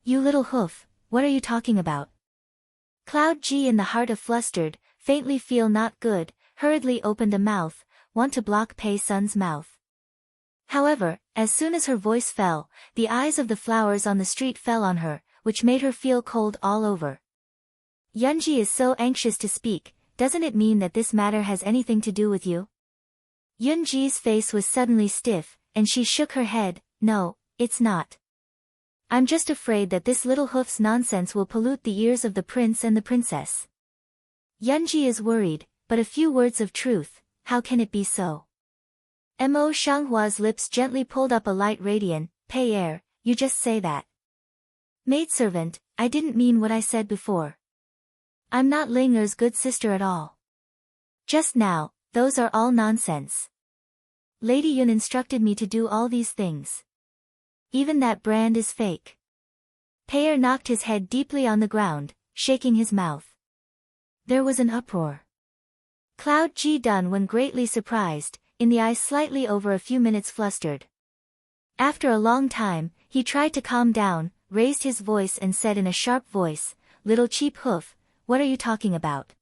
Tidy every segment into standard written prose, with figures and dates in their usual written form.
You little hoof, what are you talking about? Cloud G, in the heart of flustered, faintly feel not good, hurriedly opened a mouth, want to block Pei Sun's mouth. However, as soon as her voice fell, the eyes of the flowers on the street fell on her, which made her feel cold all over. Yunji is so anxious to speak, doesn't it mean that this matter has anything to do with you? Yunji's face was suddenly stiff, and she shook her head. No, it's not. I'm just afraid that this little hoof's nonsense will pollute the ears of the prince and the princess. Yunji is worried, but a few words of truth, how can it be so? Mo Shanghua's lips gently pulled up a light radiant. Pei Er, you just say that. Maidservant, I didn't mean what I said before. I'm not Ling Er's good sister at all. Just now, those are all nonsense. Lady Yun instructed me to do all these things. Even that brand is fake. Pei Er knocked his head deeply on the ground, shaking his mouth. There was an uproar. Cloud G done when greatly surprised, in the eyes slightly over a few minutes flustered. After a long time, he tried to calm down, raised his voice and said in a sharp voice, Little cheap hoof, what are you talking about?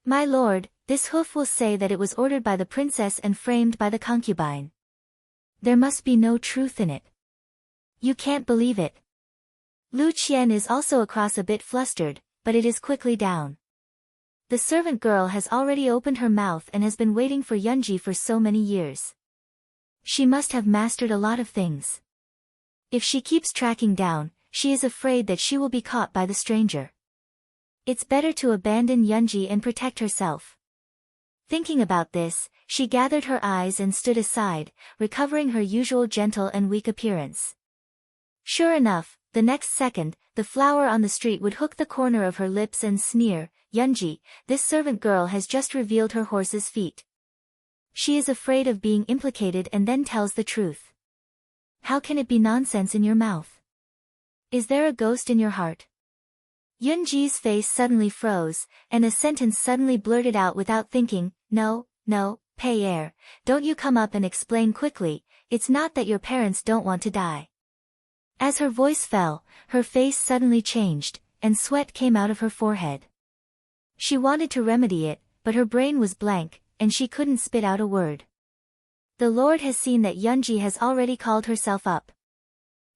My lord, this hoof will say that it was ordered by the princess and framed by the concubine. There must be no truth in it. You can't believe it. Lu Qian is also across a bit flustered, but it is quickly down. The servant girl has already opened her mouth and has been waiting for Yunji for so many years. She must have mastered a lot of things. If she keeps tracking down, she is afraid that she will be caught by the stranger. It's better to abandon Yunji and protect herself. Thinking about this, she gathered her eyes and stood aside, recovering her usual gentle and weak appearance. Sure enough, the next second, the flower on the street would hook the corner of her lips and sneer, Yunji, this servant girl has just revealed her horse's feet. She is afraid of being implicated and then tells the truth. How can it be nonsense in your mouth? Is there a ghost in your heart? Yunji's face suddenly froze, and a sentence suddenly blurted out without thinking, No, Pei Er, don't you come up and explain quickly, it's not that your parents don't want to die. As her voice fell, her face suddenly changed, and sweat came out of her forehead. She wanted to remedy it, but her brain was blank, and she couldn't spit out a word. The Lord has seen that Yunji has already called herself up.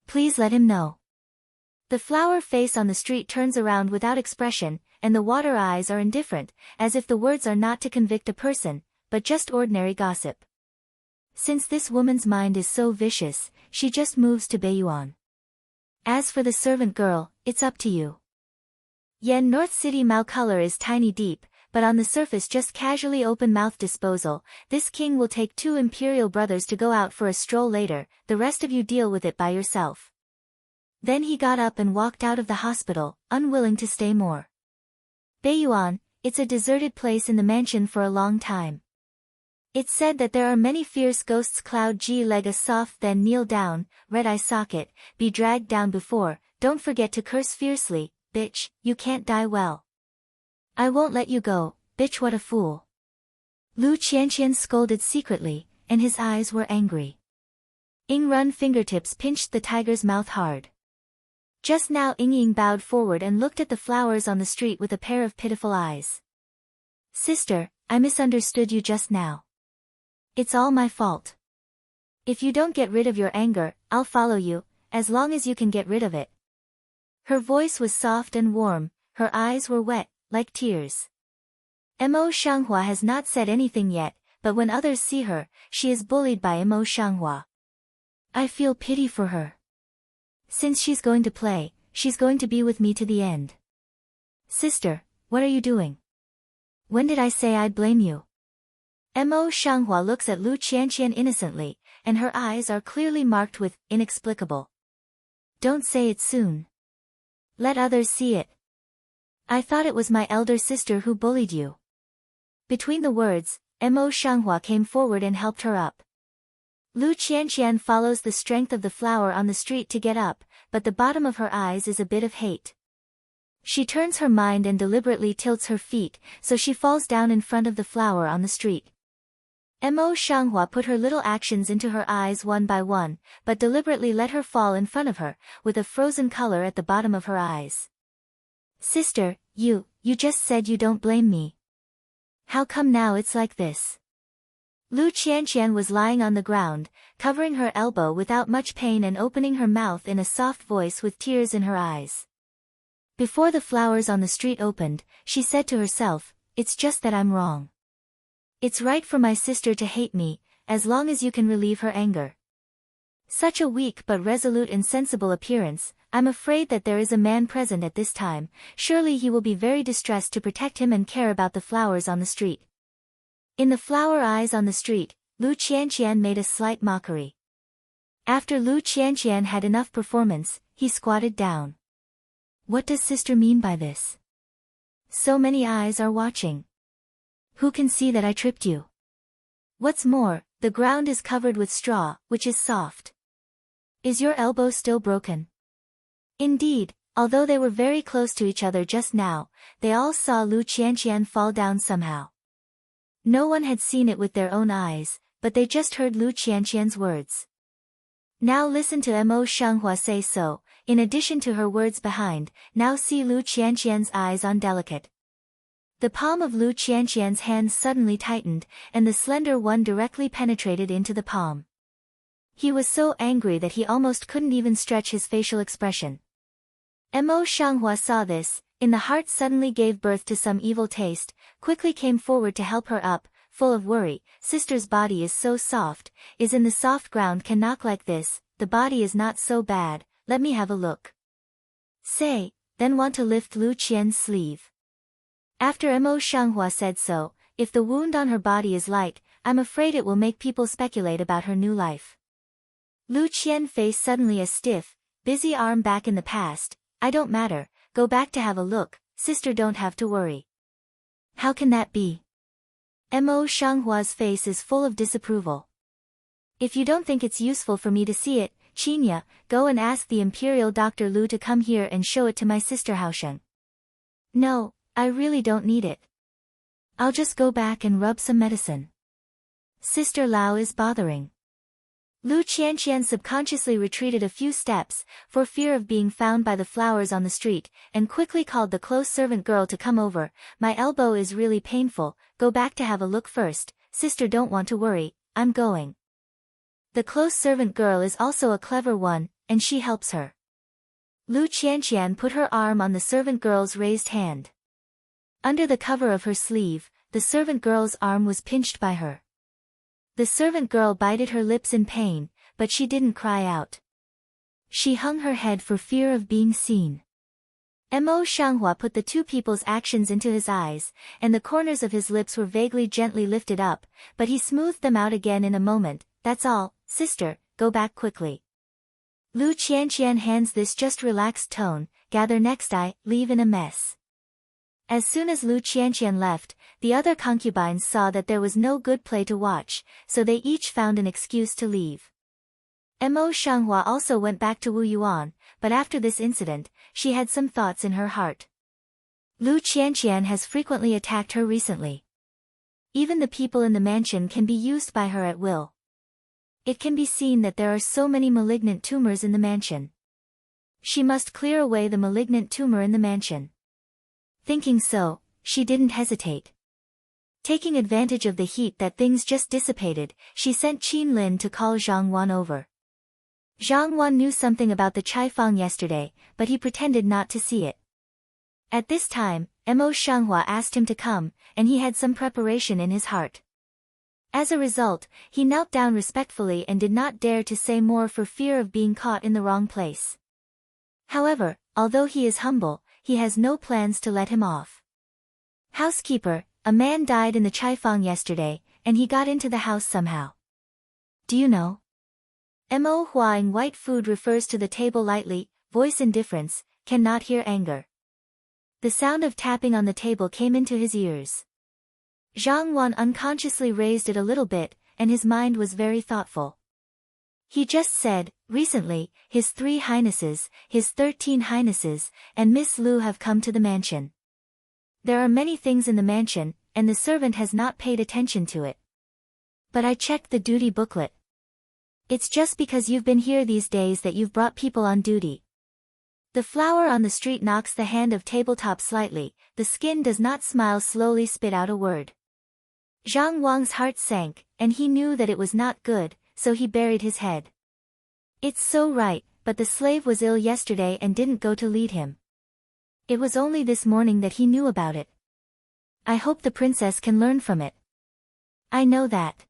Please let him know. The flower face on the street turns around without expression, and the water eyes are indifferent, as if the words are not to convict a person, but just ordinary gossip. Since this woman's mind is so vicious, she just moves to Beiyuan. As for the servant girl, it's up to you. Yen North City Mao color is tiny deep, but on the surface just casually open mouth disposal. This king will take 2 imperial brothers to go out for a stroll later, the rest of you deal with it by yourself. Then he got up and walked out of the hospital, unwilling to stay more. Beiyuan, it's a deserted place in the mansion for a long time. It's said that there are many fierce ghosts. Cloud G leg a soft then kneel down, red eye socket, be dragged down before, don't forget to curse fiercely, bitch, you can't die well. I won't let you go, bitch what a fool. Lu Qianqian scolded secretly, and his eyes were angry. Ying Run fingertips pinched the tiger's mouth hard. Just now Ying bowed forward and looked at the flowers on the street with a pair of pitiful eyes. Sister, I misunderstood you just now. It's all my fault. If you don't get rid of your anger, I'll follow you, as long as you can get rid of it. Her voice was soft and warm, her eyes were wet, like tears. Mo Shanghua has not said anything yet, but when others see her, she is bullied by Mo Shanghua. I feel pity for her. Since she's going to play, she's going to be with me to the end. Sister, what are you doing? When did I say I'd blame you? Mo Shanghua looks at Lu Qianqian innocently, and her eyes are clearly marked with inexplicable. Don't say it soon. Let others see it. I thought it was my elder sister who bullied you. Between the words, Mo Shanghua came forward and helped her up. Lu Qianqian follows the strength of the flower on the street to get up, but the bottom of her eyes is a bit of hate. She turns her mind and deliberately tilts her feet, so she falls down in front of the flower on the street. Mo Shanghua put her little actions into her eyes one by one, but deliberately let her fall in front of her, with a frozen color at the bottom of her eyes. Sister, you just said you don't blame me. How come now it's like this? Lu Qianqian was lying on the ground, covering her elbow without much pain and opening her mouth in a soft voice with tears in her eyes. Before the flowers on the street opened, she said to herself, "It's just that I'm wrong. It's right for my sister to hate me, as long as you can relieve her anger." Such a weak but resolute and sensible appearance. I'm afraid that there is a man present at this time, surely he will be very distressed to protect him and care about the flowers on the street. In the flower eyes on the street, Lu Qianqian made a slight mockery. After Lu Qianqian had enough performance, he squatted down. What does sister mean by this? So many eyes are watching. Who can see that I tripped you? What's more, the ground is covered with straw, which is soft. Is your elbow still broken? Indeed, although they were very close to each other just now, they all saw Lu Qianqian fall down somehow. No one had seen it with their own eyes, but they just heard Lu Qianqian's words. Now listen to Mo Shanghua say so, in addition to her words behind, now see Lu Qianqian's eyes on delicate. The palm of Lu Qianqian's hand suddenly tightened, and the slender one directly penetrated into the palm. He was so angry that he almost couldn't even stretch his facial expression. Mo Shanghua saw this, in the heart suddenly gave birth to some evil taste, quickly came forward to help her up, full of worry. Sister's body is so soft, is in the soft ground can knock like this, the body is not so bad, let me have a look. Say, then want to lift Lu Qian's sleeve. After Mo Shanghua said so, if the wound on her body is light, I'm afraid it will make people speculate about her new life. Lu Qian face suddenly a stiff, busy arm back in the past. I don't matter, go back to have a look, sister don't have to worry. How can that be? Mo Shanghua's face is full of disapproval. If you don't think it's useful for me to see it, Qinya, go and ask the imperial Dr. Lu to come here and show it to my sister Haosheng. No, I really don't need it. I'll just go back and rub some medicine. Sister Lao is bothering. Lu Qianqian subconsciously retreated a few steps, for fear of being found by the flowers on the street, and quickly called the close servant girl to come over. My elbow is really painful, go back to have a look first, sister don't want to worry, I'm going. The close servant girl is also a clever one, and she helps her. Lu Qianqian put her arm on the servant girl's raised hand. Under the cover of her sleeve, the servant girl's arm was pinched by her. The servant girl bited her lips in pain, but she didn't cry out. She hung her head for fear of being seen. Mo Shanghua put the two people's actions into his eyes, and the corners of his lips were vaguely gently lifted up, but he smoothed them out again in a moment. That's all, sister, go back quickly. Lu Qianqian hands this just relaxed tone, gather next I, leave in a mess. As soon as Lu Qianqian left, the other concubines saw that there was no good play to watch, so they each found an excuse to leave. Mo Shanghua also went back to Wu Yuan, but after this incident, she had some thoughts in her heart. Lu Qianqian has frequently attacked her recently. Even the people in the mansion can be used by her at will. It can be seen that there are so many malignant tumors in the mansion. She must clear away the malignant tumor in the mansion. Thinking so, she didn't hesitate. Taking advantage of the heat that things just dissipated, she sent Qin Lin to call Zhang Wan over. Zhang Wan knew something about the Chaifang yesterday, but he pretended not to see it. At this time, Mo Shanghua asked him to come, and he had some preparation in his heart. As a result, he knelt down respectfully and did not dare to say more for fear of being caught in the wrong place. However, although he is humble, he has no plans to let him off. Housekeeper, a man died in the Chaifang yesterday, and he got into the house somehow. Do you know? Mo Huaing white food refers to the table lightly, voice indifference, cannot hear anger. The sound of tapping on the table came into his ears. Zhang Wan unconsciously raised it a little bit, and his mind was very thoughtful. He just said, recently, His 3 Highnesses, His 13 Highnesses, and Miss Lu have come to the mansion. There are many things in the mansion, and the servant has not paid attention to it. But I checked the duty booklet. It's just because you've been here these days that you've brought people on duty. The flower on the street knocks the hand of tabletop slightly, the skin does not smile, slowly spit out a word. Zhang Wang's heart sank, and he knew that it was not good, so he buried his head. It's so right, but the slave was ill yesterday and didn't go to lead him. It was only this morning that he knew about it. I hope the princess can learn from it. I know that.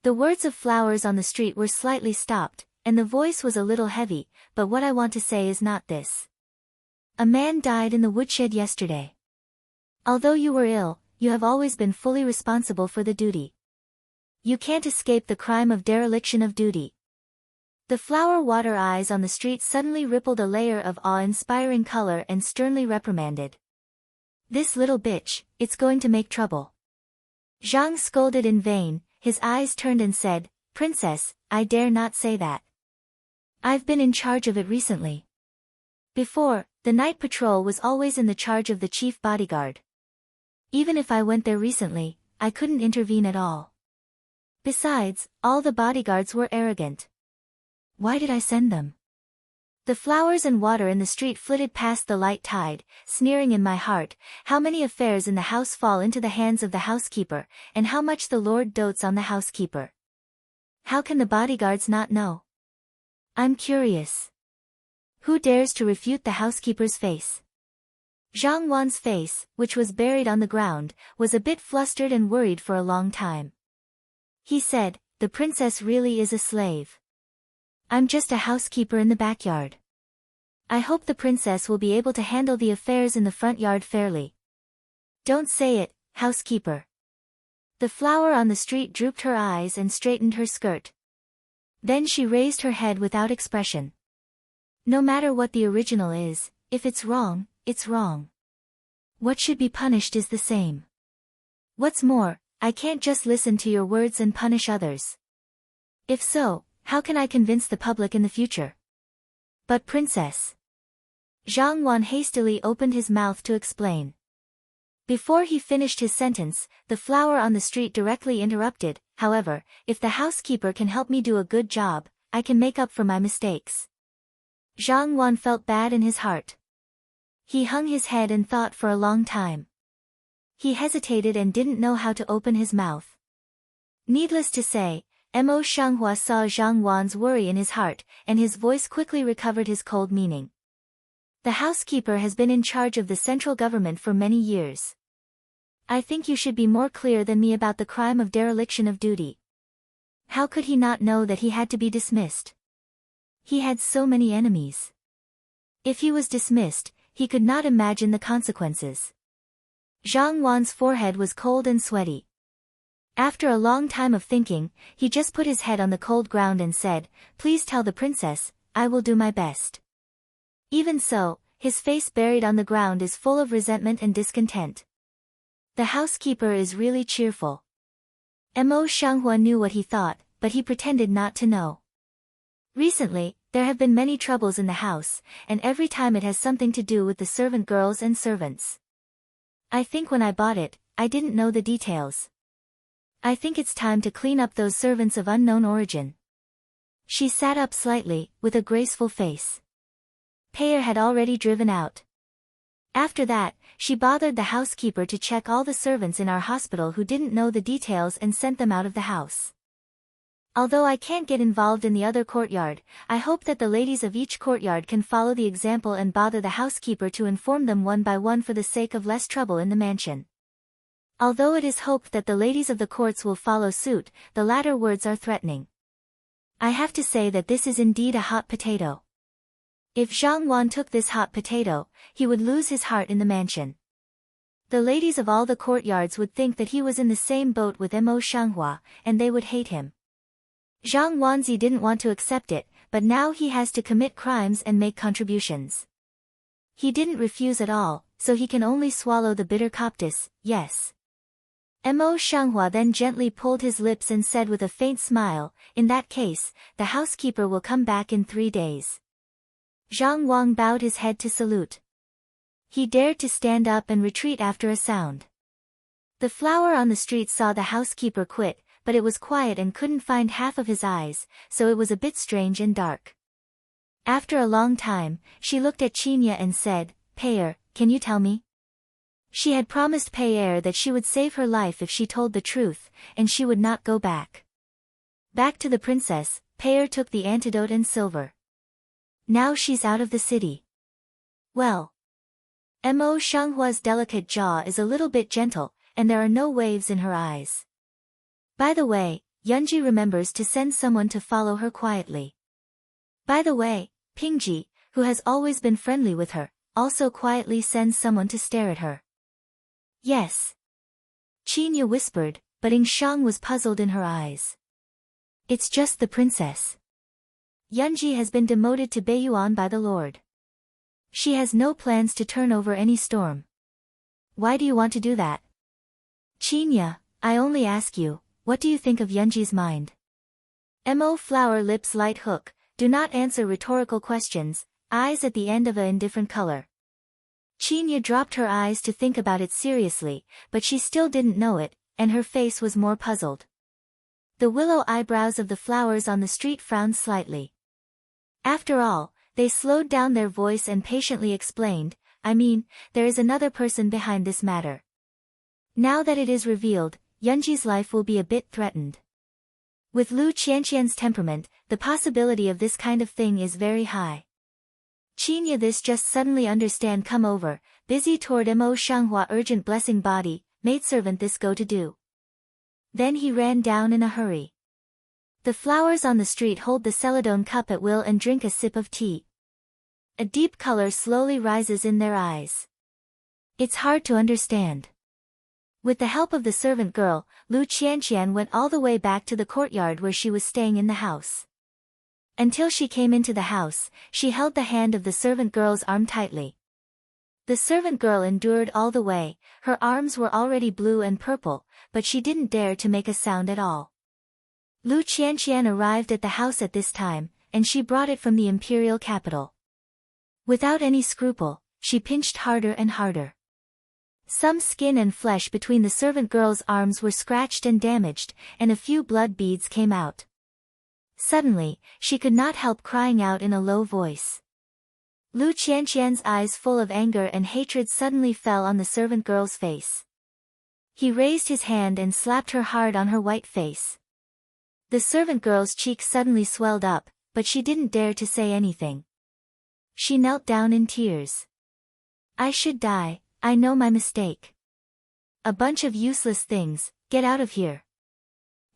The words of flowers on the street were slightly stopped, and the voice was a little heavy, but what I want to say is not this. A man died in the woodshed yesterday. Although you were ill, you have always been fully responsible for the duty. You can't escape the crime of dereliction of duty. The flower water eyes on the street suddenly rippled a layer of awe-inspiring color and sternly reprimanded. This little bitch, it's going to make trouble. Zhang scolded in vain, his eyes turned and said, Princess, I dare not say that. I've been in charge of it recently. Before, the night patrol was always in the charge of the chief bodyguard. Even if I went there recently, I couldn't intervene at all. Besides, all the bodyguards were arrogant. Why did I send them? The flowers and water in the street flitted past the light tide, sneering in my heart, how many affairs in the house fall into the hands of the housekeeper, and how much the Lord dotes on the housekeeper. How can the bodyguards not know? I'm curious. Who dares to refute the housekeeper's face? Zhang Wan's face, which was buried on the ground, was a bit flustered and worried for a long time. He said, the princess really is a slave. I'm just a housekeeper in the backyard. I hope the princess will be able to handle the affairs in the front yard fairly. Don't say it, housekeeper. The flower on the street drooped her eyes and straightened her skirt. Then she raised her head without expression. No matter what the original is, if it's wrong, it's wrong. What should be punished is the same. What's more, I can't just listen to your words and punish others. If so, how can I convince the public in the future? But princess. Zhang Wan hastily opened his mouth to explain. Before he finished his sentence, the flower on the street directly interrupted, however, if the housekeeper can help me do a good job, I can make up for my mistakes. Zhang Wan felt bad in his heart. He hung his head and thought for a long time. He hesitated and didn't know how to open his mouth. Needless to say, Mo Shanghua saw Zhang Wan's worry in his heart, and his voice quickly recovered his cold meaning. The housekeeper has been in charge of the central government for many years. I think you should be more clear than me about the crime of dereliction of duty. How could he not know that he had to be dismissed? He had so many enemies. If he was dismissed, he could not imagine the consequences. Zhang Wan's forehead was cold and sweaty. After a long time of thinking, he just put his head on the cold ground and said, Please tell the princess, I will do my best. Even so, his face buried on the ground is full of resentment and discontent. The housekeeper is really cheerful. Mo Shanghua knew what he thought, but he pretended not to know. Recently, there have been many troubles in the house, and every time it has something to do with the servant girls and servants. I think when I bought it, I didn't know the details. I think it's time to clean up those servants of unknown origin. She sat up slightly, with a graceful face. Payer had already driven out. After that, she bothered the housekeeper to check all the servants in our hospital who didn't know the details and sent them out of the house. Although I can't get involved in the other courtyard, I hope that the ladies of each courtyard can follow the example and bother the housekeeper to inform them one by one for the sake of less trouble in the mansion. Although it is hoped that the ladies of the courts will follow suit, the latter words are threatening. I have to say that this is indeed a hot potato. If Zhang Wan took this hot potato, he would lose his heart in the mansion. The ladies of all the courtyards would think that he was in the same boat with Mo Shanghua, and they would hate him. Zhang Wanzi didn't want to accept it, but now he has to commit crimes and make contributions. He didn't refuse at all, so he can only swallow the bitter coptis, yes. Mo Shanghua then gently pulled his lips and said with a faint smile, In that case, the housekeeper will come back in 3 days. Zhang Wang bowed his head to salute. He dared to stand up and retreat after a sound. The flower on the street saw the housekeeper quit, but it was quiet and couldn't find half of his eyes, so it was a bit strange and dark. After a long time, she looked at Chinya and said, "Payer, can you tell me?" She had promised Payer that she would save her life if she told the truth, and she would not go back. Back to the princess, Payer took the antidote and silver. Now she's out of the city. Well. Mo Shanghua's delicate jaw is a little bit gentle, and there are no waves in her eyes. By the way, Yunji remembers to send someone to follow her quietly. By the way, Pingji, who has always been friendly with her, also quietly sends someone to stare at her. Yes. Chinya whispered, but Ing Shang was puzzled in her eyes. It's just the princess. Yunji has been demoted to Beiyuan by the Lord. She has no plans to turn over any storm. Why do you want to do that? Chinya, I only ask you, what do you think of Yunji's mind? Mo flower lips light hook, do not answer rhetorical questions, eyes at the end of a indifferent color. Chinya dropped her eyes to think about it seriously, but she still didn't know it, and her face was more puzzled. The willow eyebrows of the flowers on the street frowned slightly. After all, they slowed down their voice and patiently explained, I mean, there is another person behind this matter. Now that it is revealed, Yunji's life will be a bit threatened. With Lu Qianqian's temperament, the possibility of this kind of thing is very high. Chinya this just suddenly understand come over, busy toward Mo Shanghua urgent blessing body, maidservant this go to do. Then he ran down in a hurry. The flowers on the street hold the celadone cup at will and drink a sip of tea. A deep color slowly rises in their eyes. It's hard to understand. With the help of the servant girl, Lu Qianqian went all the way back to the courtyard where she was staying in the house. Until she came into the house, she held the hand of the servant girl's arm tightly. The servant girl endured all the way, her arms were already blue and purple, but she didn't dare to make a sound at all. Lu Qianqian arrived at the house at this time, and she brought it from the imperial capital. Without any scruple, she pinched harder and harder. Some skin and flesh between the servant girl's arms were scratched and damaged, and a few blood beads came out. Suddenly, she could not help crying out in a low voice. Lu Qianqian's eyes full of anger and hatred suddenly fell on the servant girl's face. He raised his hand and slapped her hard on her white face. The servant girl's cheeks suddenly swelled up, but she didn't dare to say anything. She knelt down in tears. I should die, I know my mistake. A bunch of useless things, get out of here.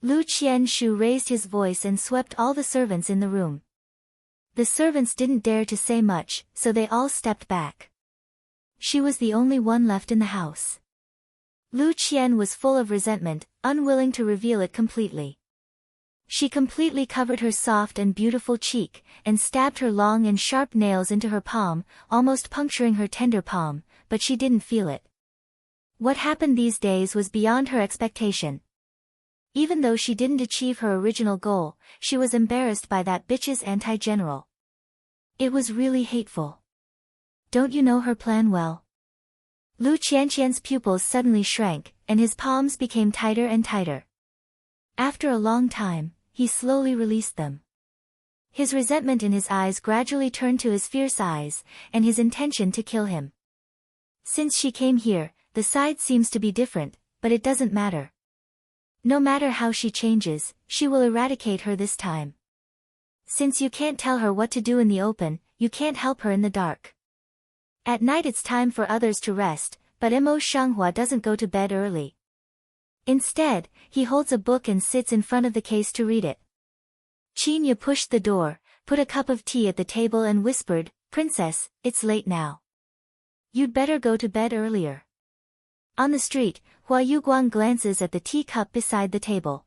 Lu Qianshu raised his voice and swept all the servants in the room. The servants didn't dare to say much, so they all stepped back. She was the only one left in the house. Lu Qian was full of resentment, unwilling to reveal it completely. She completely covered her soft and beautiful cheek, and stabbed her long and sharp nails into her palm, almost puncturing her tender palm, but she didn't feel it. What happened these days was beyond her expectation. Even though she didn't achieve her original goal, she was embarrassed by that bitch's anti-general. It was really hateful. Don't you know her plan well? Lu Qianqian's pupils suddenly shrank, and his palms became tighter and tighter. After a long time, he slowly released them. His resentment in his eyes gradually turned to his fierce eyes, and his intention to kill him. Since she came here, the side seems to be different, but it doesn't matter. No matter how she changes, she will eradicate her this time. Since you can't tell her what to do in the open, you can't help her in the dark. At night it's time for others to rest, but Mo Shanghua doesn't go to bed early. Instead, he holds a book and sits in front of the case to read it. Chinya pushed the door, put a cup of tea at the table and whispered, Princess, it's late now. You'd better go to bed earlier. On the street, Hua Yuguang glances at the teacup beside the table.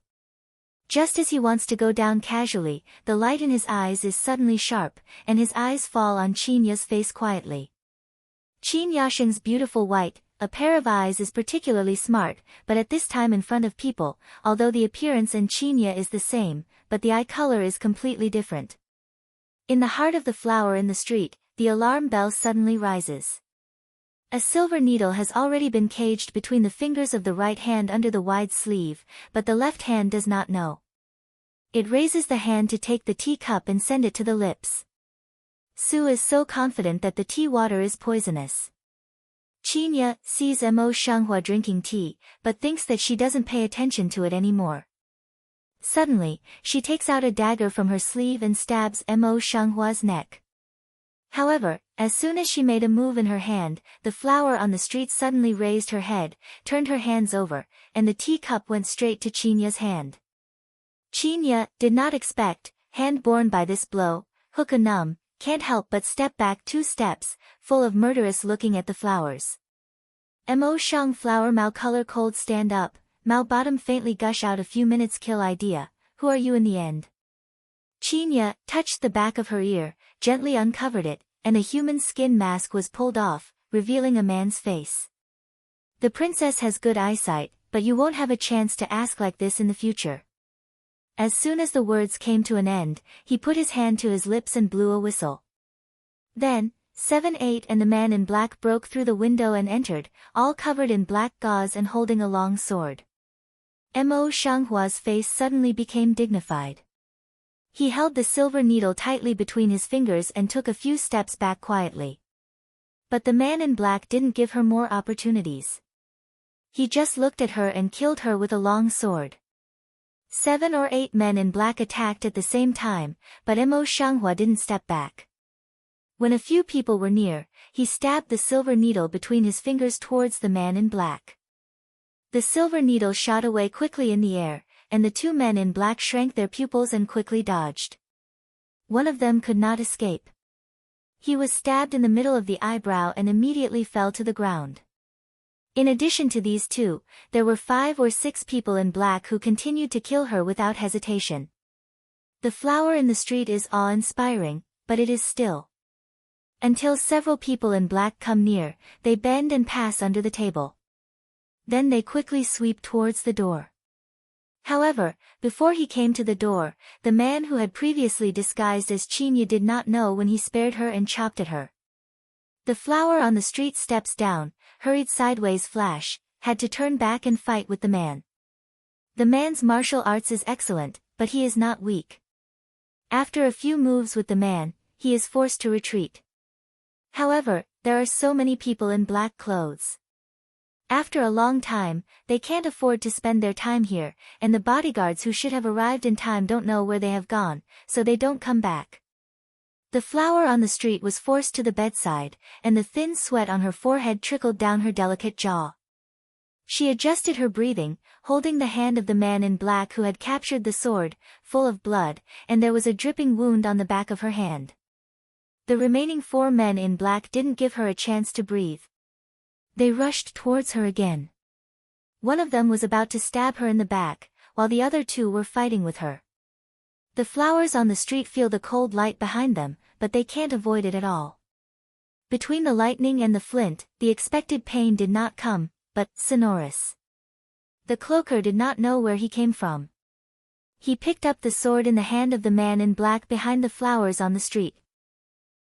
Just as he wants to go down casually, the light in his eyes is suddenly sharp, and his eyes fall on Chinya's face quietly. Qin Yasheng's beautiful white, a pair of eyes is particularly smart, but at this time in front of people, although the appearance in Chinya is the same, but the eye color is completely different. In the heart of the flower in the street, the alarm bell suddenly rises. A silver needle has already been caged between the fingers of the right hand under the wide sleeve, but the left hand does not know. It raises the hand to take the teacup and send it to the lips. Sue is so confident that the tea water is poisonous. Chinya sees Mo Shanghua drinking tea, but thinks that she doesn't pay attention to it anymore. Suddenly, she takes out a dagger from her sleeve and stabs Mo Shanghua's neck. However, as soon as she made a move in her hand, the flower on the street suddenly raised her head, turned her hands over, and the teacup went straight to Chinya's hand. Chinya did not expect, hand borne by this blow, Hooka Num can't help but step back 2 steps, full of murderous looking at the flowers. Mo Shang flower Mao color cold stand up, Mao bottom faintly gush out a few minutes kill idea, who are you in the end? Chinya touched the back of her ear, gently uncovered it, and a human skin mask was pulled off, revealing a man's face. The princess has good eyesight, but you won't have a chance to ask like this in the future. As soon as the words came to an end, he put his hand to his lips and blew a whistle. Then, 7-8 and the man in black broke through the window and entered, all covered in black gauze and holding a long sword. Mo Shanghua's face suddenly became dignified. He held the silver needle tightly between his fingers and took a few steps back quietly. But the man in black didn't give her more opportunities. He just looked at her and killed her with a long sword. 7 or 8 men in black attacked at the same time, but Mo Shanghua didn't step back. When a few people were near, he stabbed the silver needle between his fingers towards the man in black. The silver needle shot away quickly in the air, and the 2 men in black shrank their pupils and quickly dodged. One of them could not escape. He was stabbed in the middle of the eyebrow and immediately fell to the ground. In addition to these 2, there were 5 or 6 people in black who continued to kill her without hesitation. The flower in the street is awe-inspiring, but it is still. Until several people in black come near, they bend and pass under the table. Then they quickly sweep towards the door. However, before he came to the door, the man who had previously disguised as Chinya did not know when he spared her and chopped at her. The flower on the street steps down, hurried sideways flash, had to turn back and fight with the man. The man's martial arts is excellent, but he is not weak. After a few moves with the man, he is forced to retreat. However, there are so many people in black clothes. After a long time, they can't afford to spend their time here, and the bodyguards who should have arrived in time don't know where they have gone, so they don't come back. The flower on the street was forced to the bedside, and the thin sweat on her forehead trickled down her delicate jaw. She adjusted her breathing, holding the hand of the man in black who had captured the sword, full of blood, and there was a dripping wound on the back of her hand. The remaining 4 men in black didn't give her a chance to breathe. They rushed towards her again. One of them was about to stab her in the back, while the other 2 were fighting with her. The flowers on the street feel the cold light behind them, but they can't avoid it at all. Between the lightning and the flint, the expected pain did not come, but sonorous. The cloaker did not know where he came from. He picked up the sword in the hand of the man in black behind the flowers on the street.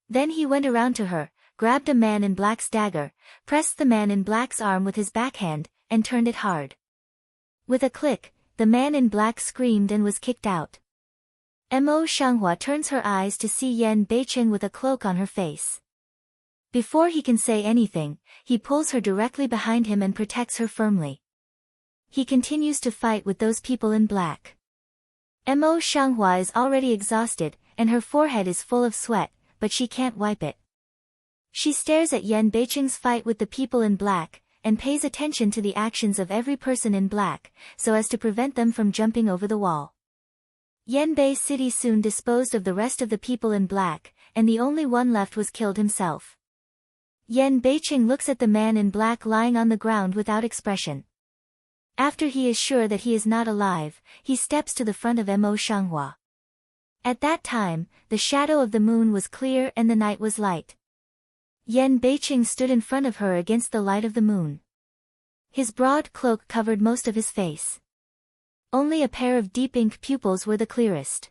Then he went around to her, grabbed a man in black's dagger, pressed the man in black's arm with his backhand, and turned it hard. With a click, the man in black screamed and was kicked out. Mo Shanghua turns her eyes to see Yan Beicheng with a cloak on her face. Before he can say anything, he pulls her directly behind him and protects her firmly. He continues to fight with those people in black. Mo Shanghua is already exhausted, and her forehead is full of sweat, but she can't wipe it. She stares at Yan Beicheng's fight with the people in black, and pays attention to the actions of every person in black, so as to prevent them from jumping over the wall. Yanbei City soon disposed of the rest of the people in black, and the only one left was killed himself. Yan Beicheng looks at the man in black lying on the ground without expression. After he is sure that he is not alive, he steps to the front of Mo Shanghua. At that time, the shadow of the moon was clear and the night was light. Yan Beicheng stood in front of her against the light of the moon. His broad cloak covered most of his face. Only a pair of deep ink pupils were the clearest.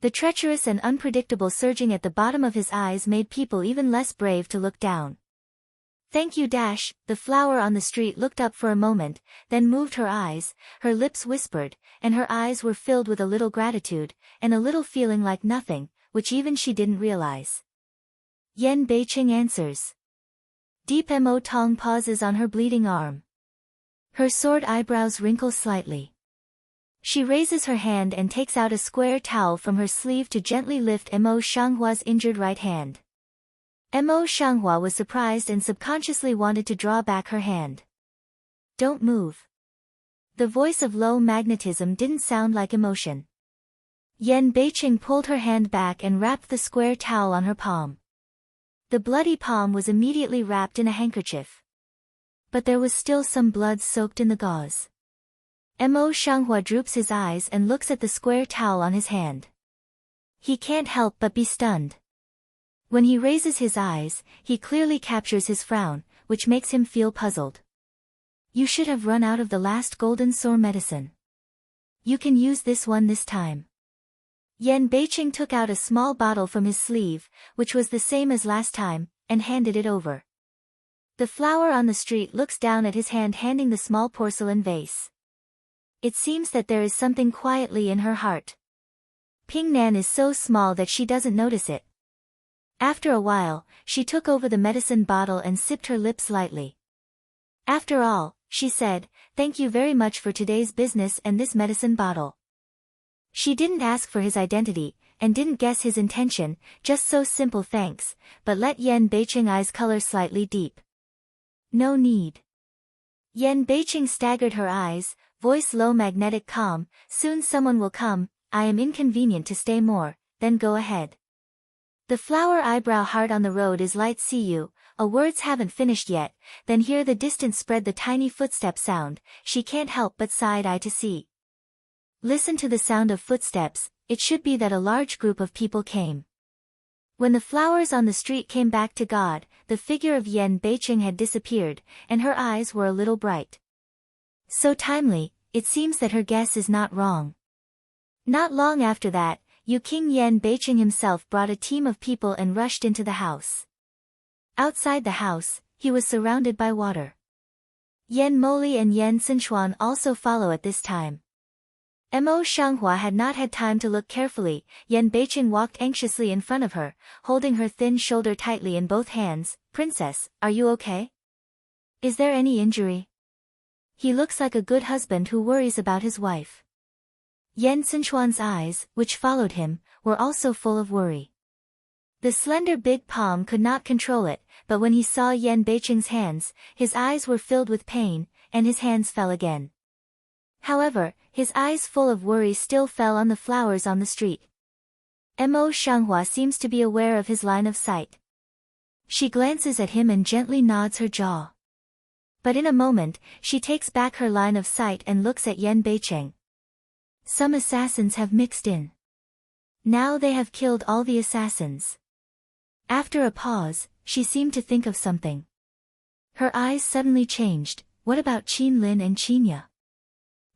The treacherous and unpredictable surging at the bottom of his eyes made people even less brave to look down. Thank you. The flower on the street looked up for a moment, then moved her eyes, her lips whispered, and her eyes were filled with a little gratitude, and a little feeling like nothing, which even she didn't realize. Yan Beiqing answers. Deep Mo Tong pauses on her bleeding arm. Her sword eyebrows wrinkle slightly. She raises her hand and takes out a square towel from her sleeve to gently lift Mo Shanghua's injured right hand. Mo Shanghua was surprised and subconsciously wanted to draw back her hand. Don't move. The voice of low magnetism didn't sound like emotion. Yan Beiqing pulled her hand back and wrapped the square towel on her palm. The bloody palm was immediately wrapped in a handkerchief. But there was still some blood soaked in the gauze. Mo Shanghua droops his eyes and looks at the square towel on his hand. He can't help but be stunned. When he raises his eyes, he clearly captures his frown, which makes him feel puzzled. You should have run out of the last golden sore medicine. You can use this one this time. Yan Beiqing took out a small bottle from his sleeve, which was the same as last time, and handed it over. The flower on the street looks down at his hand handing the small porcelain vase. It seems that there is something quietly in her heart. Ping Nan is so small that she doesn't notice it. After a while, she took over the medicine bottle and sipped her lips lightly. After all, she said, thank you very much for today's business and this medicine bottle. She didn't ask for his identity, and didn't guess his intention, just so simple thanks, but let Yan Beiqing eyes color slightly deep. No need. Yan Beiqing staggered her eyes, voice low magnetic calm, soon someone will come, I am inconvenient to stay more, then go ahead. The flower eyebrow heart on the road is light. See you, words haven't finished yet, then hear the distance spread the tiny footstep sound, she can't help but side eye to see. Listen to the sound of footsteps, it should be that a large group of people came. When the flowers on the street came back to God, the figure of Yan Beiqing had disappeared, and her eyes were a little bright. So timely, it seems that her guess is not wrong. Not long after that, King Yan Beiqing himself brought a team of people and rushed into the house. Outside the house, he was surrounded by water. Yan Moli and Yan Sinshuan also follow at this time. Mo Shanghua had not had time to look carefully. Yan Beiqing walked anxiously in front of her, holding her thin shoulder tightly in both hands. Princess, are you okay? Is there any injury? He looks like a good husband who worries about his wife. Yan Sinshuan's eyes, which followed him, were also full of worry. The slender big palm could not control it, but when he saw Yan Beiqing's hands, his eyes were filled with pain, and his hands fell again. However, his eyes full of worry still fell on the flowers on the street. Mo Shanghua seems to be aware of his line of sight. She glances at him and gently nods her jaw. But in a moment, she takes back her line of sight and looks at Yan Beiqing. Some assassins have mixed in. Now they have killed all the assassins. After a pause, she seemed to think of something. Her eyes suddenly changed. What about Qin Lin and Qinya?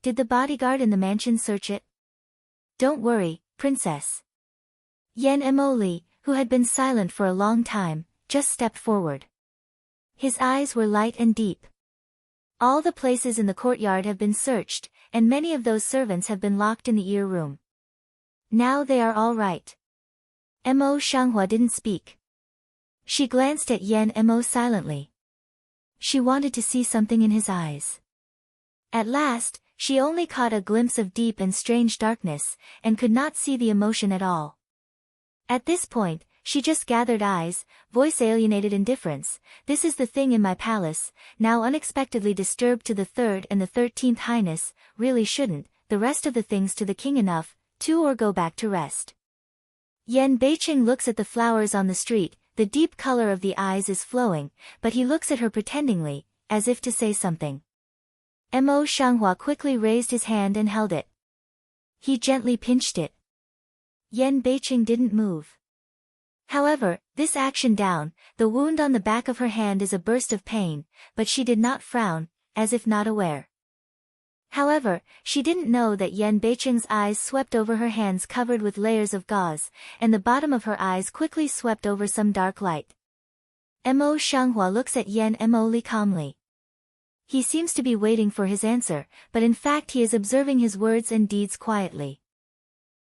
Did the bodyguard in the mansion search it? Don't worry, princess. Yan Emoli, who had been silent for a long time, just stepped forward. His eyes were light and deep. All the places in the courtyard have been searched, and many of those servants have been locked in the ear room. Now they are all right. Mo Shanghua didn't speak. She glanced at Yan Mo silently. She wanted to see something in his eyes. At last, she only caught a glimpse of deep and strange darkness, and could not see the emotion at all. At this point, she just gathered eyes, voice alienated indifference. This is the thing in my palace, now unexpectedly disturbed to the 3rd and the 13th Highness, really shouldn't, the rest of the things to the king enough, to or go back to rest. Yan Beiqing looks at the flowers on the street, the deep color of the eyes is flowing, but he looks at her pretendingly, as if to say something. Mo Shanghua quickly raised his hand and held it. He gently pinched it. Yan Beiqing didn't move. However, this action down, the wound on the back of her hand is a burst of pain, but she did not frown, as if not aware. However, she didn't know that Yan Beiqing's eyes swept over her hands covered with layers of gauze, and the bottom of her eyes quickly swept over some dark light. Mo Shanghua looks at Yan Mo Li calmly. He seems to be waiting for his answer, but in fact he is observing his words and deeds quietly.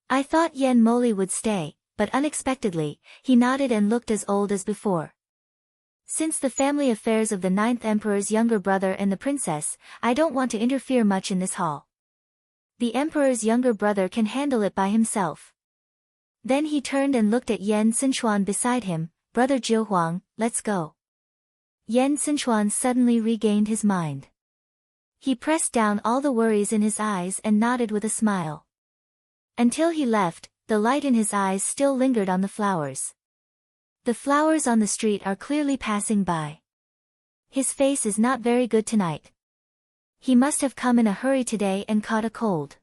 I thought Yan Mo Li would stay, but unexpectedly, he nodded and looked as old as before. Since the family affairs of the 9th Emperor's younger brother and the princess, I don't want to interfere much in this hall. The Emperor's younger brother can handle it by himself. Then he turned and looked at Yan Xinchuan beside him. Brother Jiu Huang, let's go. Yan Xinchuan suddenly regained his mind. He pressed down all the worries in his eyes and nodded with a smile. Until he left, the light in his eyes still lingered on the flowers. The flowers on the street are clearly passing by. His face is not very good tonight. He must have come in a hurry today and caught a cold.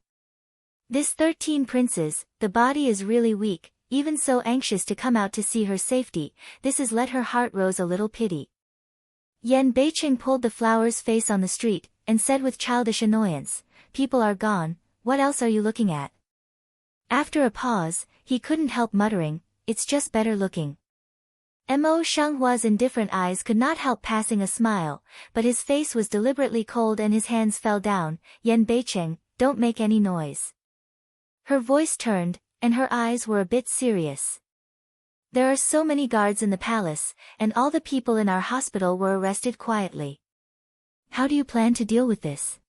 This 13 princes, the body is really weak, even so anxious to come out to see her safety, this has let her heart rose a little pity. Yan Beiqing pulled the flower's face on the street, and said with childish annoyance, people are gone, what else are you looking at? After a pause, he couldn't help muttering, it's just better looking. Mo Shanghua's indifferent eyes could not help passing a smile, but his face was deliberately cold and his hands fell down. Yan Beiqing, don't make any noise. Her voice turned, and her eyes were a bit serious. There are so many guards in the palace, and all the people in our hospital were arrested quietly. How do you plan to deal with this?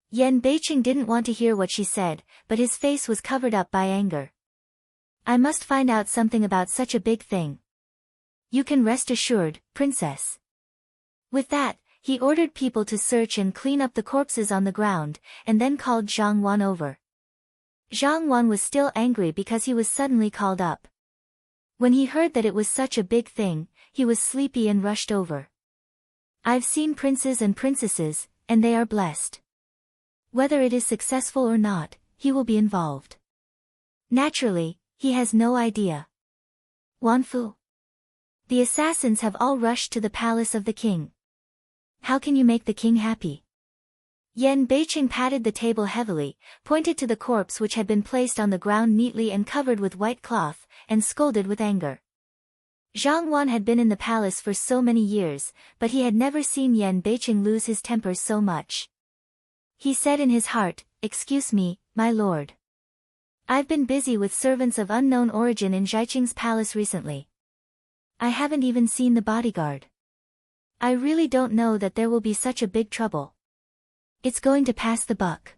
Yan Beiqing didn't want to hear what she said, but his face was covered up by anger. I must find out something about such a big thing. You can rest assured, princess. With that, he ordered people to search and clean up the corpses on the ground, and then called Zhang Wan over. Zhang Wan was still angry because he was suddenly called up. When he heard that it was such a big thing, he was sleepy and rushed over. I've seen princes and princesses, and they are blessed. Whether it is successful or not, he will be involved. Naturally, he has no idea. Wanfu. The assassins have all rushed to the palace of the king. How can you make the king happy? Yan Beiqing patted the table heavily, pointed to the corpse which had been placed on the ground neatly and covered with white cloth, and scolded with anger. Zhang Wan had been in the palace for so many years, but he had never seen Yan Beiqing lose his temper so much. He said in his heart, excuse me, my lord. I've been busy with servants of unknown origin in Zhiqing's palace recently. I haven't even seen the bodyguard. I really don't know that there will be such a big trouble. It's going to pass the buck.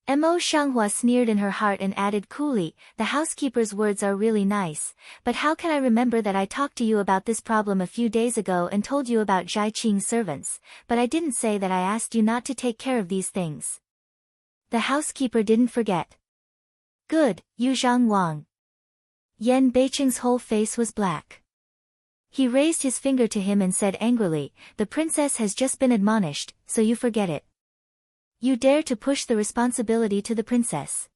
Mo Shanghua sneered in her heart and added coolly, the housekeeper's words are really nice, but how can I remember that I talked to you about this problem a few days ago and told you about Zhiqing's servants, but I didn't say that I asked you not to take care of these things. The housekeeper didn't forget. Good, Yu Zhang Wang. Yan Beiqing's whole face was black. He raised his finger to him and said angrily, the princess has just been admonished, so you forget it. You dare to push the responsibility to the princess.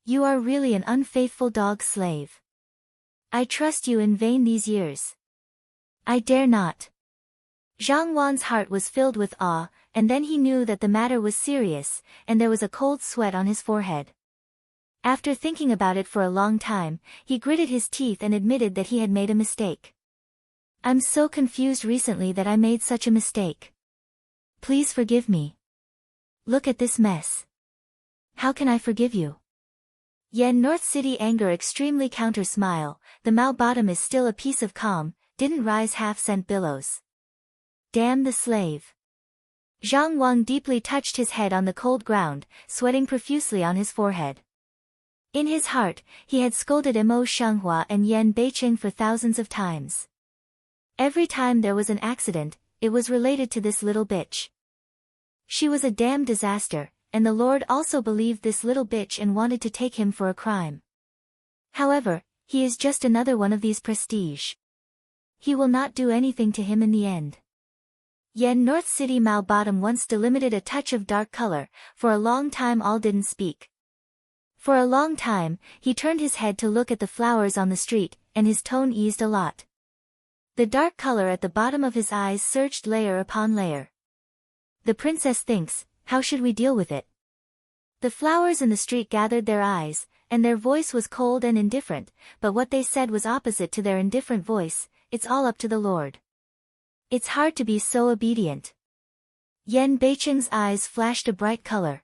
You are really an unfaithful dog slave. I trust you in vain these years. I dare not. Zhang Wan's heart was filled with awe, and then he knew that the matter was serious, and there was a cold sweat on his forehead. After thinking about it for a long time, he gritted his teeth and admitted that he had made a mistake. I'm so confused recently that I made such a mistake. Please forgive me. Look at this mess. How can I forgive you? Yan North City anger extremely counter smile, the Mao bottom is still a piece of calm, didn't rise half sent billows. Damn the slave. Zhang Wang deeply touched his head on the cold ground, sweating profusely on his forehead. In his heart, he had scolded Mo Shanghua and Yan Beiqing for thousands of times. Every time there was an accident, it was related to this little bitch. She was a damn disaster, and the Lord also believed this little bitch and wanted to take him for a crime. However, he is just another one of these prestige. He will not do anything to him in the end. Yan North City Mao bottom once delimited a touch of dark color, for a long time all didn't speak. For a long time, he turned his head to look at the flowers on the street, and his tone eased a lot. The dark color at the bottom of his eyes surged layer upon layer. The princess thinks, how should we deal with it? The flowers in the street gathered their eyes, and their voice was cold and indifferent, but what they said was opposite to their indifferent voice, it's all up to the Lord. It's hard to be so obedient. Yan Beicheng's eyes flashed a bright color.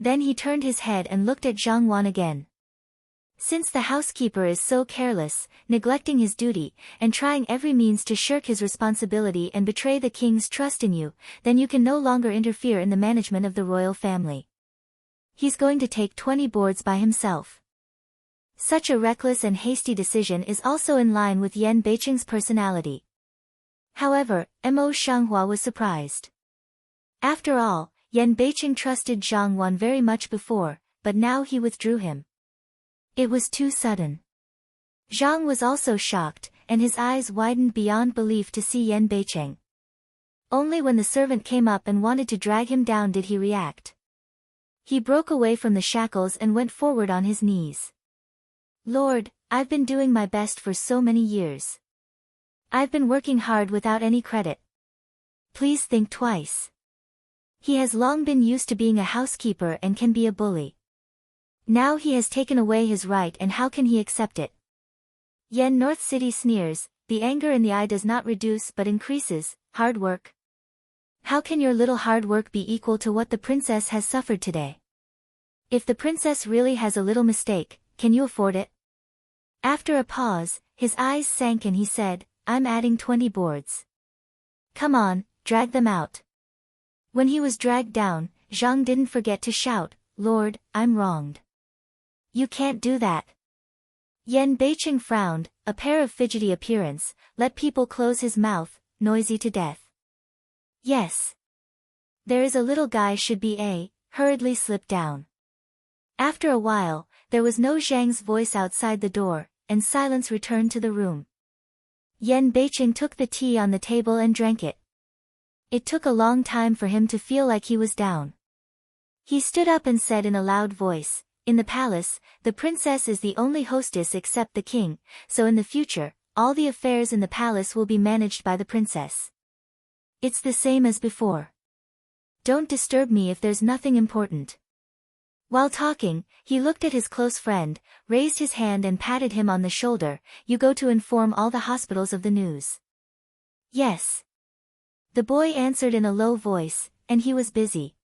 Then he turned his head and looked at Zhang Wan again. Since the housekeeper is so careless, neglecting his duty, and trying every means to shirk his responsibility and betray the king's trust in you, then you can no longer interfere in the management of the royal family. He's going to take 20 boards by himself. Such a reckless and hasty decision is also in line with Yan Beicheng's personality. However, Mo Shanghua was surprised. After all, Yan Beicheng trusted Zhang Wan very much before, but now he withdrew him. It was too sudden. Zhang was also shocked, and his eyes widened beyond belief to see Yan Beicheng. Only when the servant came up and wanted to drag him down did he react. He broke away from the shackles and went forward on his knees. Lord, I've been doing my best for so many years. I've been working hard without any credit. Please think twice. He has long been used to being a housekeeper and can be a bully. Now he has taken away his right, and how can he accept it? Yen North City sneers, the anger in the eye does not reduce but increases. Hard work. How can your little hard work be equal to what the princess has suffered today? If the princess really has a little mistake, can you afford it? After a pause, his eyes sank and he said, I'm adding 20 boards. Come on, drag them out. When he was dragged down, Zhang didn't forget to shout, Lord, I'm wronged. You can't do that. Yan Beicheng frowned, a pair of fidgety appearance, let people close his mouth, noisy to death. Yes. There is a little guy should be hurriedly slipped down. After a while, there was no Zhang's voice outside the door, and silence returned to the room. Yan Beicheng took the tea on the table and drank it. It took a long time for him to feel like he was down. He stood up and said in a loud voice, in the palace, the princess is the only hostess except the king, so in the future, all the affairs in the palace will be managed by the princess. It's the same as before. Don't disturb me if there's nothing important. While talking, he looked at his close friend, raised his hand and patted him on the shoulder. You go to inform all the hospitals of the news. Yes. The boy answered in a low voice, and he was busy.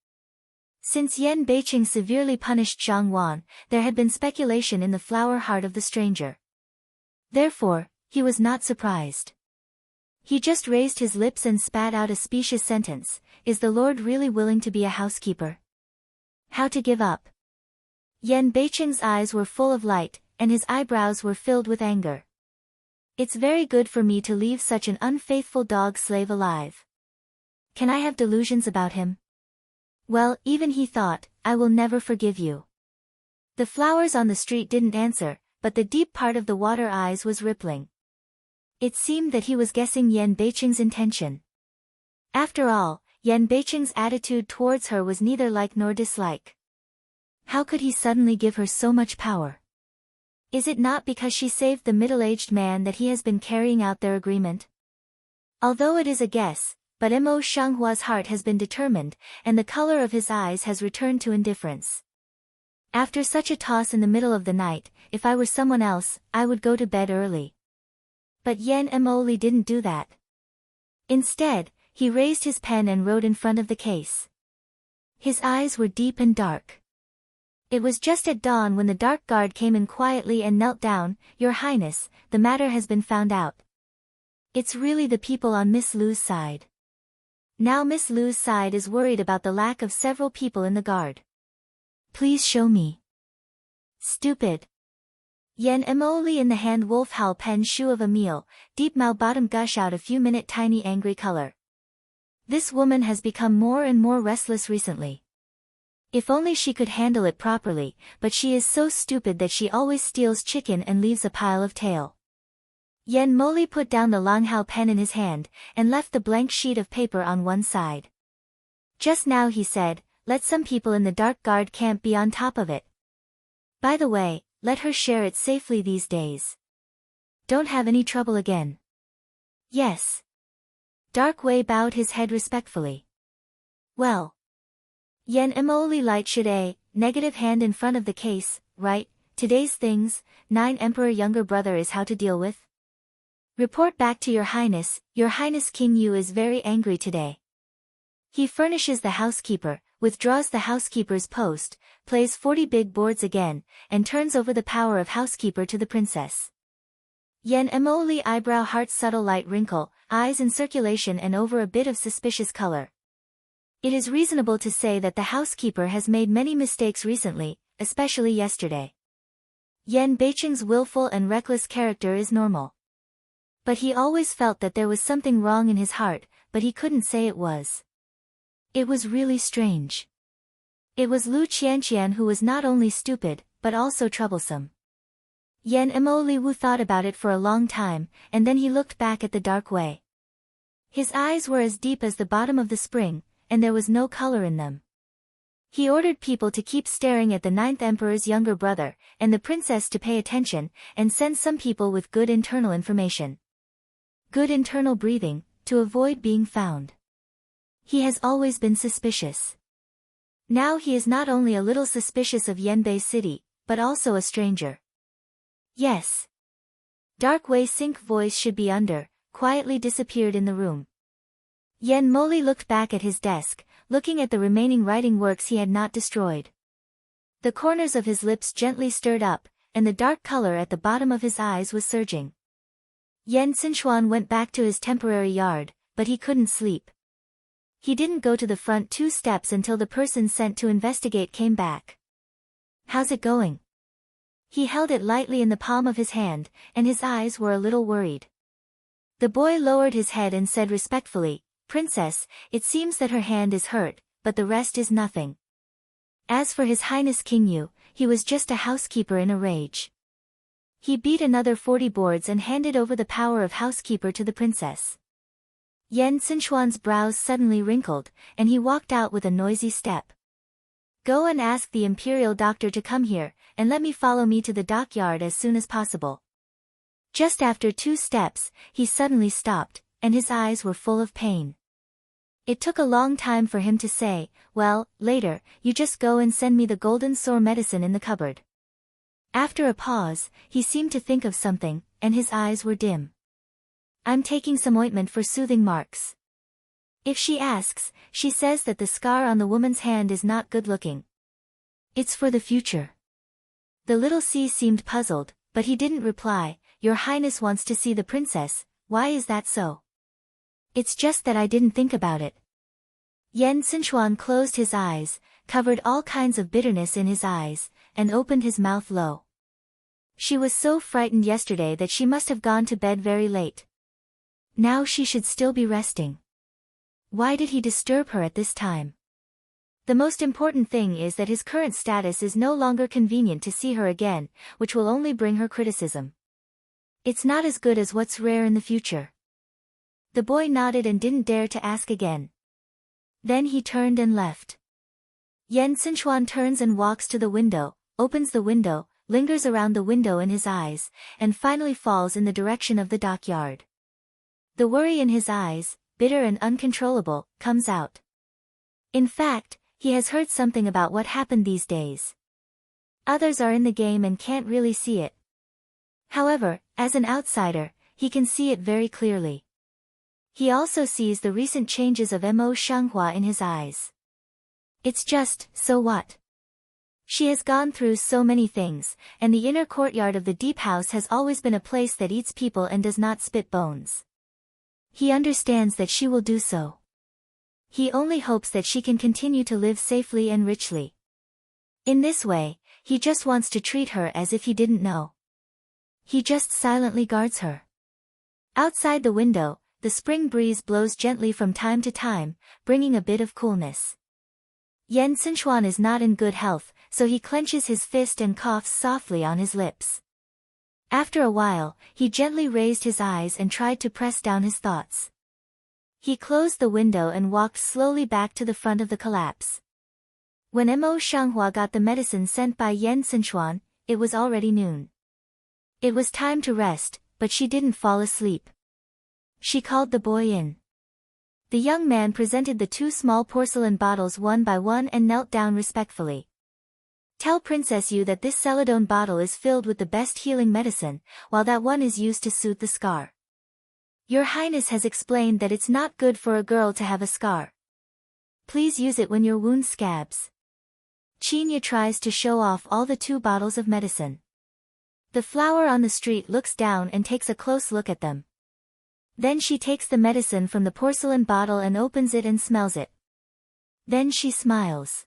Since Yan Beicheng severely punished Zhang Wan, there had been speculation in the flower heart of the stranger. Therefore, he was not surprised. He just raised his lips and spat out a specious sentence, is the Lord really willing to be a housekeeper? How to give up? Yan Beicheng's eyes were full of light, and his eyebrows were filled with anger. It's very good for me to leave such an unfaithful dog slave alive. Can I have delusions about him? Well, even he thought, I will never forgive you. The flowers on the street didn't answer, but the deep part of the water eyes was rippling. It seemed that he was guessing Yan Beicheng's intention. After all, Yan Beicheng's attitude towards her was neither like nor dislike. How could he suddenly give her so much power? Is it not because she saved the middle-aged man that he has been carrying out their agreement? Although it is a guess, but Mo Shanghua's heart has been determined, and the color of his eyes has returned to indifference. After such a toss in the middle of the night, if I were someone else, I would go to bed early. But Yan Mo Li didn't do that. Instead, he raised his pen and wrote in front of the case. His eyes were deep and dark. It was just at dawn when the dark guard came in quietly and knelt down. Your Highness, the matter has been found out. It's really the people on Miss Lu's side. Now Miss Lu's side is worried about the lack of several people in the guard. Please show me. Stupid. Yan Mo Li in the hand wolf howl pen shoe of Emil, deep mouth bottom gush out a few minute tiny angry color. This woman has become more and more restless recently. If only she could handle it properly, but she is so stupid that she always steals chicken and leaves a pile of tail. Yan Mo Li put down the Longhao pen in his hand, and left the blank sheet of paper on one side. Just now he said, let some people in the dark guard camp be on top of it. By the way, let her share it safely these days. Don't have any trouble again. Yes. Dark Wei bowed his head respectfully. Well. Yan Mo Li light should negative hand in front of the case, right, today's things, 9 Emperor younger brother is how to deal with. Report back to Your Highness King Yu is very angry today. He furnishes the housekeeper, withdraws the housekeeper's post, plays 40 big boards again, and turns over the power of housekeeper to the princess. Yen Mo Li eyebrow heart subtle light wrinkle, eyes in circulation and over a bit of suspicious color. It is reasonable to say that the housekeeper has made many mistakes recently, especially yesterday. Yen Beicheng's willful and reckless character is normal. But he always felt that there was something wrong in his heart, but he couldn't say it was. It was really strange. It was Lu Qianqian who was not only stupid, but also troublesome. Yen Mo Li Wu thought about it for a long time, and then he looked back at the dark way. His eyes were as deep as the bottom of the spring, and there was no color in them. He ordered people to keep staring at the 9th emperor's younger brother, and the princess to pay attention, and send some people with good internal information. Good internal breathing, to avoid being found. He has always been suspicious. Now he is not only a little suspicious of Yanbei City, but also a stranger. Yes. Dark Wei Sync voice should be under, quietly disappeared in the room. Yen Moli looked back at his desk, looking at the remaining writing works he had not destroyed. The corners of his lips gently stirred up, and the dark color at the bottom of his eyes was surging. Yen Xinchuan went back to his temporary yard, but he couldn't sleep. He didn't go to the front 2 steps until the person sent to investigate came back. How's it going? He held it lightly in the palm of his hand, and his eyes were a little worried. The boy lowered his head and said respectfully, Princess, it seems that her hand is hurt, but the rest is nothing. As for His Highness King Yu, he was just a housekeeper in a rage. He beat another 40 boards and handed over the power of housekeeper to the princess. Yen Xinchuan's brows suddenly wrinkled, and he walked out with a noisy step. Go and ask the imperial doctor to come here, and let me follow me to the dockyard as soon as possible. Just after 2 steps, he suddenly stopped, and his eyes were full of pain. It took a long time for him to say, well, later, you just go and send me the golden sore medicine in the cupboard. After a pause, he seemed to think of something, and his eyes were dim. I'm taking some ointment for soothing marks. If she asks, she says that the scar on the woman's hand is not good looking. It's for the future. The little C seemed puzzled, but he didn't reply. Your Highness wants to see the princess, why is that so? It's just that I didn't think about it. Yen Xinchuan closed his eyes, covered all kinds of bitterness in his eyes, and opened his mouth low. She was so frightened yesterday that she must have gone to bed very late. Now she should still be resting. Why did he disturb her at this time? The most important thing is that his current status is no longer convenient to see her again, which will only bring her criticism. It's not as good as what's rare in the future. The boy nodded and didn't dare to ask again. Then he turned and left. Yen Xinchuan turns and walks to the window, opens the window, lingers around the window in his eyes, and finally falls in the direction of the dockyard. The worry in his eyes, bitter and uncontrollable, comes out. In fact, he has heard something about what happened these days. Others are in the game and can't really see it. However, as an outsider, he can see it very clearly. He also sees the recent changes of Mo Shanghua in his eyes. It's just, so what? She has gone through so many things, and the inner courtyard of the deep house has always been a place that eats people and does not spit bones. He understands that she will do so. He only hopes that she can continue to live safely and richly. In this way, he just wants to treat her as if he didn't know. He just silently guards her. Outside the window, the spring breeze blows gently from time to time, bringing a bit of coolness. Yen Xinchuan is not in good health, so he clenches his fist and coughs softly on his lips. After a while, he gently raised his eyes and tried to press down his thoughts. He closed the window and walked slowly back to the front of the collapse. When Mo Shanghua got the medicine sent by Yen Xinchuan, it was already noon. It was time to rest, but she didn't fall asleep. She called the boy in. The young man presented the 2 small porcelain bottles one by one and knelt down respectfully. Tell Princess Yu that this celadone bottle is filled with the best healing medicine, while that one is used to soothe the scar. Your Highness has explained that it's not good for a girl to have a scar. Please use it when your wound scabs. Qinya tries to show off all the 2 bottles of medicine. The flower on the street looks down and takes a close look at them. Then she takes the medicine from the porcelain bottle and opens it and smells it. Then she smiles.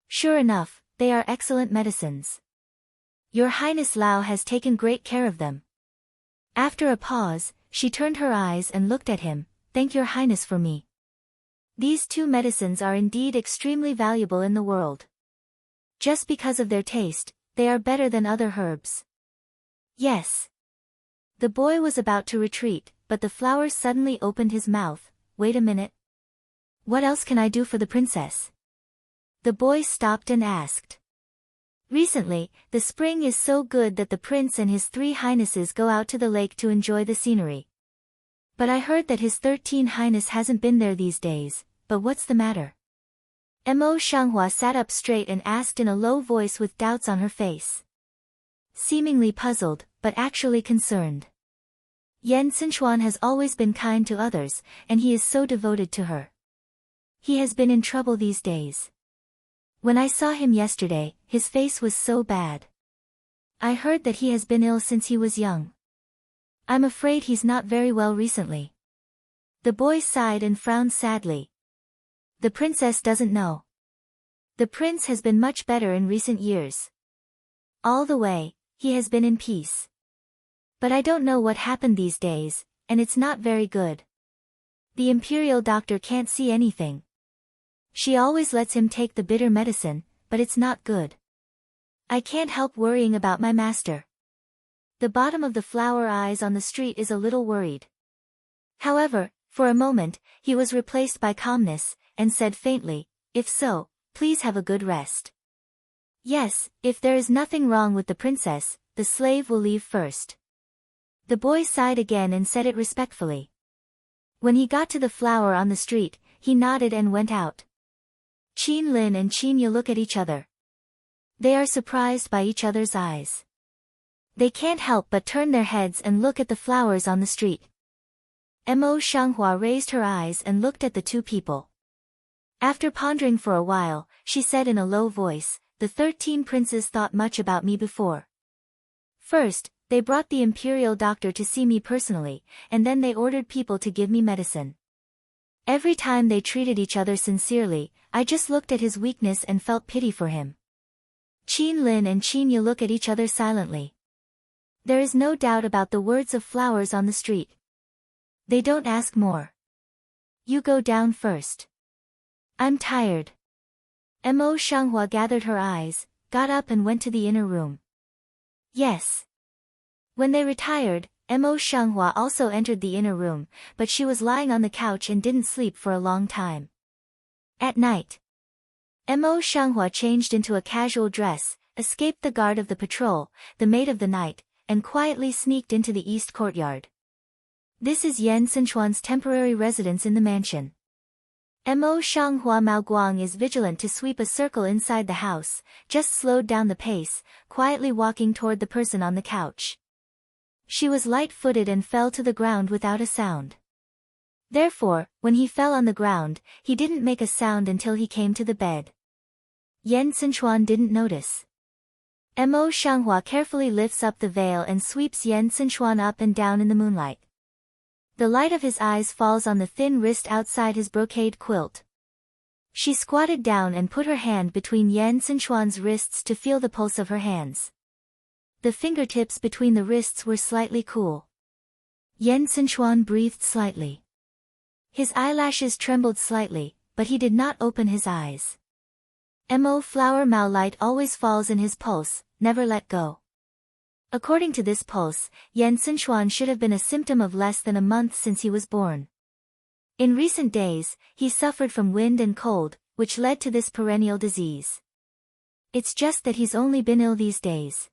Sure enough, they are excellent medicines. Your Highness Lao has taken great care of them. After a pause, she turned her eyes and looked at him. Thank your Highness for me. These 2 medicines are indeed extremely valuable in the world. Just because of their taste, they are better than other herbs. Yes. The boy was about to retreat, but the flower suddenly opened his mouth. Wait a minute. What else can I do for the princess? The boy stopped and asked. Recently, the spring is so good that the prince and his 3 highnesses go out to the lake to enjoy the scenery. But I heard that his 13th highness hasn't been there these days, but what's the matter? Mo Shanghua sat up straight and asked in a low voice with doubts on her face. Seemingly puzzled, but actually concerned. Yan Sichuan has always been kind to others, and he is so devoted to her. He has been in trouble these days. When I saw him yesterday, his face was so bad. I heard that he has been ill since he was young. I'm afraid he's not very well recently. The boy sighed and frowned sadly. The princess doesn't know. The prince has been much better in recent years. All the way, he has been in peace. But I don't know what happened these days, and it's not very good. The imperial doctor can't see anything. She always lets him take the bitter medicine, but it's not good. I can't help worrying about my master. The bottom of the flower eyes on the street is a little worried. However, for a moment, he was replaced by calmness, and said faintly, if so, please have a good rest. Yes, if there is nothing wrong with the princess, the slave will leave first. The boy sighed again and said it respectfully. When he got to the flower on the street, he nodded and went out. Qin Lin and Qinya look at each other. They are surprised by each other's eyes. They can't help but turn their heads and look at the flowers on the street. Mo Shanghua raised her eyes and looked at the 2 people. After pondering for a while, she said in a low voice, the 13 princes thought much about me before. First, they brought the imperial doctor to see me personally, and then they ordered people to give me medicine. Every time they treated each other sincerely, I just looked at his weakness and felt pity for him. Qin Lin and Qinya look at each other silently. There is no doubt about the words of flowers on the street. They don't ask more. You go down first. I'm tired. Mo Shanghua gathered her eyes, got up and went to the inner room. Yes. When they retired, Mo Shanghua also entered the inner room, but she was lying on the couch and didn't sleep for a long time. At night, Mo Shanghua changed into a casual dress, escaped the guard of the patrol, the maid of the night, and quietly sneaked into the east courtyard. This is Yan Sichuan's temporary residence in the mansion. Mo Shanghua Maoguang is vigilant to sweep a circle inside the house, just slowed down the pace, quietly walking toward the person on the couch. She was light-footed and fell to the ground without a sound. Therefore, when he fell on the ground, he didn't make a sound until he came to the bed. Yan Sichuan didn't notice. Mo Shanghua carefully lifts up the veil and sweeps Yan Sichuan up and down in the moonlight. The light of his eyes falls on the thin wrist outside his brocade quilt. She squatted down and put her hand between Yan Sichuan's wrists to feel the pulse of her hands. The fingertips between the wrists were slightly cool. Yan Sichuan breathed slightly. His eyelashes trembled slightly, but he did not open his eyes. Mo flower Mao light always falls in his pulse, never let go. According to this pulse, Yan Sichuan should have been a symptom of less than a month since he was born. In recent days, he suffered from wind and cold, which led to this perennial disease. It's just that he's only been ill these days.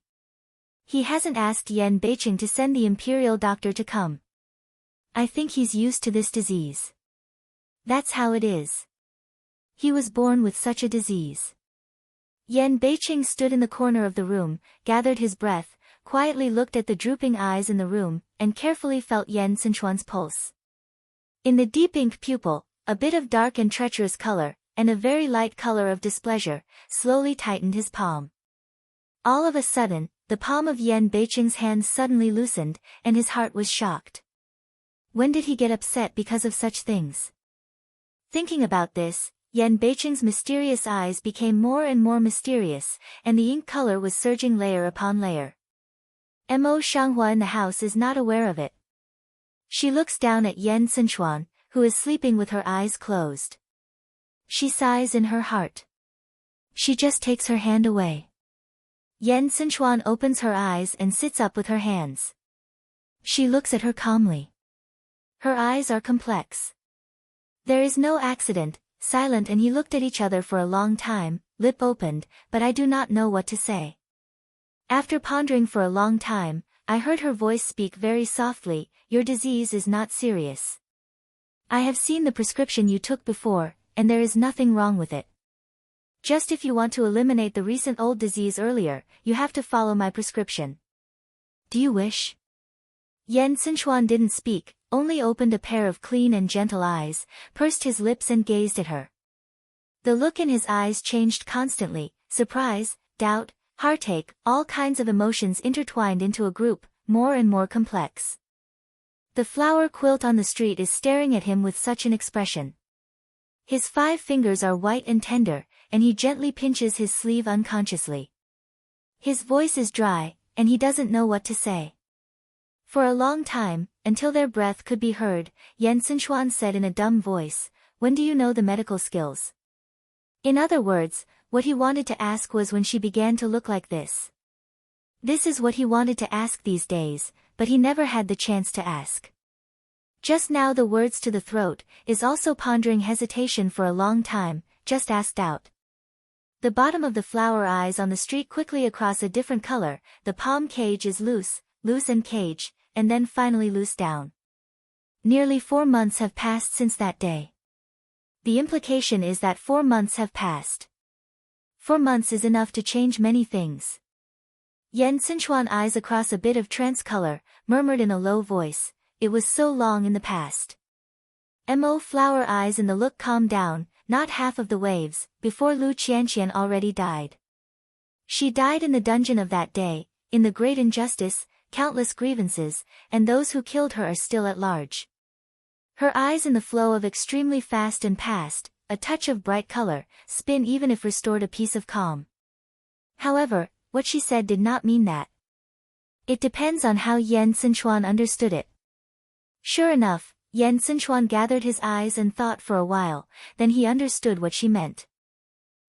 He hasn't asked Yan Beiqing to send the imperial doctor to come. I think he's used to this disease. That's how it is. He was born with such a disease. Yan Beiqing stood in the corner of the room, gathered his breath, quietly looked at the drooping eyes in the room, and carefully felt Yan Xinchuan's pulse. In the deep ink pupil, a bit of dark and treacherous color, and a very light color of displeasure, slowly tightened his palm. All of a sudden, the palm of Yan Beiqing's hand suddenly loosened, and his heart was shocked. When did he get upset because of such things? Thinking about this, Yan Beiqing's mysterious eyes became more and more mysterious, and the ink color was surging layer upon layer. Mo Shanghua in the house is not aware of it. She looks down at Yan Xinchuan, who is sleeping with her eyes closed. She sighs in her heart. She just takes her hand away. Yan Xinchuan opens her eyes and sits up with her hands. She looks at her calmly. Her eyes are complex. There is no accident, silent, and he looked at each other for a long time, lip opened, but I do not know what to say. After pondering for a long time, I heard her voice speak very softly, your disease is not serious. I have seen the prescription you took before, and there is nothing wrong with it. Just if you want to eliminate the recent old disease earlier, you have to follow my prescription. Do you wish? Yan Xinchuan didn't speak, only opened a pair of clean and gentle eyes, pursed his lips and gazed at her. The look in his eyes changed constantly, surprise, doubt, heartache, all kinds of emotions intertwined into a group, more and more complex. The flower quilt on the street is staring at him with such an expression. His 5 fingers are white and tender, and he gently pinches his sleeve unconsciously. His voice is dry, and he doesn't know what to say. For a long time, until their breath could be heard, Yan Xinchuan said in a dumb voice, when do you know the medical skills? In other words, what he wanted to ask was when she began to look like this. This is what he wanted to ask these days, but he never had the chance to ask. Just now the words to the throat, is also pondering hesitation for a long time, just asked out. The bottom of the flower eyes on the street quickly across a different color, the palm cage is loose and cage, and then finally loose down. Nearly 4 months have passed since that day. The implication is that 4 months have passed. 4 months is enough to change many things. Yan Xinchuan eyes across a bit of trance color, murmured in a low voice, it was so long in the past. Mo flower eyes in the look calmed down, not half of the waves, before Lu Qianqian already died. She died in the dungeon of that day, in the great injustice, countless grievances, and those who killed her are still at large. Her eyes in the flow of extremely fast and past, a touch of bright color, spin even if restored a piece of calm. However, what she said did not mean that. It depends on how Yan Xinchuan understood it. Sure enough, Yan Xinchuan gathered his eyes and thought for a while, then he understood what she meant.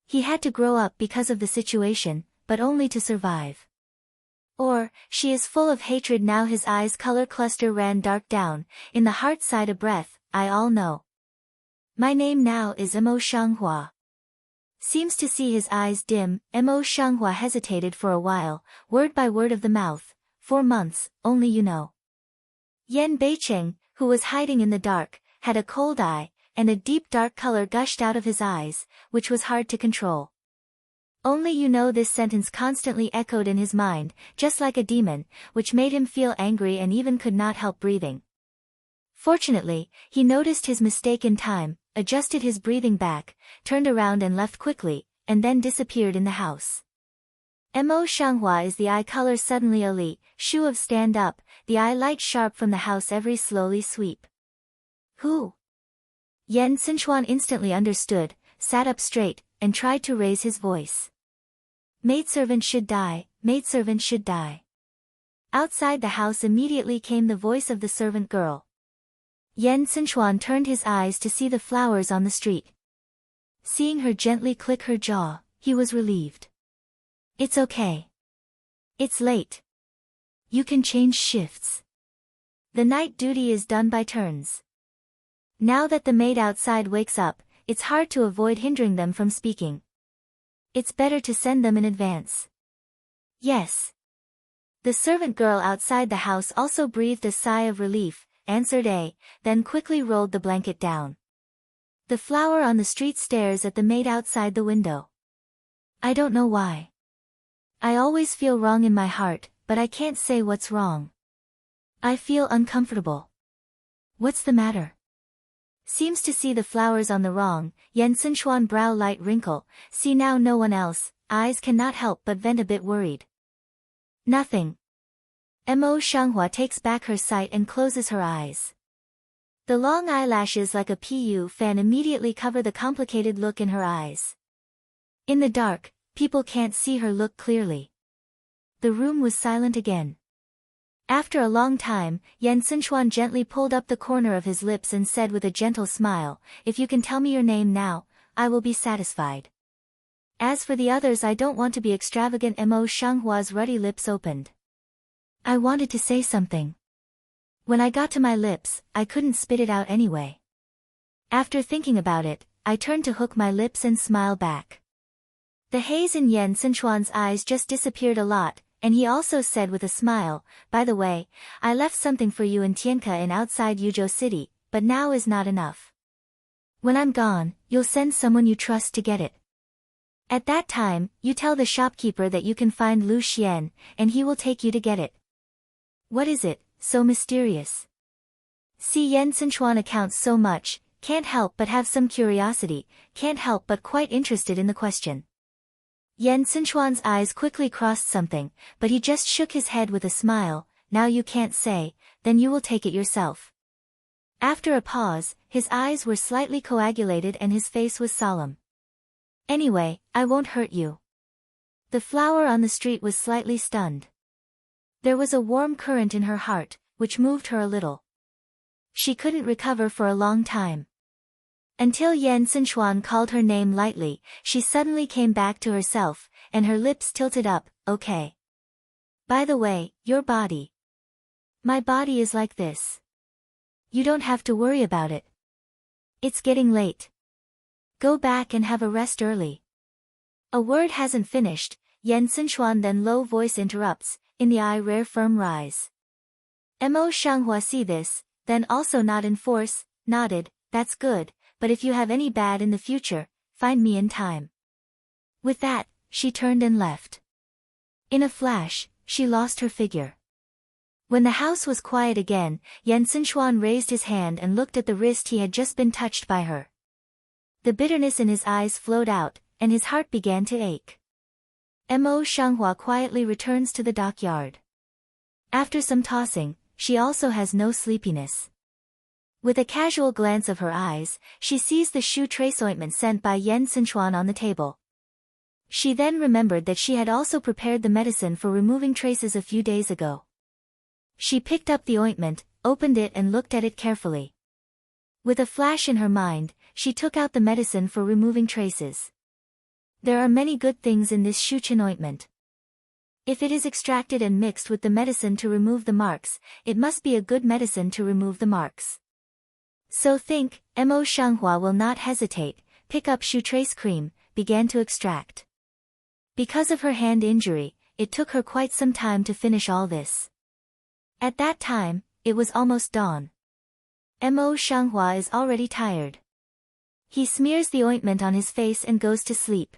He had to grow up because of the situation, but only to survive. Or, she is full of hatred now. His eyes color cluster ran dark down, in the heart sighed a breath, I all know. My name now is Mo Shanghua. Seems to see his eyes dim, Mo Shanghua hesitated for a while, word by word of the mouth, 4 months, only you know. Yan Beiqing, who was hiding in the dark, had a cold eye, and a deep dark color gushed out of his eyes, which was hard to control. Only you know, this sentence constantly echoed in his mind, just like a demon, which made him feel angry and even could not help breathing. Fortunately, he noticed his mistake in time, adjusted his breathing back, turned around and left quickly, and then disappeared in the house. Mo Shanghua is the eye color suddenly a li, shu of stand up, the eye light sharp from the house every slowly sweep. Who? Yan Xinchuan instantly understood, sat up straight, and tried to raise his voice. Maidservant should die, maidservant should die. Outside the house immediately came the voice of the servant girl. Yan Xinchuan turned his eyes to see the flowers on the street. Seeing her gently click her jaw, he was relieved. It's okay. It's late. You can change shifts. The night duty is done by turns. Now that the maid outside wakes up, it's hard to avoid hindering them from speaking. It's better to send them in advance. Yes. The servant girl outside the house also breathed a sigh of relief, answered A, then quickly rolled the blanket down. The flower on the street stares at the maid outside the window. I don't know why. I always feel wrong in my heart, but I can't say what's wrong. I feel uncomfortable. What's the matter? Seems to see the flowers on the wrong, Yen Sinchuan brow light wrinkle, see now no one else, eyes cannot help but vent a bit worried. Nothing. Mo Shanghua takes back her sight and closes her eyes. The long eyelashes like a PU fan immediately cover the complicated look in her eyes. In the dark, people can't see her look clearly. The room was silent again. After a long time, Yen Sinchuan gently pulled up the corner of his lips and said with a gentle smile, "If you can tell me your name now, I will be satisfied. As for the others, I don't want to be extravagant." Mo Shanghua's ruddy lips opened. I wanted to say something. When I got to my lips, I couldn't spit it out anyway. After thinking about it, I turned to hook my lips and smile back. The haze in Yen Sinchuan's eyes just disappeared a lot, and he also said with a smile, "By the way, I left something for you in Tianka in outside Yuzhou City, but now is not enough. When I'm gone, you'll send someone you trust to get it. At that time, you tell the shopkeeper that you can find Lu Xian, and he will take you to get it." What is it, so mysterious? See, Yen Sinchuan accounts so much, can't help but have some curiosity, can't help but quite interested in the question. Yen Sinchuan's eyes quickly crossed something, but he just shook his head with a smile. "Now you can't say, then you will take it yourself." After a pause, his eyes were slightly coagulated and his face was solemn. "Anyway, I won't hurt you." The flower on the street was slightly stunned. There was a warm current in her heart, which moved her a little. She couldn't recover for a long time. Until Yen Sinchuan called her name lightly, she suddenly came back to herself, and her lips tilted up. "Okay. By the way, your body. My body is like this. You don't have to worry about it. It's getting late. Go back and have a rest early." A word hasn't finished, Yen Sinchuan then low voice interrupts, in the eye rare firm rise. Mo Shanghua see this, then also not in force, nodded, "That's good, but if you have any bad in the future, find me in time." With that, she turned and left. In a flash, she lost her figure. When the house was quiet again, Yen Sinchuan raised his hand and looked at the wrist he had just been touched by her. The bitterness in his eyes flowed out, and his heart began to ache. Mo Shanghua quietly returns to the dockyard. After some tossing, she also has no sleepiness. With a casual glance of her eyes, she sees the shoe trace ointment sent by Yen Sinchuan on the table. She then remembered that she had also prepared the medicine for removing traces a few days ago. She picked up the ointment, opened it and looked at it carefully. With a flash in her mind, she took out the medicine for removing traces. There are many good things in this shuqin ointment. If it is extracted and mixed with the medicine to remove the marks, it must be a good medicine to remove the marks. So think, Mo Shanghua will not hesitate, pick up shoe trace cream, began to extract. Because of her hand injury, it took her quite some time to finish all this. At that time, it was almost dawn. Mo Shanghua is already tired. He smears the ointment on his face and goes to sleep.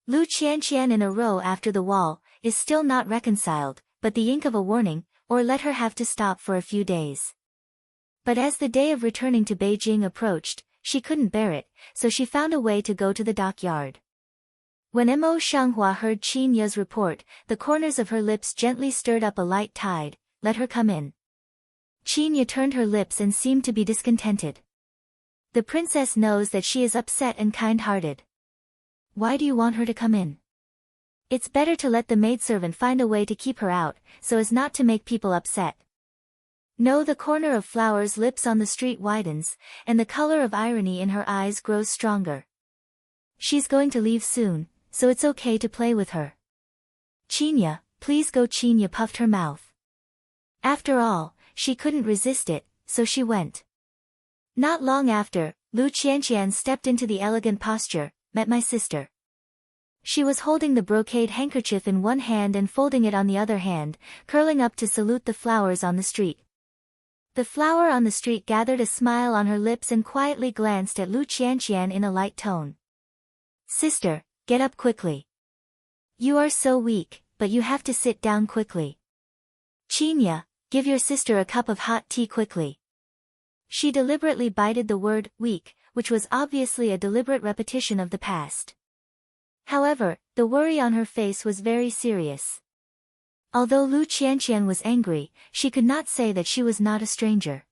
Lu Qianqian in a row after the wall, is still not reconciled, but the ink of a warning, or let her have to stop for a few days. But as the day of returning to Beijing approached, she couldn't bear it, so she found a way to go to the dockyard. When Mo Shanghua heard Qin Ye's report, the corners of her lips gently stirred up a light tide. "Let her come in." Qin Ye turned her lips and seemed to be discontented. The princess knows that she is upset and kind-hearted. "Why do you want her to come in?" "It's better to let the maidservant find a way to keep her out, so as not to make people upset." No, the corner of Flower's lips on the street widens, and the color of irony in her eyes grows stronger. She's going to leave soon, so it's okay to play with her. "Qinya, please go." Qinya puffed her mouth. After all, she couldn't resist it, so she went. Not long after, Lu Qianqian stepped into the elegant posture, "Met my sister." She was holding the brocade handkerchief in one hand and folding it on the other hand, curling up to salute the flowers on the street. The flower on the street gathered a smile on her lips and quietly glanced at Lu Qianqian in a light tone. "Sister, get up quickly. You are so weak, but you have to sit down quickly. Chinya, give your sister a cup of hot tea quickly. She deliberately bited the word, weak, which was obviously a deliberate repetition of the past. However, the worry on her face was very serious. Although Lu Qianqian was angry, she could not say that she was not a stranger.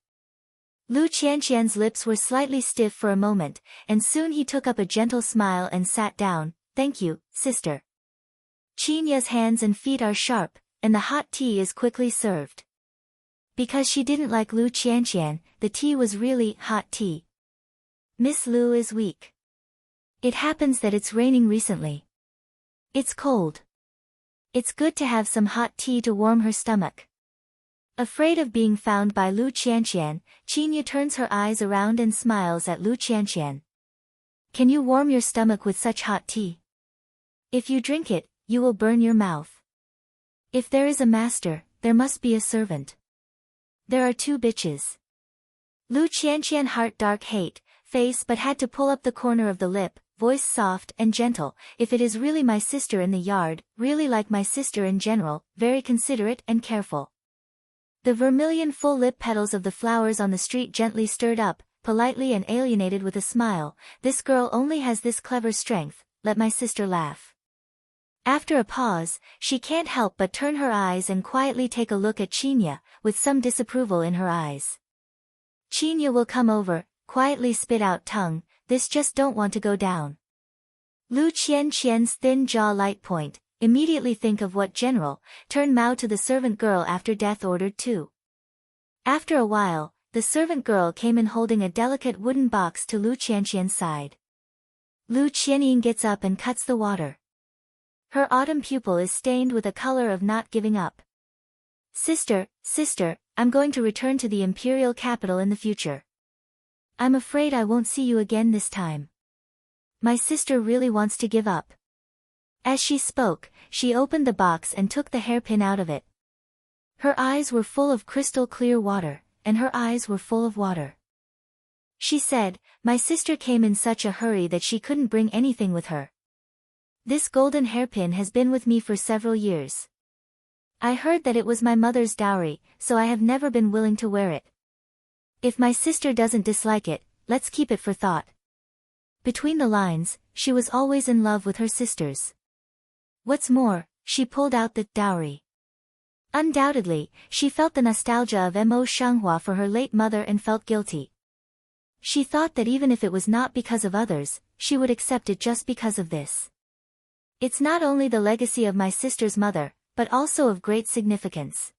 Lu Qianqian's lips were slightly stiff for a moment, and soon he took up a gentle smile and sat down. Thank you, sister. Chinya's hands and feet are sharp, and the hot tea is quickly served. Because she didn't like Lu Qianqian, the tea was really hot tea. Miss Lu is weak. It happens that it's raining recently. It's cold. It's good to have some hot tea to warm her stomach. Afraid of being found by Lu Qianqian, Chinya turns her eyes around and smiles at Lu Qianqian. Can you warm your stomach with such hot tea? If you drink it, you will burn your mouth. If there is a master, there must be a servant. There are two bitches. Lu Qianqian heart dark hate, face but had to pull up the corner of the lip, voice soft and gentle. If it is really my sister in the yard, really like my sister in general, very considerate and careful. The vermilion full lip petals of the flowers on the street gently stirred up, politely and alienated with a smile. This girl only has this clever strength, let my sister laugh. After a pause, she can't help but turn her eyes and quietly take a look at Chinya, with some disapproval in her eyes. Chinya will come over, quietly spit out tongue, this just don't want to go down. Lu Qianqian's thin jaw light point, immediately think of what general, turn Mao to the servant girl after death ordered too. After a while, the servant girl came in holding a delicate wooden box to Lu Qianqian's side. Lu Qianying gets up and cuts the water. Her autumn pupil is stained with a color of not giving up. Sister, I'm going to return to the imperial capital in the future. I'm afraid I won't see you again this time. My sister really wants to give up. As she spoke, she opened the box and took the hairpin out of it. Her eyes were full of crystal clear water, and her eyes were full of water. She said, my sister came in such a hurry that she couldn't bring anything with her. This golden hairpin has been with me for several years. I heard that it was my mother's dowry, so I have never been willing to wear it. If my sister doesn't dislike it, let's keep it for thought. Between the lines, she was always in love with her sisters. What's more, she pulled out the dowry. Undoubtedly, she felt the nostalgia of Mo Shanghua for her late mother and felt guilty. She thought that even if it was not because of others, she would accept it just because of this. It's not only the legacy of my sister's mother, but also of great significance.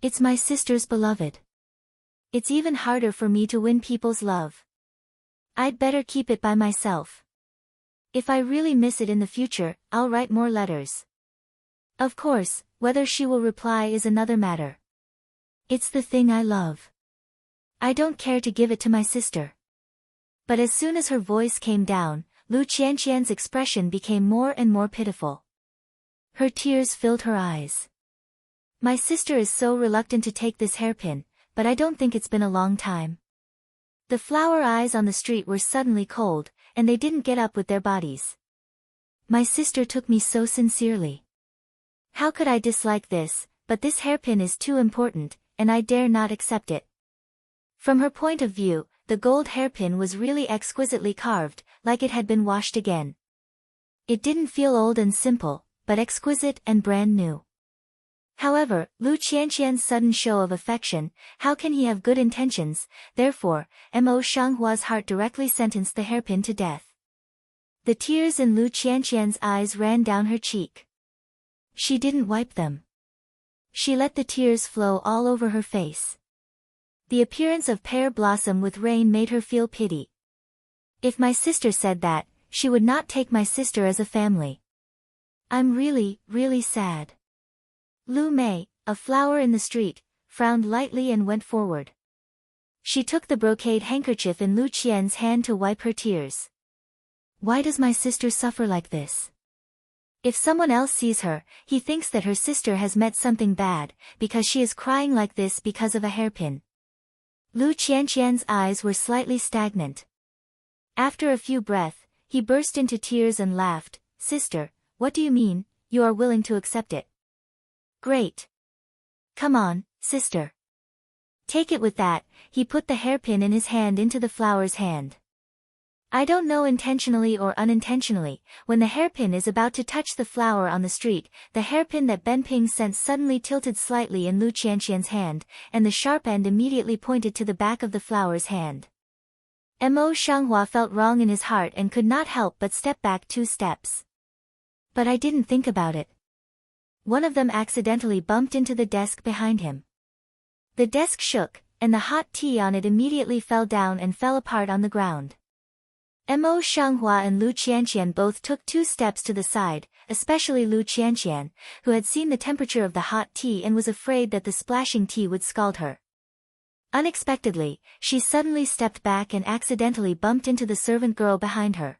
It's my sister's beloved. It's even harder for me to win people's love. I'd better keep it by myself. If I really miss it in the future, I'll write more letters. Of course, whether she will reply is another matter. It's the thing I love. I don't care to give it to my sister. But as soon as her voice came down, Lu Qianqian's expression became more and more pitiful. Her tears filled her eyes. My sister is so reluctant to take this hairpin, but I don't think it's been a long time. The flower eyes on the street were suddenly cold, and they didn't get up with their bodies. My sister took me so sincerely. How could I dislike this, but this hairpin is too important, and I dare not accept it. From her point of view, the gold hairpin was really exquisitely carved, like it had been washed again. It didn't feel old and simple, but exquisite and brand new. However, Lu Qianqian's sudden show of affection, how can he have good intentions? Therefore, Mo Shanghua's heart directly sentenced the hairpin to death. The tears in Lu Qianqian's eyes ran down her cheek. She didn't wipe them. She let the tears flow all over her face. The appearance of pear blossom with rain made her feel pity. If my sister said that, she would not take my sister as a family. I'm really, really sad. Lu Mei, a flower in the street, frowned lightly and went forward. She took the brocade handkerchief in Lu Qian's hand to wipe her tears. Why does my sister suffer like this? If someone else sees her, he thinks that her sister has met something bad, because she is crying like this because of a hairpin. Lu Qianqian's eyes were slightly stagnant. After a few breaths, he burst into tears and laughed. Sister, what do you mean? you are willing to accept it. Great. Come on, sister. Take it. With that, he put the hairpin in his hand into the flower's hand. I don't know, intentionally or unintentionally, when the hairpin is about to touch the flower on the street, the hairpin that Benping sent suddenly tilted slightly in Lu Qianqian's hand, and the sharp end immediately pointed to the back of the flower's hand. Mo Shanghua felt wrong in his heart and could not help but step back 2 steps. But I didn't think about it. One of them accidentally bumped into the desk behind him. The desk shook, and the hot tea on it immediately fell down and fell apart on the ground. Mo Shanghua and Lu Qianqian both took 2 steps to the side, especially Lu Qianqian, who had seen the temperature of the hot tea and was afraid that the splashing tea would scald her. Unexpectedly, she suddenly stepped back and accidentally bumped into the servant girl behind her.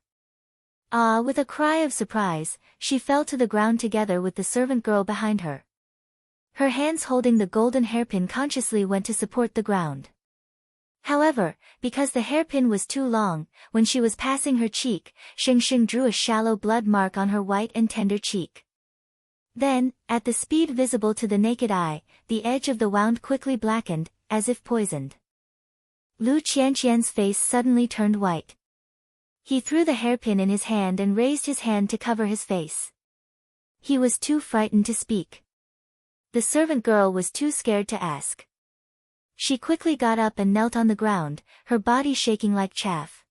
With a cry of surprise, she fell to the ground together with the servant girl behind her. Her hands holding the golden hairpin consciously went to support the ground. However, because the hairpin was too long, when she was passing her cheek, Xing drew a shallow blood mark on her white and tender cheek. Then, at the speed visible to the naked eye, the edge of the wound quickly blackened, as if poisoned. Lu Qianqian's face suddenly turned white. He threw the hairpin in his hand and raised his hand to cover his face. He was too frightened to speak. The servant girl was too scared to ask. She quickly got up and knelt on the ground, her body shaking like chaff.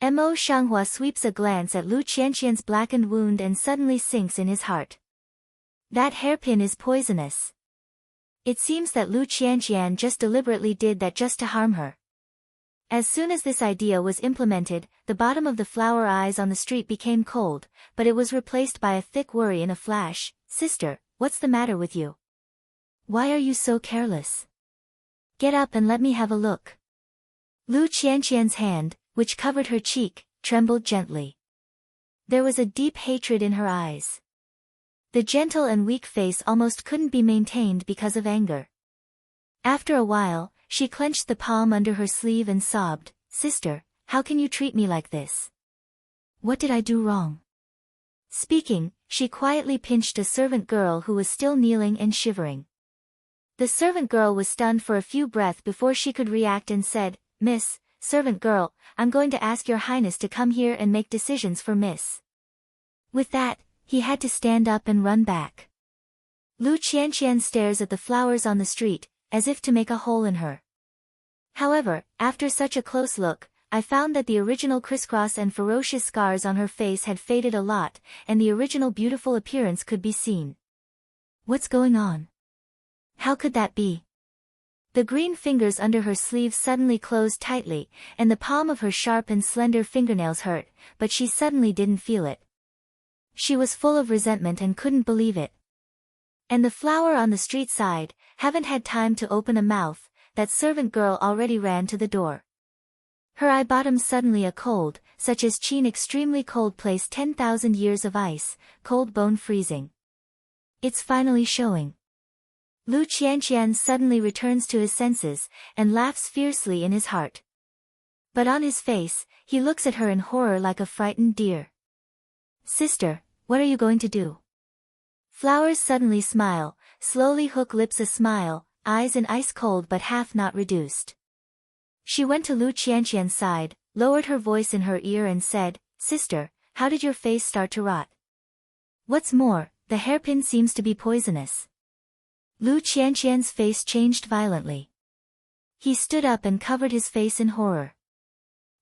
Mo Shanghua sweeps a glance at Lu Qianqian's blackened wound and suddenly sinks in his heart. That hairpin is poisonous. It seems that Lu Qianqian just deliberately did that just to harm her. As soon as this idea was implemented, the bottom of the flower eyes on the street became cold, but it was replaced by a thick worry in a flash. Sister, what's the matter with you? Why are you so careless? Get up and let me have a look. Lu Qianqian's hand, which covered her cheek, trembled gently. There was a deep hatred in her eyes. The gentle and weak face almost couldn't be maintained because of anger. After a while, she clenched the palm under her sleeve and sobbed, Sister, how can you treat me like this? What did I do wrong? Speaking, she quietly pinched a servant girl who was still kneeling and shivering. The servant girl was stunned for a few breaths before she could react and said, Miss, servant girl, I'm going to ask your highness to come here and make decisions for Miss. With that, he had to stand up and run back. Lu Qianqian stares at the flowers on the street, as if to make a hole in her. However, after such a close look, I found that the original crisscross and ferocious scars on her face had faded a lot, and the original beautiful appearance could be seen. What's going on? How could that be? The green fingers under her sleeve suddenly closed tightly, and the palm of her sharp and slender fingernails hurt, but she suddenly didn't feel it. She was full of resentment and couldn't believe it. And the flower on the street side, haven't had time to open a mouth, that servant girl already ran to the door. Her eye bottom suddenly a cold, such as Qin extremely cold place 10,000 years of ice, cold bone freezing. It's finally showing. Lu Qianqian suddenly returns to his senses, and laughs fiercely in his heart. But on his face, he looks at her in horror like a frightened deer. Sister, what are you going to do? Flowers suddenly smile, slowly hook lips a smile, eyes in ice cold but half not reduced. She went to Lu Qianqian's side, lowered her voice in her ear and said, Sister, how did your face start to rot? What's more, the hairpin seems to be poisonous. Lu Qianqian's face changed violently. He stood up and covered his face in horror.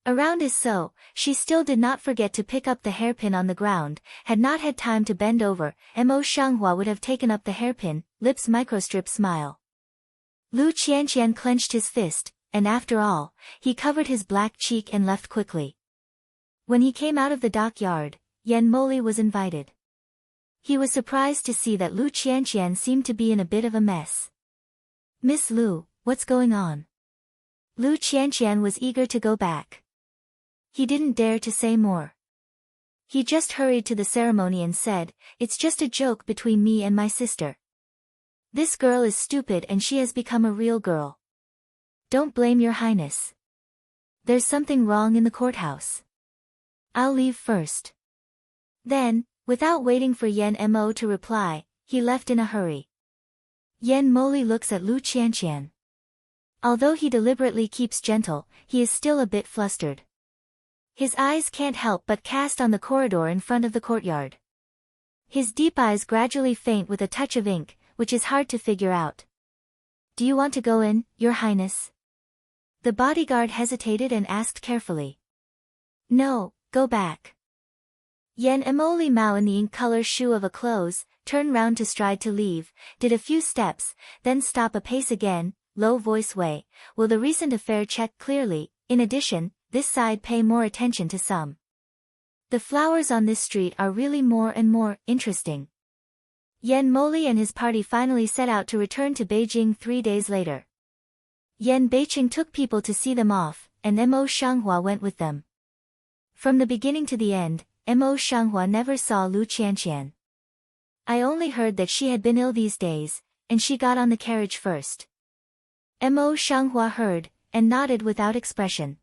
Around as so, she still did not forget to pick up the hairpin on the ground, had not had time to bend over, Mo Shanghua would have taken up the hairpin, lips microstrip smile. Lu Qianqian clenched his fist, and after all, he covered his black cheek and left quickly. When he came out of the dockyard, Yan Moli was invited. He was surprised to see that Lu Qianqian seemed to be in a bit of a mess. Miss Lu, what's going on? Lu Qianqian was eager to go back. He didn't dare to say more. He just hurried to the ceremony and said, It's just a joke between me and my sister. This girl is stupid and she has become a real girl. Don't blame your highness. There's something wrong in the courthouse. I'll leave first. Then, Without waiting for Yan Mo to reply, he left in a hurry. Yan Moli looks at Lu Qianqian. Although he deliberately keeps gentle, he is still a bit flustered. His eyes can't help but cast on the corridor in front of the courtyard. His deep eyes gradually faint with a touch of ink, which is hard to figure out. Do you want to go in, Your Highness? The bodyguard hesitated and asked carefully. No, go back. Yan Emoli Mao in the ink-color shoe of a clothes, turned round to stride to leave, did a few steps, then stop a pace again, low voice way, will the recent affair check clearly, in addition, this side pay more attention to some. The flowers on this street are really more and more interesting. Yan Moli and his party finally set out to return to Beijing 3 days later. Yan Beiqing took people to see them off, and Mo Shanghua went with them. From the beginning to the end, Mo Shanghua never saw Lu Qianqian. I only heard that she had been ill these days, and she got on the carriage first. Mo Shanghua heard, and nodded without expression.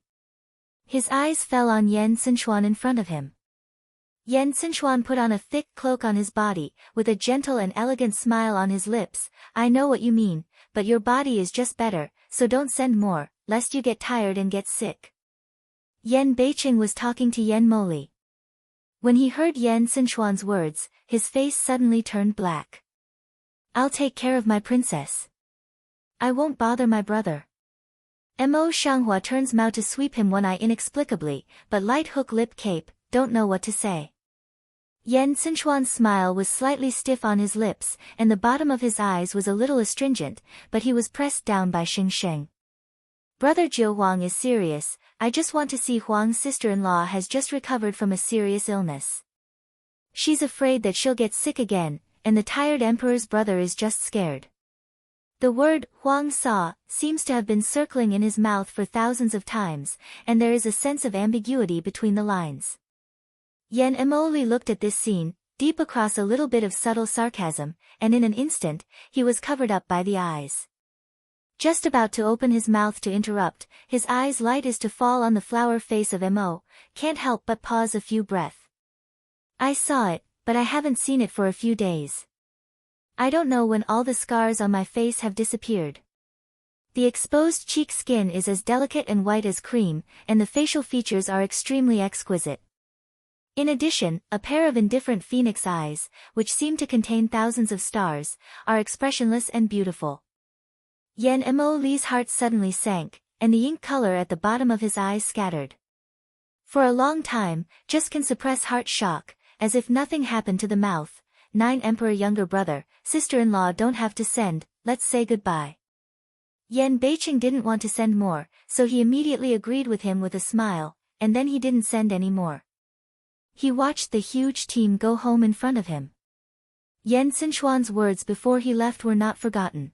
His eyes fell on Yan Sichuan in front of him. Yan Sichuan put on a thick cloak on his body, with a gentle and elegant smile on his lips. I know what you mean, but your body is just better, so don't send more, lest you get tired and get sick. Yan Beiqing was talking to Yan Moli. When he heard Yan Sichuan's words, his face suddenly turned black. I'll take care of my princess. I won't bother my brother. Mo Shanghua turns Mao to sweep him one eye inexplicably, but light hook lip cape, don't know what to say. Yan Sichuan's smile was slightly stiff on his lips, and the bottom of his eyes was a little astringent, but he was pressed down by Xing Sheng. Brother Jiu Huang is serious, I just want to see Huang's sister-in-law has just recovered from a serious illness. She's afraid that she'll get sick again, and the tired emperor's brother is just scared. The word, Huang Sa, seems to have been circling in his mouth for thousands of times, and there is a sense of ambiguity between the lines. Yan Emoli looked at this scene, deep across a little bit of subtle sarcasm, and in an instant, he was covered up by the eyes. Just about to open his mouth to interrupt, his eyes light as to fall on the flower face of Mo, can't help but pause a few breath. I saw it, but I haven't seen it for a few days. I don't know when all the scars on my face have disappeared. The exposed cheek skin is as delicate and white as cream, and the facial features are extremely exquisite. In addition, a pair of indifferent phoenix eyes, which seem to contain thousands of stars, are expressionless and beautiful. Yan Mo Li's heart suddenly sank, and the ink color at the bottom of his eyes scattered. For a long time, just can suppress heart shock, as if nothing happened to the mouth. 9 Emperor younger brother, sister-in-law don't have to send, let's say goodbye. Yan Beiqing didn't want to send more, so he immediately agreed with him with a smile, and then he didn't send any more. He watched the huge team go home in front of him. Yan Sichuan's words before he left were not forgotten.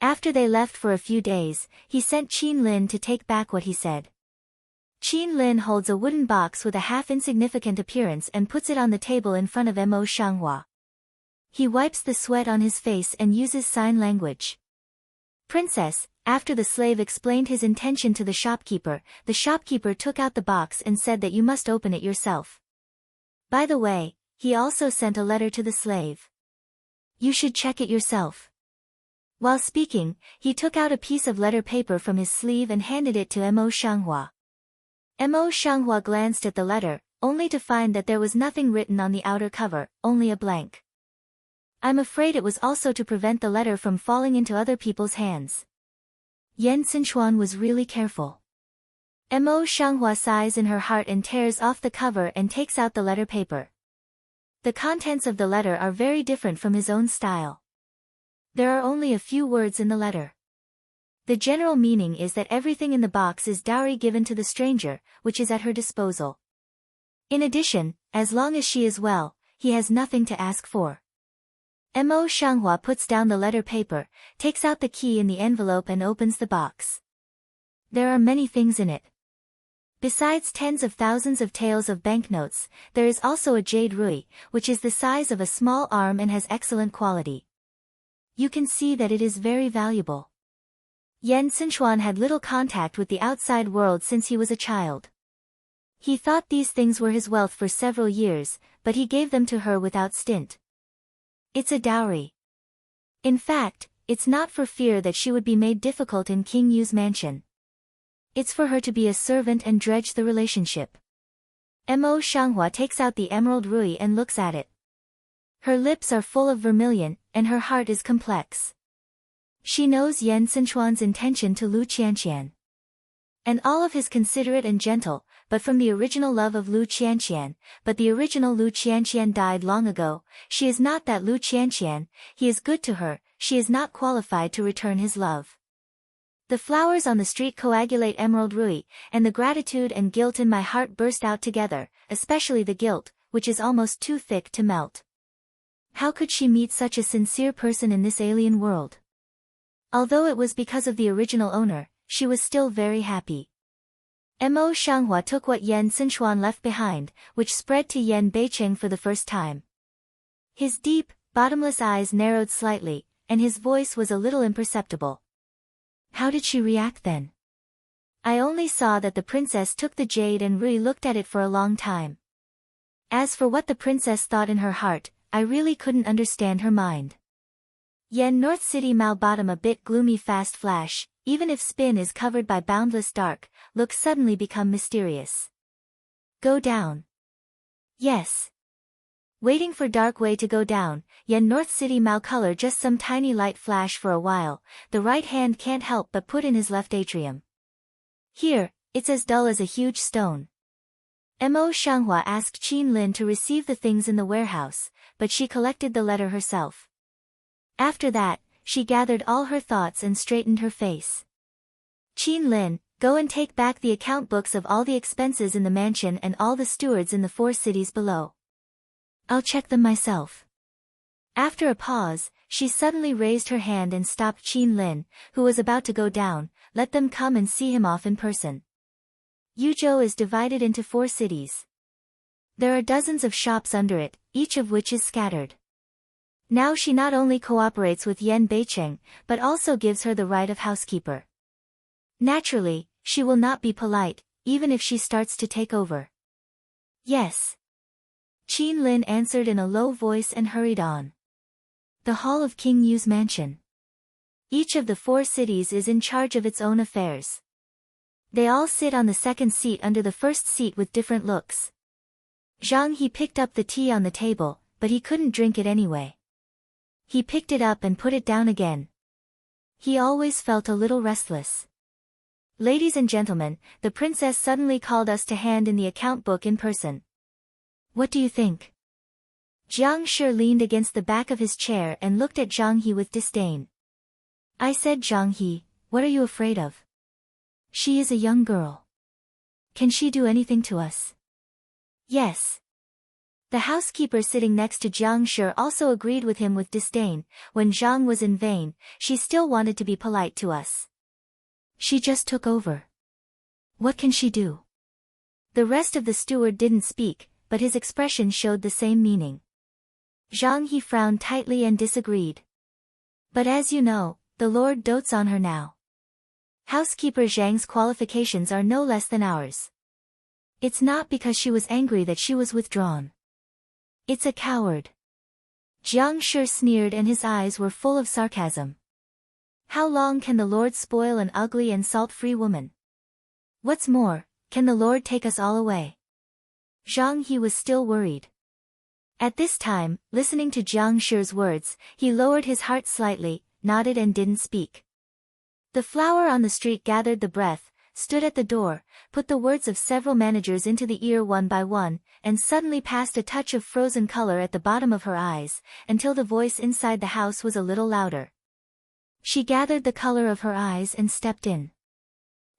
After they left for a few days, he sent Qin Lin to take back what he said. Qin Lin holds a wooden box with a half-insignificant appearance and puts it on the table in front of Mo Shanghua. He wipes the sweat on his face and uses sign language. Princess, after the slave explained his intention to the shopkeeper took out the box and said that you must open it yourself. By the way, he also sent a letter to the slave. You should check it yourself. While speaking, he took out a piece of letter paper from his sleeve and handed it to Mo Shanghua. Mo Shanghua glanced at the letter, only to find that there was nothing written on the outer cover, only a blank. I'm afraid it was also to prevent the letter from falling into other people's hands. Yan Sichuan was really careful. Mo Shanghua sighs in her heart and tears off the cover and takes out the letter paper. The contents of the letter are very different from his own style. There are only a few words in the letter. The general meaning is that everything in the box is dowry given to the stranger, which is at her disposal. In addition, as long as she is well, he has nothing to ask for. Mo Shanghua puts down the letter paper, takes out the key in the envelope and opens the box. There are many things in it. Besides tens of thousands of taels of banknotes, there is also a jade rui, which is the size of a small arm and has excellent quality. You can see that it is very valuable. Yan Sichuan had little contact with the outside world since he was a child. He thought these things were his wealth for several years, but he gave them to her without stint. It's a dowry. In fact, it's not for fear that she would be made difficult in King Yu's mansion. It's for her to be a servant and dredge the relationship. Mo Shanghua takes out the emerald ruby and looks at it. Her lips are full of vermilion, and her heart is complex. She knows Yan Sinchuan's intention to Lu Qianqian. And all of his considerate and gentle, but from the original love of Lu Qianqian, but the original Lu Qianqian died long ago. She is not that Lu Qianqian, he is good to her, she is not qualified to return his love. The flowers on the street coagulate emerald ruby, and the gratitude and guilt in my heart burst out together, especially the guilt, which is almost too thick to melt. How could she meet such a sincere person in this alien world? Although it was because of the original owner, she was still very happy. Mo Shanghua took what Yan Sinchuan left behind, which spread to Yan Beicheng for the first time. His deep, bottomless eyes narrowed slightly, and his voice was a little imperceptible. How did she react then? I only saw that the princess took the jade and really looked at it for a long time. As for what the princess thought in her heart, I really couldn't understand her mind. Yen North City Mao bottom a bit gloomy fast flash, even if spin is covered by boundless dark, look suddenly become mysterious. Go down. Yes. Waiting for dark way to go down, Yen North City Mao color just some tiny light flash for a while, the right hand can't help but put in his left atrium. Here, it's as dull as a huge stone. Mo Shanghua asked Qin Lin to receive the things in the warehouse, but she collected the letter herself. After that, she gathered all her thoughts and straightened her face. Qin Lin, go and take back the account books of all the expenses in the mansion and all the stewards in the 4 cities below. I'll check them myself. After a pause, she suddenly raised her hand and stopped Qin Lin, who was about to go down. Let them come and see him off in person. Yuzhou is divided into 4 cities. There are dozens of shops under it, each of which is scattered. Now she not only cooperates with Yan Beicheng, but also gives her the right of housekeeper. Naturally, she will not be polite, even if she starts to take over. Yes. Qin Lin answered in a low voice and hurried on. The hall of King Yu's mansion. Each of the 4 cities is in charge of its own affairs. They all sit on the second seat under the first seat with different looks. Zhang He picked up the tea on the table, but he couldn't drink it anyway. He picked it up and put it down again. He always felt a little restless. Ladies and gentlemen, the princess suddenly called us to hand in the account book in person. What do you think? Jiang Shi leaned against the back of his chair and looked at Zhang He with disdain. I said, Zhang He, what are you afraid of? She is a young girl. Can she do anything to us? Yes. The housekeeper sitting next to Jiang Shi also agreed with him with disdain. When Zhang was in vain, she still wanted to be polite to us. She just took over. What can she do? The rest of the steward didn't speak, but his expression showed the same meaning. Zhang He frowned tightly and disagreed. But as you know, the Lord dotes on her now. Housekeeper Zhang's qualifications are no less than ours. It's not because she was angry that she was withdrawn. It's a coward. Jiang Shi sneered and his eyes were full of sarcasm. How long can the Lord spoil an ugly and salt-free woman? What's more, can the Lord take us all away? Zhang He was still worried. At this time, listening to Jiang Shi's words, he lowered his heart slightly, nodded and didn't speak. The flower on the street gathered the breath, stood at the door, put the words of several managers into the ear one by one, and suddenly passed a touch of frozen color at the bottom of her eyes, until the voice inside the house was a little louder. She gathered the color of her eyes and stepped in.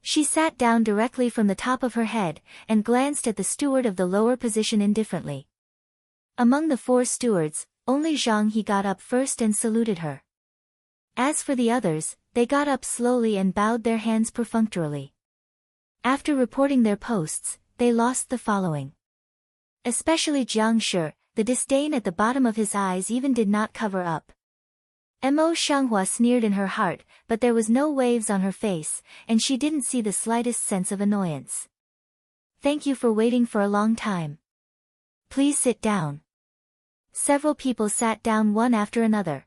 She sat down directly from the top of her head, and glanced at the steward of the lower position indifferently. Among the 4 stewards, only Zhang He got up first and saluted her. As for the others, they got up slowly and bowed their hands perfunctorily. After reporting their posts, they lost the following. Especially Jiang Shi, the disdain at the bottom of his eyes even did not cover up. Mo Shanghua sneered in her heart, but there was no waves on her face, and she didn't see the slightest sense of annoyance. Thank you for waiting for a long time. Please sit down. Several people sat down one after another.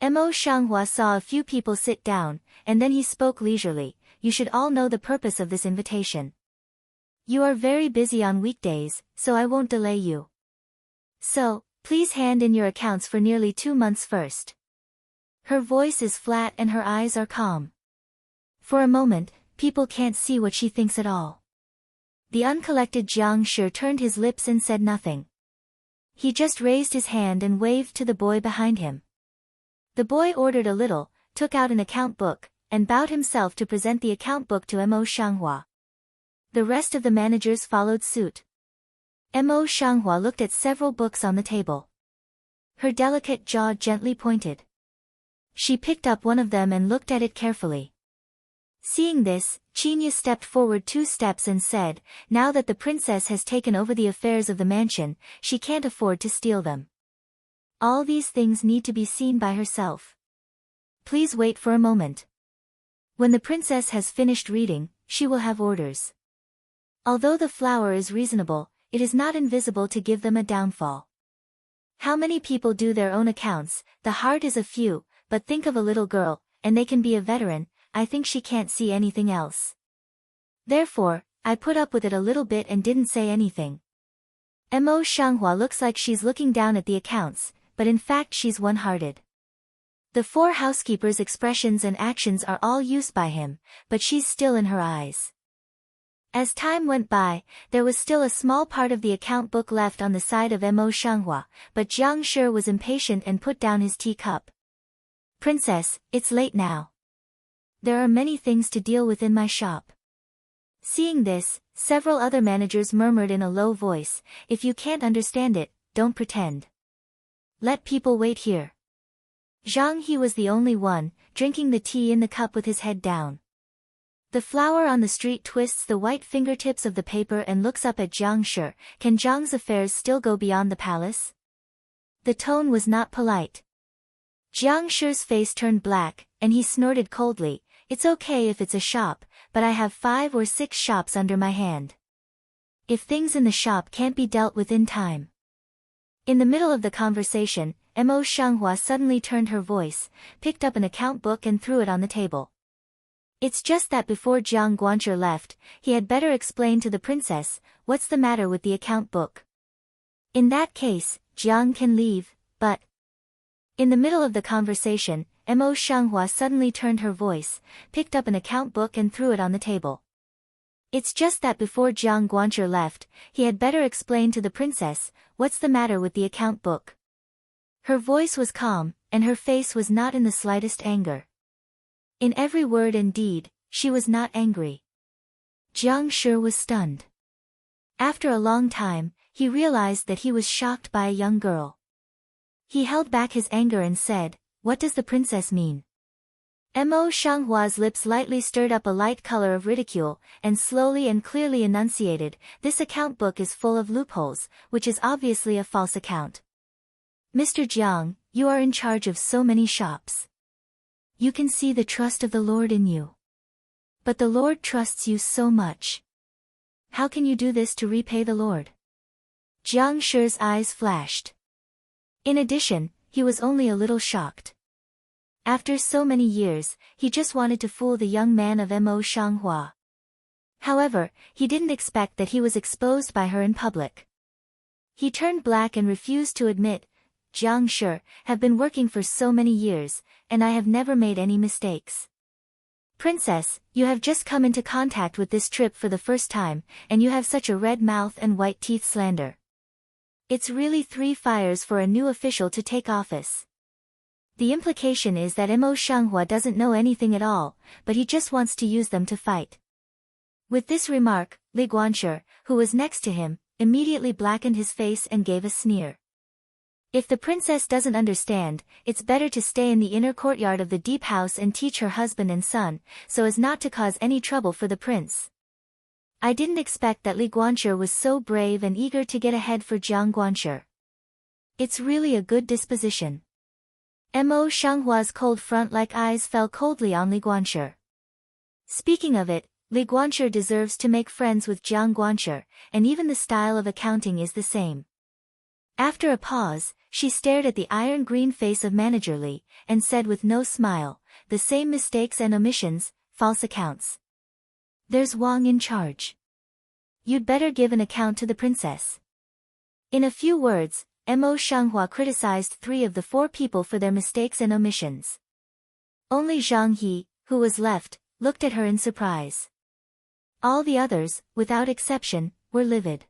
Mo Shanghua saw a few people sit down, and then he spoke leisurely. You should all know the purpose of this invitation. You are very busy on weekdays, so I won't delay you. So, please hand in your accounts for nearly 2 months first. Her voice is flat and her eyes are calm. For a moment, people can't see what she thinks at all. The uncollected Jiang Shi turned his lips and said nothing. He just raised his hand and waved to the boy behind him. The boy ordered a little, took out an account book, and bowed himself to present the account book to Mo Shanghua. The rest of the managers followed suit. Mo Shanghua looked at several books on the table. Her delicate jaw gently pointed. She picked up one of them and looked at it carefully. Seeing this, Qinya stepped forward 2 steps and said, now that the princess has taken over the affairs of the mansion, she can't afford to steal them. All these things need to be seen by herself. Please wait for a moment. When the princess has finished reading, she will have orders. Although the flower is reasonable, it is not invisible to give them a downfall. How many people do their own accounts? The heart is a few, but think of a little girl, and they can be a veteran. I think she can't see anything else. Therefore, I put up with it a little bit and didn't say anything. Mo Shanghua looks like she's looking down at the accounts, but in fact she's one-hearted. The 4 housekeepers' expressions and actions are all used by him, but she's still in her eyes. As time went by, there was still a small part of the account book left on the side of Mo Shanghua, but Jiang Shi was impatient and put down his teacup. Princess, it's late now. There are many things to deal with in my shop. Seeing this, several other managers murmured in a low voice, if you can't understand it, don't pretend. Let people wait here. Zhang He was the only one, drinking the tea in the cup with his head down. The flower on the street twists the white fingertips of the paper and looks up at Jiang Shi. Can Zhang's affairs still go beyond the palace? The tone was not polite. Jiang Shi's face turned black, and he snorted coldly, it's okay if it's a shop, but I have 5 or 6 shops under my hand. If things in the shop can't be dealt with in time. In the middle of the conversation, Mo Shanghua suddenly turned her voice, picked up an account book and threw it on the table. It's just that before Jiang Guanzhi left, he had better explain to the princess, what's the matter with the account book. In that case, Jiang can leave, but... In the middle of the conversation, Mo Shanghua suddenly turned her voice, picked up an account book and threw it on the table. It's just that before Jiang Guanzhi left, he had better explain to the princess, what's the matter with the account book. Her voice was calm, and her face was not in the slightest anger. In every word and deed, she was not angry. Jiang Shi was stunned. After a long time, he realized that he was shocked by a young girl. He held back his anger and said, what does the princess mean? Mo Shanghua's lips lightly stirred up a light color of ridicule, and slowly and clearly enunciated, this account book is full of loopholes, which is obviously a false account. Mr. Jiang, you are in charge of so many shops. You can see the trust of the Lord in you. But the Lord trusts you so much. How can you do this to repay the Lord? Jiang Shi's eyes flashed. In addition, he was only a little shocked. After so many years, he just wanted to fool the young man of Mo Shanghua. However, he didn't expect that he was exposed by her in public. He turned black and refused to admit, Jiang Shi, have been working for so many years, and I have never made any mistakes. Princess, you have just come into contact with this trip for the first time, and you have such a red mouth and white teeth slander. It's really 3 fires for a new official to take office. The implication is that Mo Shanghua doesn't know anything at all, but he just wants to use them to fight. With this remark, Li Guanzhi, who was next to him, immediately blackened his face and gave a sneer. If the princess doesn't understand, it's better to stay in the inner courtyard of the deep house and teach her husband and son, so as not to cause any trouble for the prince. I didn't expect that Li Guanzhi was so brave and eager to get ahead for Jiang Guanzhi. It's really a good disposition. Mo Shanghua's cold front-like eyes fell coldly on Li Guanzhi. Speaking of it, Li Guanshi deserves to make friends with Jiang Guanshi, and even the style of accounting is the same. After a pause, she stared at the iron-green face of Manager Li, and said with no smile, the same mistakes and omissions, false accounts. There's Wang in charge. You'd better give an account to the princess. In a few words, Mo Shanghua criticized 3 of the 4 people for their mistakes and omissions. Only Zhang He, who was left, looked at her in surprise. All the others, without exception, were livid.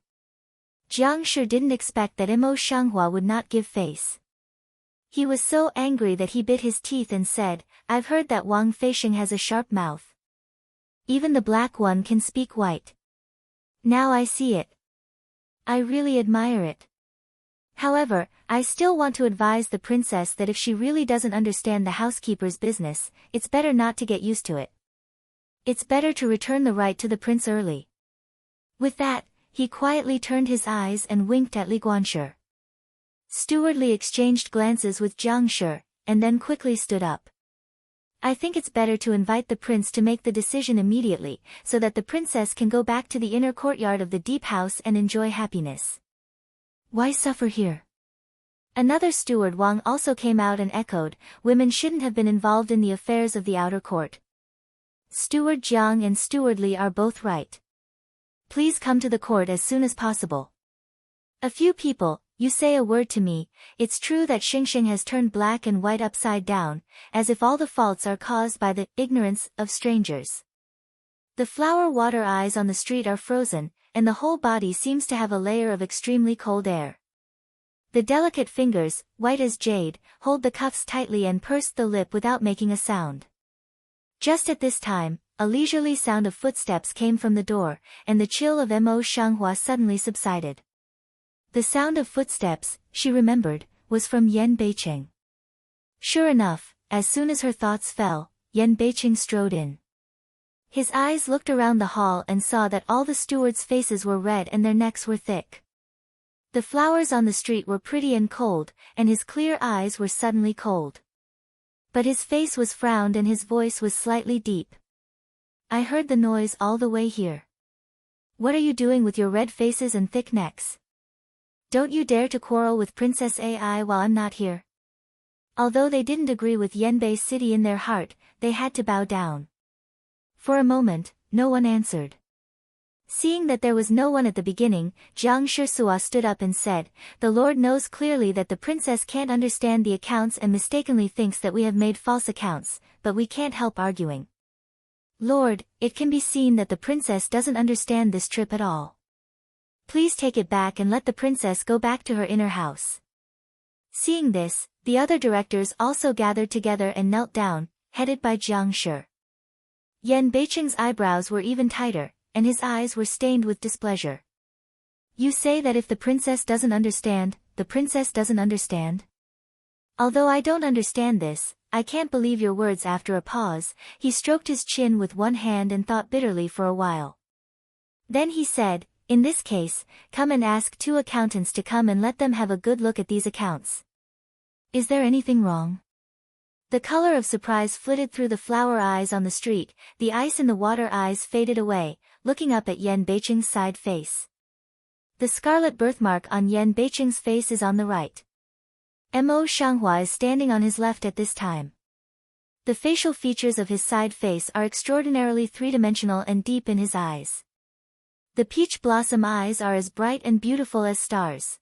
Jiang Shi didn't expect that Mo Shanghua would not give face. He was so angry that he bit his teeth and said, I've heard that Wang Feisheng has a sharp mouth. Even the black one can speak white. Now I see it. I really admire it. However, I still want to advise the princess that if she really doesn't understand the housekeeper's business, it's better not to get used to it. It's better to return the right to the prince early. With that, he quietly turned his eyes and winked at Li Guanshi. Steward Li exchanged glances with Jiang Shi, and then quickly stood up. I think it's better to invite the prince to make the decision immediately, so that the princess can go back to the inner courtyard of the deep house and enjoy happiness. Why suffer here? Another steward Wang also came out and echoed, women shouldn't have been involved in the affairs of the outer court. Steward Jiang and Steward Li are both right. Please come to the court as soon as possible. A few people, you say a word to me. It's true that Xingxing has turned black and white upside down, as if all the faults are caused by the ignorance of strangers. The flower water eyes on the street are frozen, and the whole body seems to have a layer of extremely cold air. The delicate fingers, white as jade, hold the cuffs tightly and pursed the lip without making a sound. Just at this time, a leisurely sound of footsteps came from the door, and the chill of Mo Shanghua suddenly subsided. The sound of footsteps, she remembered, was from Yan Beicheng. Sure enough, as soon as her thoughts fell, Yan Beicheng strode in. His eyes looked around the hall and saw that all the stewards' faces were red and their necks were thick. The flowers on the street were pretty and cold, and his clear eyes were suddenly cold. But his face was frowned and his voice was slightly deep. I heard the noise all the way here. What are you doing with your red faces and thick necks? Don't you dare to quarrel with Princess Ai while I'm not here. Although they didn't agree with Yanbei's city in their heart, they had to bow down. For a moment, no one answered. Seeing that there was no one at the beginning, Jiang Shisua stood up and said, the Lord knows clearly that the princess can't understand the accounts and mistakenly thinks that we have made false accounts, but we can't help arguing. Lord, it can be seen that the princess doesn't understand this trip at all. Please take it back and let the princess go back to her inner house. Seeing this, the other directors also gathered together and knelt down, headed by Jiang Shi. Yan Beicheng's eyebrows were even tighter, and his eyes were stained with displeasure. You say that if the princess doesn't understand, the princess doesn't understand? Although I don't understand this, I can't believe your words. After a pause, he stroked his chin with one hand and thought bitterly for a while. Then he said, in this case, come and ask 2 accountants to come and let them have a good look at these accounts. Is there anything wrong? The color of surprise flitted through the flower eyes on the street, the ice in the water eyes faded away, looking up at Yan Beicheng's side face. The scarlet birthmark on Yan Beicheng's face is on the right. Mo Shanghua is standing on his left at this time. The facial features of his side face are extraordinarily three-dimensional and deep in his eyes. The peach blossom eyes are as bright and beautiful as stars.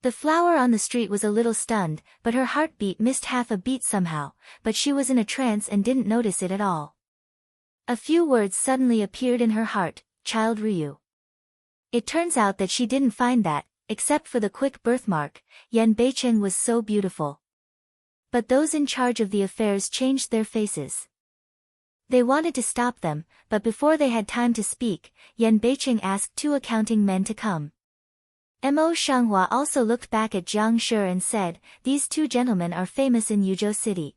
The flower on the street was a little stunned, but her heartbeat missed half a beat somehow, but she was in a trance and didn't notice it at all. A few words suddenly appeared in her heart, child Ryu. It turns out that she didn't find that, except for the quick birthmark, Yan Beicheng was so beautiful. But those in charge of the affairs changed their faces. They wanted to stop them, but before they had time to speak, Yan Beicheng asked 2 accounting men to come. Mo Shanghua also looked back at Jiang Shi and said, these 2 gentlemen are famous in Yuzhou City.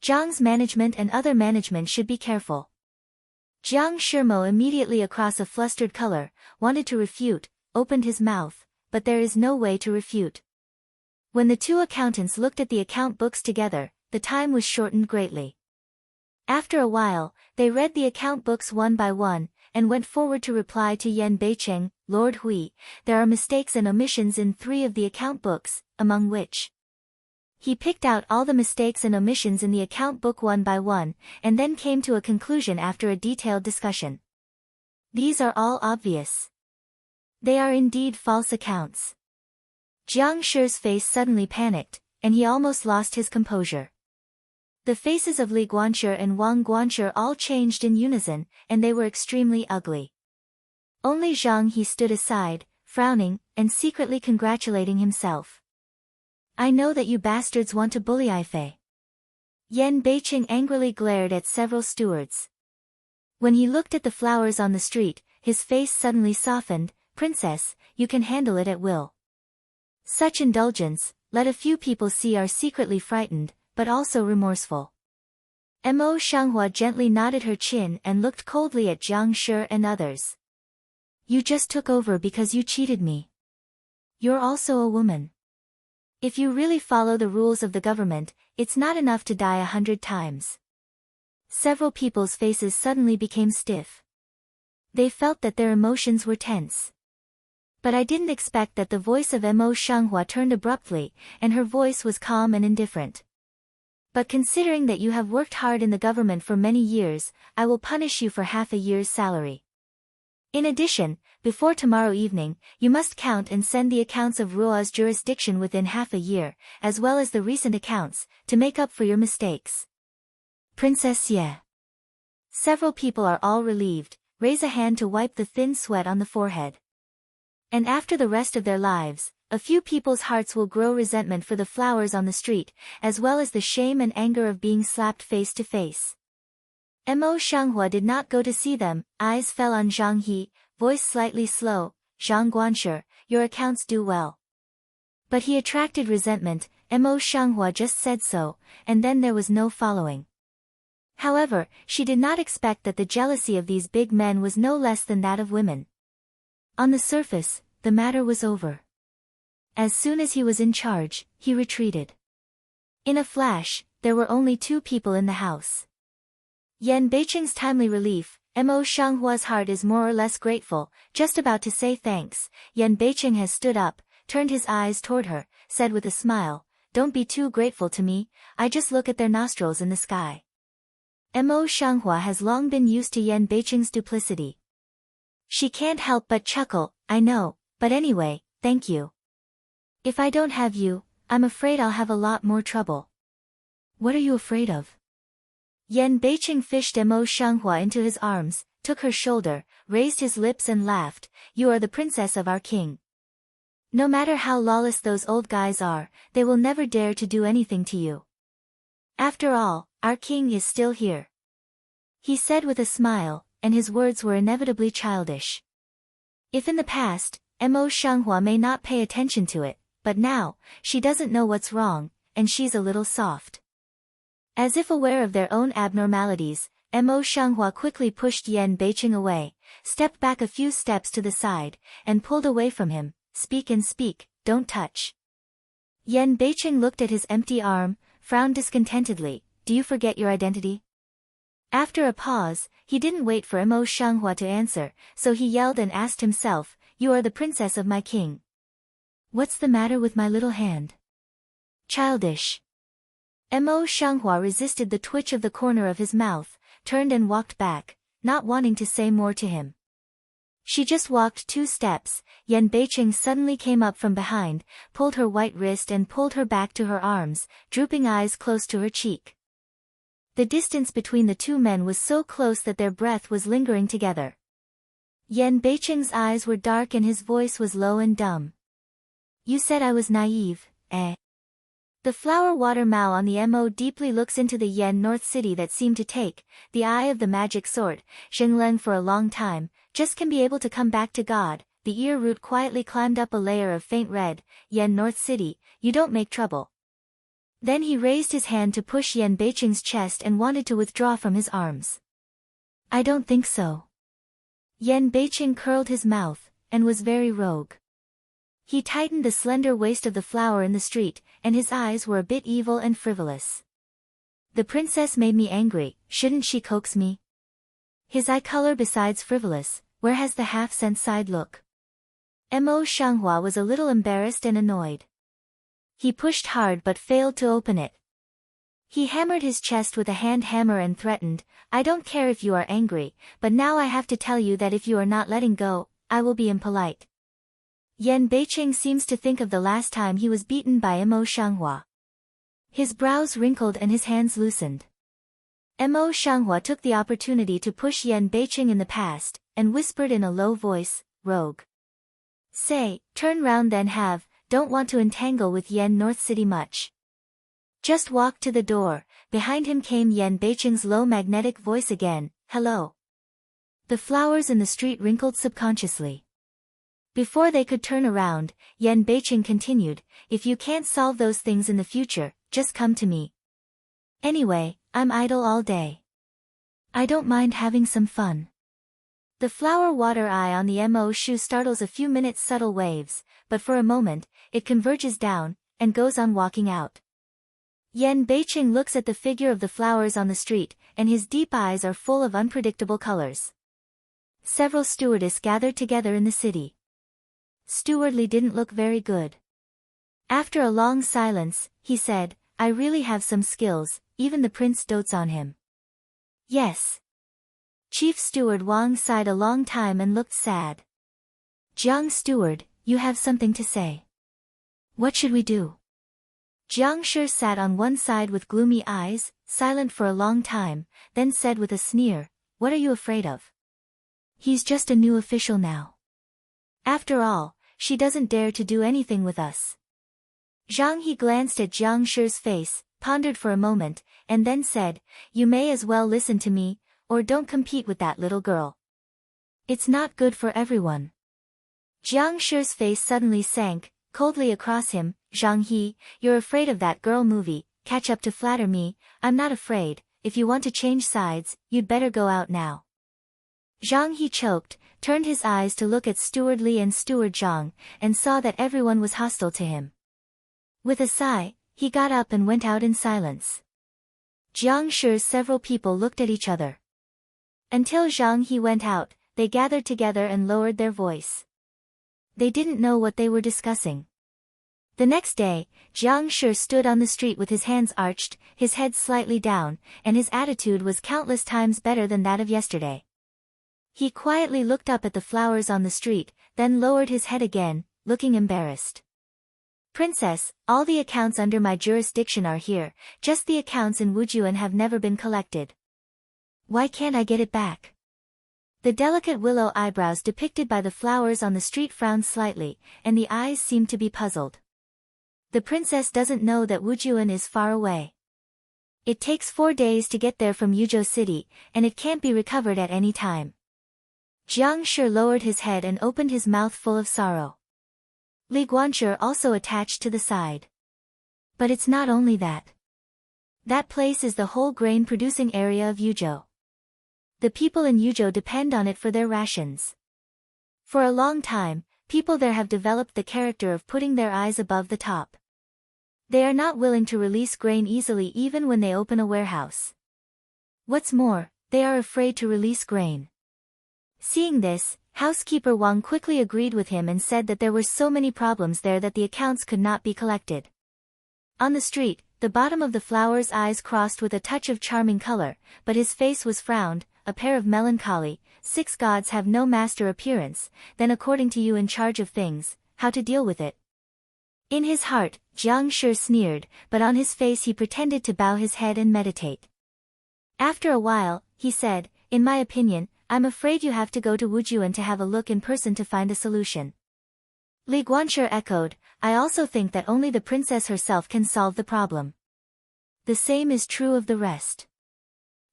Jiang's management and other management should be careful. Jiang Shimo immediately across a flustered color, wanted to refute, opened his mouth, but there is no way to refute. When the 2 accountants looked at the account books together, the time was shortened greatly. After a while, they read the account books one by one, and went forward to reply to Yan Beicheng, Lord Hui, there are mistakes and omissions in 3 of the account books, among which. He picked out all the mistakes and omissions in the account book one by one, and then came to a conclusion after a detailed discussion. These are all obvious. They are indeed false accounts. Jiang Shi's face suddenly panicked, and he almost lost his composure. The faces of Li Guanshi and Wang Guanshi all changed in unison, and they were extremely ugly. Only Zhang He stood aside, frowning, and secretly congratulating himself. I know that you bastards want to bully Ifei. Yan Beicheng angrily glared at several stewards. When he looked at the flowers on the street, his face suddenly softened. Princess, you can handle it at will. Such indulgence, let a few people see, are secretly frightened, but also remorseful. Mo Shanghua gently nodded her chin and looked coldly at Jiang Shi and others. You just took over because you cheated me. You're also a woman. If you really follow the rules of the government, it's not enough to die 100 times. Several people's faces suddenly became stiff. They felt that their emotions were tense. But I didn't expect that the voice of Mo Shanghua turned abruptly, and her voice was calm and indifferent. But considering that you have worked hard in the government for many years, I will punish you for half a year's salary. In addition, before tomorrow evening, you must count and send the accounts of Ruo's jurisdiction within half a year, as well as the recent accounts, to make up for your mistakes. Princess Ye. Several people are all relieved, raise a hand to wipe the thin sweat on the forehead. And after the rest of their lives, a few people's hearts will grow resentment for the flowers on the street, as well as the shame and anger of being slapped face to face. Mo Shanghua did not go to see them, eyes fell on Zhang He, voice slightly slow, Zhang Guanshi, your accounts do well. But he attracted resentment, Mo Shanghua just said so, and then there was no following. However, she did not expect that the jealousy of these big men was no less than that of women. On the surface, the matter was over. As soon as he was in charge, he retreated. In a flash, there were only 2 people in the house. Yan Beicheng's timely relief, Mo Shanghua's heart is more or less grateful, just about to say thanks, Yan Beicheng has stood up, turned his eyes toward her, said with a smile, don't be too grateful to me, I just look at their nostrils in the sky. Mo Shanghua has long been used to Yan Beicheng's duplicity. She can't help but chuckle, I know, but anyway, thank you. If I don't have you, I'm afraid I'll have a lot more trouble. What are you afraid of? Yan Beicheng fished Mo Shanghua into his arms, took her shoulder, raised his lips and laughed, you are the princess of our king. No matter how lawless those old guys are, they will never dare to do anything to you. After all, our king is still here. He said with a smile, and his words were inevitably childish. If in the past, Mo Shanghua may not pay attention to it, but now, she doesn't know what's wrong, and she's a little soft. As if aware of their own abnormalities, Mo Shanghua quickly pushed Yan Beicheng away, stepped back a few steps to the side, and pulled away from him, speak and speak, don't touch. Yan Beicheng looked at his empty arm, frowned discontentedly, do you forget your identity? After a pause, he didn't wait for Mo Shanghua to answer, so he yelled and asked himself, you are the princess of my king. What's the matter with my little hand? Childish. Mo Shanghua resisted the twitch of the corner of his mouth, turned and walked back, not wanting to say more to him. She just walked 2 steps, Yan Beicheng suddenly came up from behind, pulled her white wrist and pulled her back to her arms, drooping eyes close to her cheek. The distance between the 2 men was so close that their breath was lingering together. Yan Beicheng's eyes were dark and his voice was low and dumb. You said I was naive, eh? The flower water Mao on the Mo deeply looks into the Yen North City that seemed to take, the eye of the magic sword, Zhengleng for a long time, just can be able to come back to God, the ear root quietly climbed up a layer of faint red, Yen North City, you don't make trouble. Then he raised his hand to push Yan Beicheng's chest and wanted to withdraw from his arms. I don't think so. Yan Beicheng curled his mouth, and was very rogue. He tightened the slender waist of the flower in the street, and his eyes were a bit evil and frivolous. The princess made me angry, shouldn't she coax me? His eye color besides frivolous, where has the half-cent side look? Mo Shanghua was a little embarrassed and annoyed. He pushed hard but failed to open it. He hammered his chest with a hand hammer and threatened, I don't care if you are angry, but now I have to tell you that if you are not letting go, I will be impolite. Yan Beiqing seems to think of the last time he was beaten by Mo Shanghua. His brows wrinkled and his hands loosened. Mo Shanghua took the opportunity to push Yan Beiqing in the past, and whispered in a low voice, rogue. Say, turn round then don't want to entangle with Yan North City much. Just walk to the door. Behind him came Yan Beiqing's low magnetic voice again, hello. The flowers in the street wrinkled subconsciously. Before they could turn around, Yan Beiqing continued, if you can't solve those things in the future, just come to me. Anyway, I'm idle all day. I don't mind having some fun. The flower water eye on the Mo shoe startles a few minutes subtle waves, but for a moment, it converges down, and goes on walking out. Yan Beiqing looks at the figure of the flowers on the street, and his deep eyes are full of unpredictable colors. Several stewardess gathered together in the city. Steward Li didn't look very good. After a long silence, he said, I really have some skills, even the prince dotes on him. Yes. Chief Steward Wang sighed a long time and looked sad. Jiang Steward, you have something to say. What should we do? Jiang Shi sat on one side with gloomy eyes, silent for a long time, then said with a sneer, what are you afraid of? He's just a new official now. After all, she doesn't dare to do anything with us. Zhang He glanced at Jiang Shi's face, pondered for a moment, and then said, you may as well listen to me, or don't compete with that little girl. It's not good for everyone. Jiang Shi's face suddenly sank, coldly across him, Zhang He, you're afraid of that girl movie, catch up to flatter me, I'm not afraid, if you want to change sides, you'd better go out now. Zhang He choked, turned his eyes to look at Steward Li and Steward Zhang, and saw that everyone was hostile to him. With a sigh, he got up and went out in silence. Jiang Shi's several people looked at each other. Until Zhang He went out, they gathered together and lowered their voice. They didn't know what they were discussing. The next day, Jiang Shi stood on the street with his hands arched, his head slightly down, and his attitude was countless times better than that of yesterday. He quietly looked up at the flowers on the street, then lowered his head again, looking embarrassed. Princess, all the accounts under my jurisdiction are here, just the accounts in Wujuan have never been collected. Why can't I get it back? The delicate willow eyebrows depicted by the flowers on the street frowned slightly, and the eyes seemed to be puzzled. The princess doesn't know that Wujuan is far away. It takes 4 days to get there from Yuzhou City, and it can't be recovered at any time. Jiang Shi lowered his head and opened his mouth full of sorrow. Li Guanzhi also attached to the side. But it's not only that. That place is the whole grain-producing area of Yuzhou. The people in Yuzhou depend on it for their rations. For a long time, people there have developed the character of putting their eyes above the top. They are not willing to release grain easily even when they open a warehouse. What's more, they are afraid to release grain. Seeing this, housekeeper Wang quickly agreed with him and said that there were so many problems there that the accounts could not be collected. On the street, the bottom of the flower's eyes crossed with a touch of charming color, but his face was frowned, a pair of melancholy, 6 gods have no master appearance, then according to you in charge of things, how to deal with it. In his heart, Jiang Shi sneered, but on his face he pretended to bow his head and meditate. After a while, he said, in my opinion, I'm afraid you have to go to Wujuan to have a look in person to find a solution. Li Guanzhi echoed, I also think that only the princess herself can solve the problem. The same is true of the rest.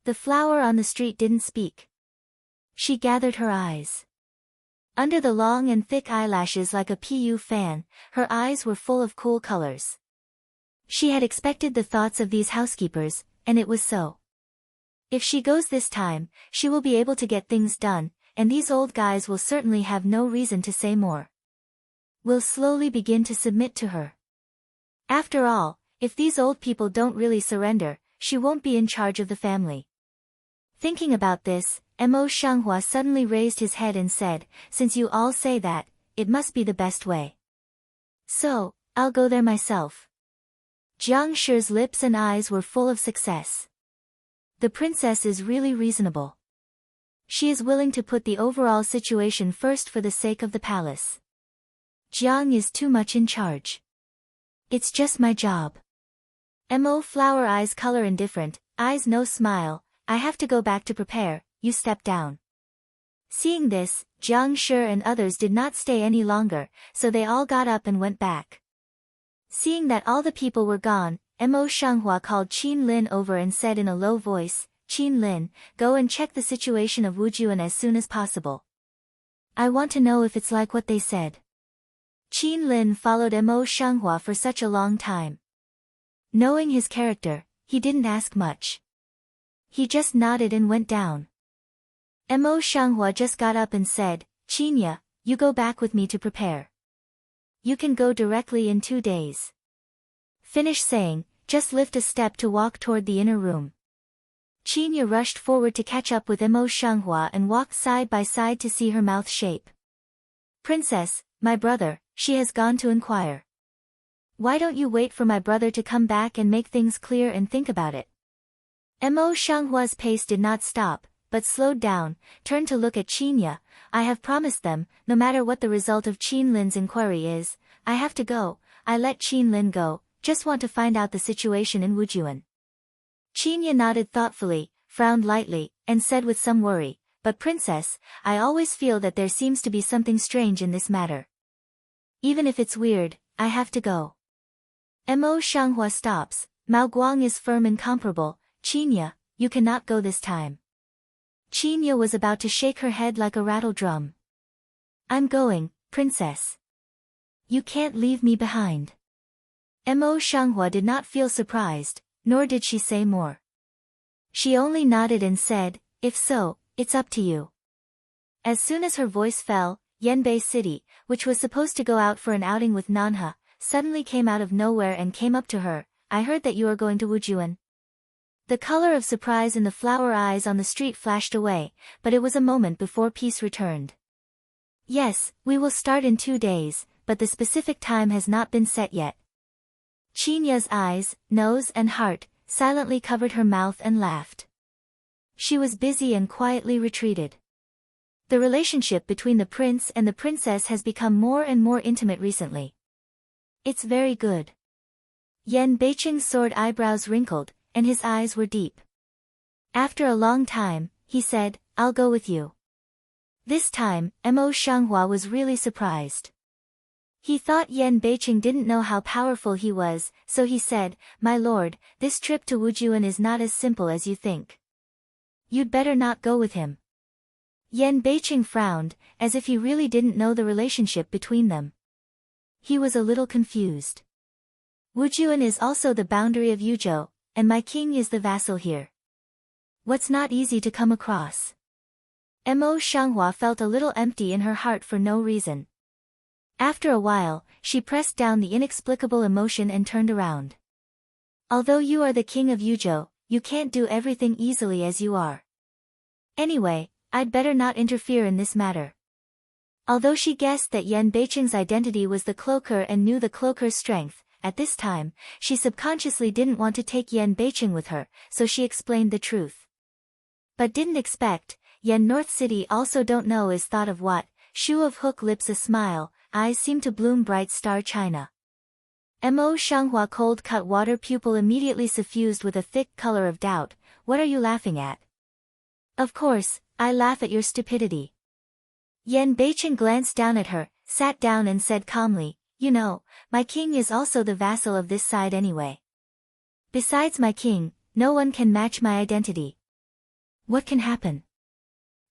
The flower on the street didn't speak. She gathered her eyes. Under the long and thick eyelashes like a PU fan, her eyes were full of cool colors. She had expected the thoughts of these housekeepers, and it was so. If she goes this time, she will be able to get things done, and these old guys will certainly have no reason to say more. We'll slowly begin to submit to her. After all, if these old people don't really surrender, she won't be in charge of the family. Thinking about this, Mo Shanghua suddenly raised his head and said, since you all say that, it must be the best way. So, I'll go there myself. Jiang Shi's lips and eyes were full of success. The princess is really reasonable. She is willing to put the overall situation first for the sake of the palace. Jiang is too much in charge. It's just my job. Mo flower eyes color indifferent, eyes no smile, I have to go back to prepare, you step down. Seeing this, Jiang Shi and others did not stay any longer, so they all got up and went back. Seeing that all the people were gone, Mo Shanghua called Qin Lin over and said in a low voice, Qin Lin, go and check the situation of Wujuan as soon as possible. I want to know if it's like what they said. Qin Lin followed Mo Shanghua for such a long time. Knowing his character, he didn't ask much. He just nodded and went down. Mo Shanghua just got up and said, Qinya, you go back with me to prepare. You can go directly in 2 days. Finish saying, just lift a step to walk toward the inner room. Qinya rushed forward to catch up with Mo Shanghua and walked side by side to see her mouth shape. Princess, my brother, she has gone to inquire. Why don't you wait for my brother to come back and make things clear and think about it? Mo Shanghua's pace did not stop, but slowed down, turned to look at Qinya. I have promised them, no matter what the result of Qin Lin's inquiry is, I have to go. I let Qin Lin go, just want to find out the situation in Wujuan. Qinya nodded thoughtfully, frowned lightly, and said with some worry, but princess, I always feel that there seems to be something strange in this matter. Even if it's weird, I have to go. Mo Shanghua stops, Mao Guang is firm and comparable, Qinya, you cannot go this time. Qinya was about to shake her head like a rattle drum. I'm going, princess. You can't leave me behind. Mo Shanghua did not feel surprised, nor did she say more. She only nodded and said, if so, it's up to you. As soon as her voice fell, Yanbei City, which was supposed to go out for an outing with Nanha, suddenly came out of nowhere and came up to her. I heard that you are going to Wujuan. The color of surprise in the flower eyes on the street flashed away, but it was a moment before peace returned. Yes, we will start in 2 days, but the specific time has not been set yet. Qinya's eyes, nose and heart, silently covered her mouth and laughed. She was busy and quietly retreated. The relationship between the prince and the princess has become more and more intimate recently. It's very good. Yan Beiqing's sword eyebrows wrinkled, and his eyes were deep. After a long time, he said, I'll go with you. This time, Mo Shanghua was really surprised. He thought Yan Beiqing didn't know how powerful he was, so he said, my lord, this trip to Wujuan is not as simple as you think. You'd better not go with him. Yan Beiqing frowned, as if he really didn't know the relationship between them. He was a little confused. Wujuan is also the boundary of Yuzhou, and my king is the vassal here. What's not easy to come across? Mo Shanghua felt a little empty in her heart for no reason. After a while, she pressed down the inexplicable emotion and turned around. Although you are the king of Yuzhou, you can't do everything easily as you are. Anyway, I'd better not interfere in this matter. Although she guessed that Yan Beiqing's identity was the cloaker and knew the cloaker's strength, at this time, she subconsciously didn't want to take Yan Beiqing with her, so she explained the truth. But didn't expect, Yan North City also don't know is thought of what, Shu of Hook lips a smile, eyes seem to bloom bright star china. Mo Shanghua cold-cut water pupil immediately suffused with a thick color of doubt, what are you laughing at? Of course, I laugh at your stupidity. Yan Beiqing glanced down at her, sat down and said calmly, you know, my king is also the vassal of this side anyway. Besides my king, no one can match my identity. What can happen?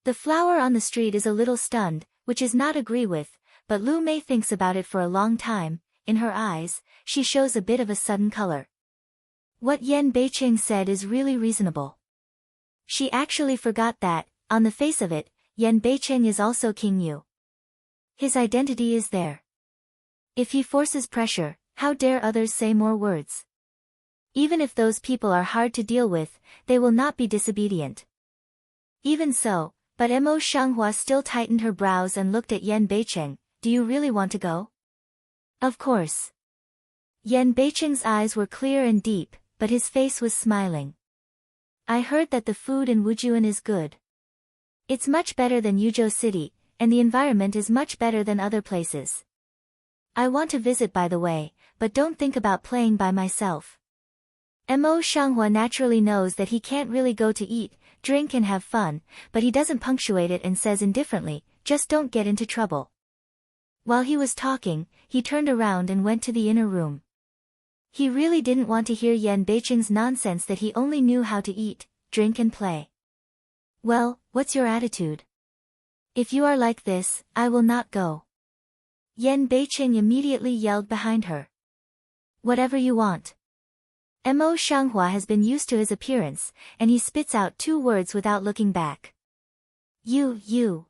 The flower on the street is a little stunned, which is not agree with, but Lu Mei thinks about it for a long time. In her eyes, she shows a bit of a sudden color. What Yan Beiqing said is really reasonable. She actually forgot that, on the face of it, Yan Beiqing is also King Yu. His identity is there. If he forces pressure, how dare others say more words? Even if those people are hard to deal with, they will not be disobedient. Even so, but Mo Shanghua still tightened her brows and looked at Yan Beicheng. Do you really want to go? Of course. Yan Beicheng's eyes were clear and deep, but his face was smiling. I heard that the food in Wujuan is good. It's much better than Yuzhou City, and the environment is much better than other places. I want to visit by the way, but don't think about playing by myself. Mo Shanghua naturally knows that he can't really go to eat, drink and have fun, but he doesn't punctuate it and says indifferently, just don't get into trouble. While he was talking, he turned around and went to the inner room. He really didn't want to hear Yan Beicheng's nonsense that he only knew how to eat, drink and play. Well, what's your attitude? If you are like this, I will not go. Yan Beicheng immediately yelled behind her. Whatever you want. Mo Shanghua has been used to his appearance, and he spits out 2 words without looking back. You.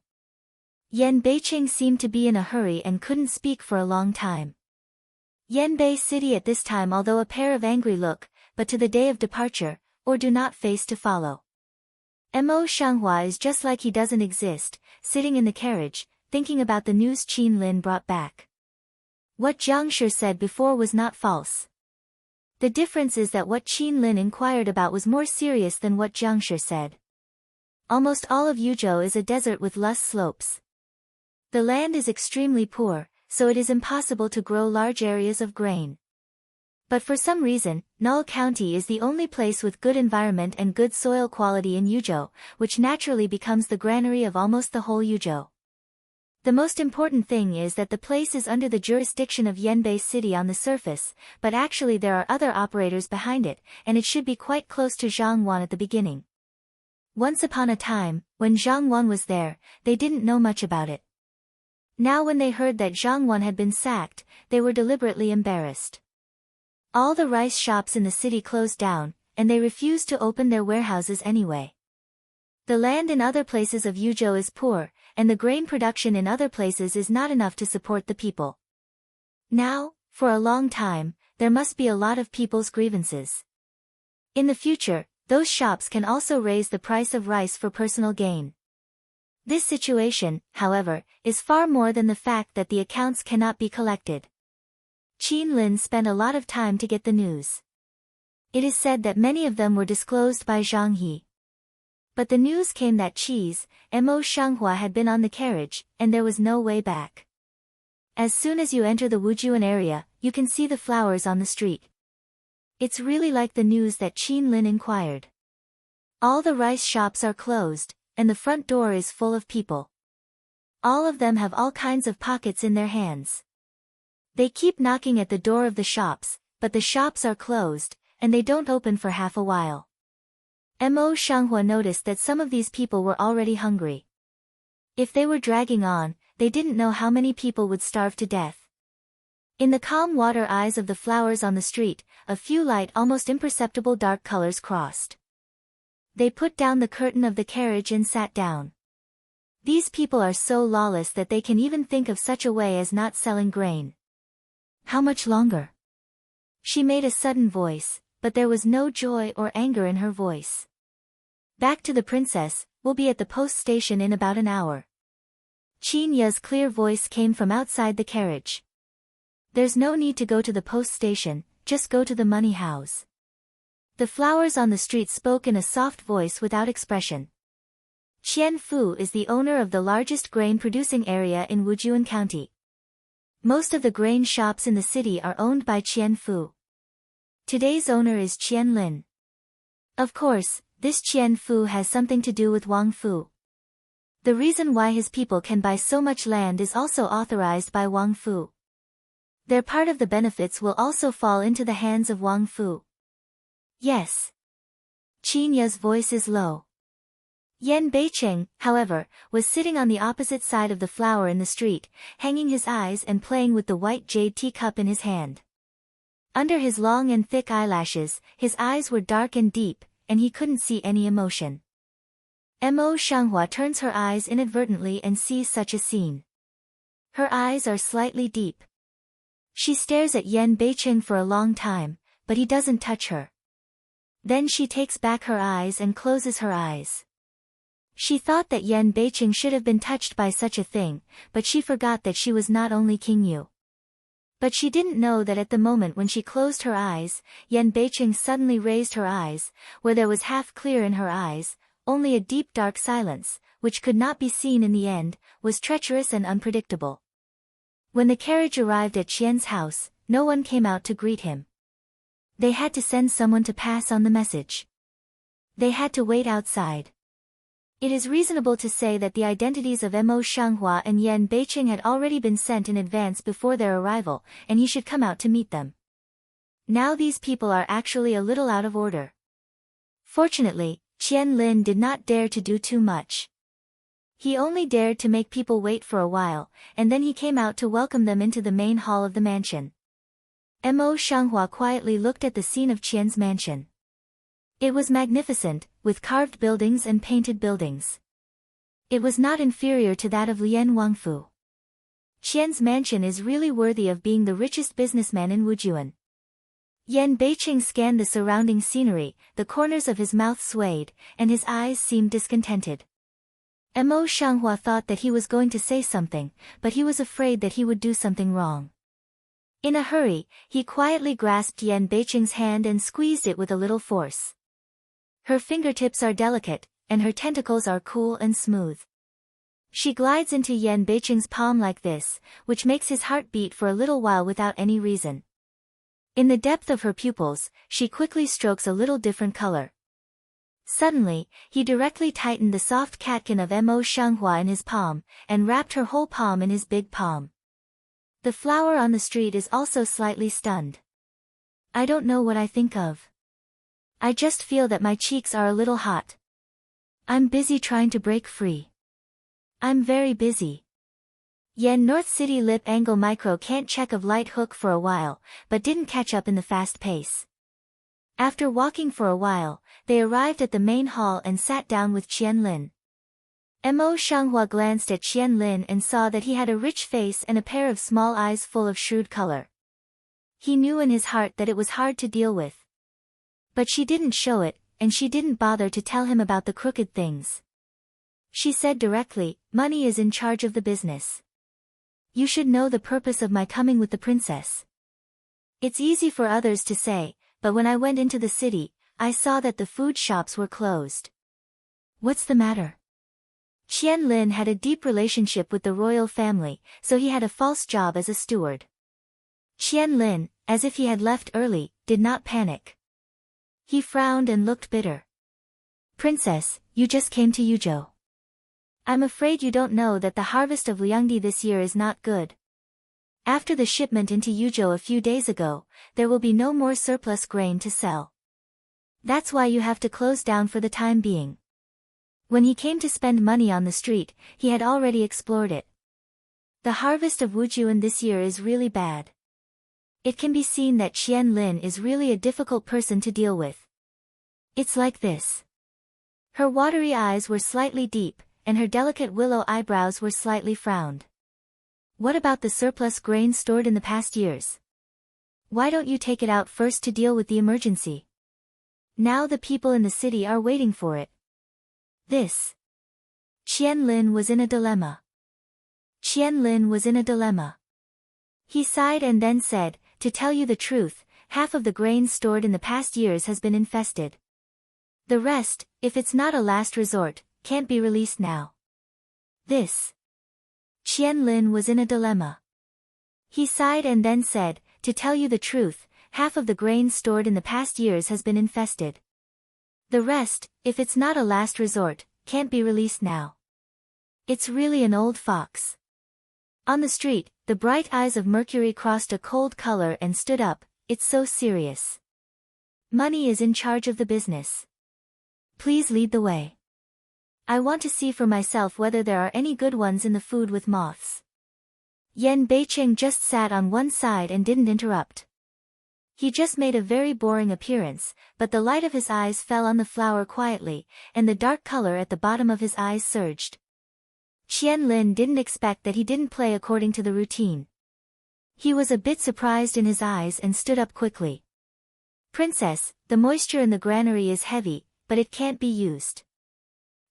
Yan Beicheng seemed to be in a hurry and couldn't speak for a long time. Yanbei City at this time, although a pair of angry look, but to the day of departure, or do not face to follow. Mo Shanghua is just like he doesn't exist, sitting in the carriage, thinking about the news Qin Lin brought back. What Jiang Shi said before was not false. The difference is that what Qin Lin inquired about was more serious than what Jiang Shi said. Almost all of Yuzhou is a desert with lush slopes. The land is extremely poor, so it is impossible to grow large areas of grain. But for some reason, Null County is the only place with good environment and good soil quality in Yuzhou, which naturally becomes the granary of almost the whole Yuzhou. The most important thing is that the place is under the jurisdiction of Yanbei City on the surface, but actually there are other operators behind it, and it should be quite close to Zhangwan at the beginning. Once upon a time, when Zhangwan was there, they didn't know much about it. Now when they heard that Zhangwan had been sacked, they were deliberately embarrassed. All the rice shops in the city closed down, and they refused to open their warehouses anyway. The land in other places of Yuzhou is poor, and the grain production in other places is not enough to support the people. Now, for a long time, there must be a lot of people's grievances. In the future, those shops can also raise the price of rice for personal gain. This situation, however, is far more than the fact that the accounts cannot be collected. Qin Lin spent a lot of time to get the news. It is said that many of them were disclosed by Zhang He. But the news came that Mo Shanghua had been on the carriage, and there was no way back. As soon as you enter the Wujuan area, you can see the flowers on the street. It's really like the news that Qin Lin inquired. All the rice shops are closed, and the front door is full of people. All of them have all kinds of pockets in their hands. They keep knocking at the door of the shops, but the shops are closed, and they don't open for half a while. Mo Shanghua noticed that some of these people were already hungry. If they were dragging on, they didn't know how many people would starve to death. In the calm water eyes of the flowers on the street, a few light, almost imperceptible dark colors crossed. They put down the curtain of the carriage and sat down. These people are so lawless that they can even think of such a way as not selling grain. How much longer? She made a sudden voice, but there was no joy or anger in her voice. Back to the princess, we'll be at the post station in about an hour. Qin Ye's clear voice came from outside the carriage. There's no need to go to the post station, just go to the money house. The flowers on the street spoke in a soft voice without expression. Qian Fu is the owner of the largest grain-producing area in Wujuan County. Most of the grain shops in the city are owned by Qian Fu. Today's owner is Qian Lin. Of course, this Qian Fu has something to do with Wang Fu. The reason why his people can buy so much land is also authorized by Wang Fu. Their part of the benefits will also fall into the hands of Wang Fu. Yes. Qin Ye's voice is low. Yan Beicheng, however, was sitting on the opposite side of the flower in the street, hanging his eyes and playing with the white jade teacup in his hand. Under his long and thick eyelashes, his eyes were dark and deep, and he couldn't see any emotion. Mo Shanghua turns her eyes inadvertently and sees such a scene. Her eyes are slightly deep. She stares at Yan Beicheng for a long time, but he doesn't touch her. Then she takes back her eyes and closes her eyes. She thought that Yan Beiqing should have been touched by such a thing, but she forgot that she was not only King Yu. But she didn't know that at the moment when she closed her eyes, Yan Beiqing suddenly raised her eyes, where there was half clear in her eyes, only a deep dark silence, which could not be seen in the end, was treacherous and unpredictable. When the carriage arrived at Qian's house, no one came out to greet him. They had to send someone to pass on the message. They had to wait outside. It is reasonable to say that the identities of Mo Shanghua and Yan Beiqing had already been sent in advance before their arrival, and he should come out to meet them. Now these people are actually a little out of order. Fortunately, Qian Lin did not dare to do too much. He only dared to make people wait for a while, and then he came out to welcome them into the main hall of the mansion. Mo Shanghua quietly looked at the scene of Qian's mansion. It was magnificent, with carved buildings and painted buildings. It was not inferior to that of Lian Wangfu. Qian's mansion is really worthy of being the richest businessman in Wujuan. Yan Beiqing scanned the surrounding scenery, the corners of his mouth swayed, and his eyes seemed discontented. Mo Shanghua thought that he was going to say something, but he was afraid that he would do something wrong. In a hurry, he quietly grasped Yan Beiqing's hand and squeezed it with a little force. Her fingertips are delicate, and her tentacles are cool and smooth. She glides into Yan Beiqing's palm like this, which makes his heart beat for a little while without any reason. In the depth of her pupils, she quickly strokes a little different color. Suddenly, he directly tightened the soft catkin of Mo Shanghua in his palm, and wrapped her whole palm in his big palm. The flower on the street is also slightly stunned. I don't know what I think of. I just feel that my cheeks are a little hot. I'm busy trying to break free. I'm very busy. Yan North City Lip Angle Micro can't check of light hook for a while, but didn't catch up in the fast pace. After walking for a while, they arrived at the main hall and sat down with Qian Lin. Mo Shanghua glanced at Qian Lin and saw that he had a rich face and a pair of small eyes full of shrewd color. He knew in his heart that it was hard to deal with. But she didn't show it, and she didn't bother to tell him about the crooked things. She said directly, money is in charge of the business. You should know the purpose of my coming with the princess. It's easy for others to say, but when I went into the city, I saw that the food shops were closed. What's the matter? Qian Lin had a deep relationship with the royal family, so he had a false job as a steward. Qian Lin, as if he had left early, did not panic. He frowned and looked bitter. Princess, you just came to Yuzhou. I'm afraid you don't know that the harvest of Liangdi this year is not good. After the shipment into Yuzhou a few days ago, there will be no more surplus grain to sell. That's why you have to close down for the time being. When he came to spend money on the street, he had already explored it. The harvest of Wujuan this year is really bad. It can be seen that Qian Lin is really a difficult person to deal with. It's like this. Her watery eyes were slightly deep, and her delicate willow eyebrows were slightly frowned. What about the surplus grain stored in the past years? Why don't you take it out first to deal with the emergency? Now the people in the city are waiting for it. This. Qian Lin was in a dilemma. Qian Lin was in a dilemma. He sighed and then said, to tell you the truth, half of the grain stored in the past years has been infested. The rest, if it's not a last resort, can't be released now. This. Qian Lin was in a dilemma. He sighed and then said, to tell you the truth, half of the grain stored in the past years has been infested. The rest, if it's not a last resort, can't be released now. It's really an old fox. On the street, the bright eyes of Mercury crossed a cold color and stood up. It's so serious. Money is in charge of the business. Please lead the way. I want to see for myself whether there are any good ones in the food with moths. Yan Beiqing just sat on one side and didn't interrupt. He just made a very boring appearance, but the light of his eyes fell on the flower quietly, and the dark color at the bottom of his eyes surged. Qian Lin didn't expect that he didn't play according to the routine. He was a bit surprised in his eyes and stood up quickly. Princess, the moisture in the granary is heavy, but it can't be used.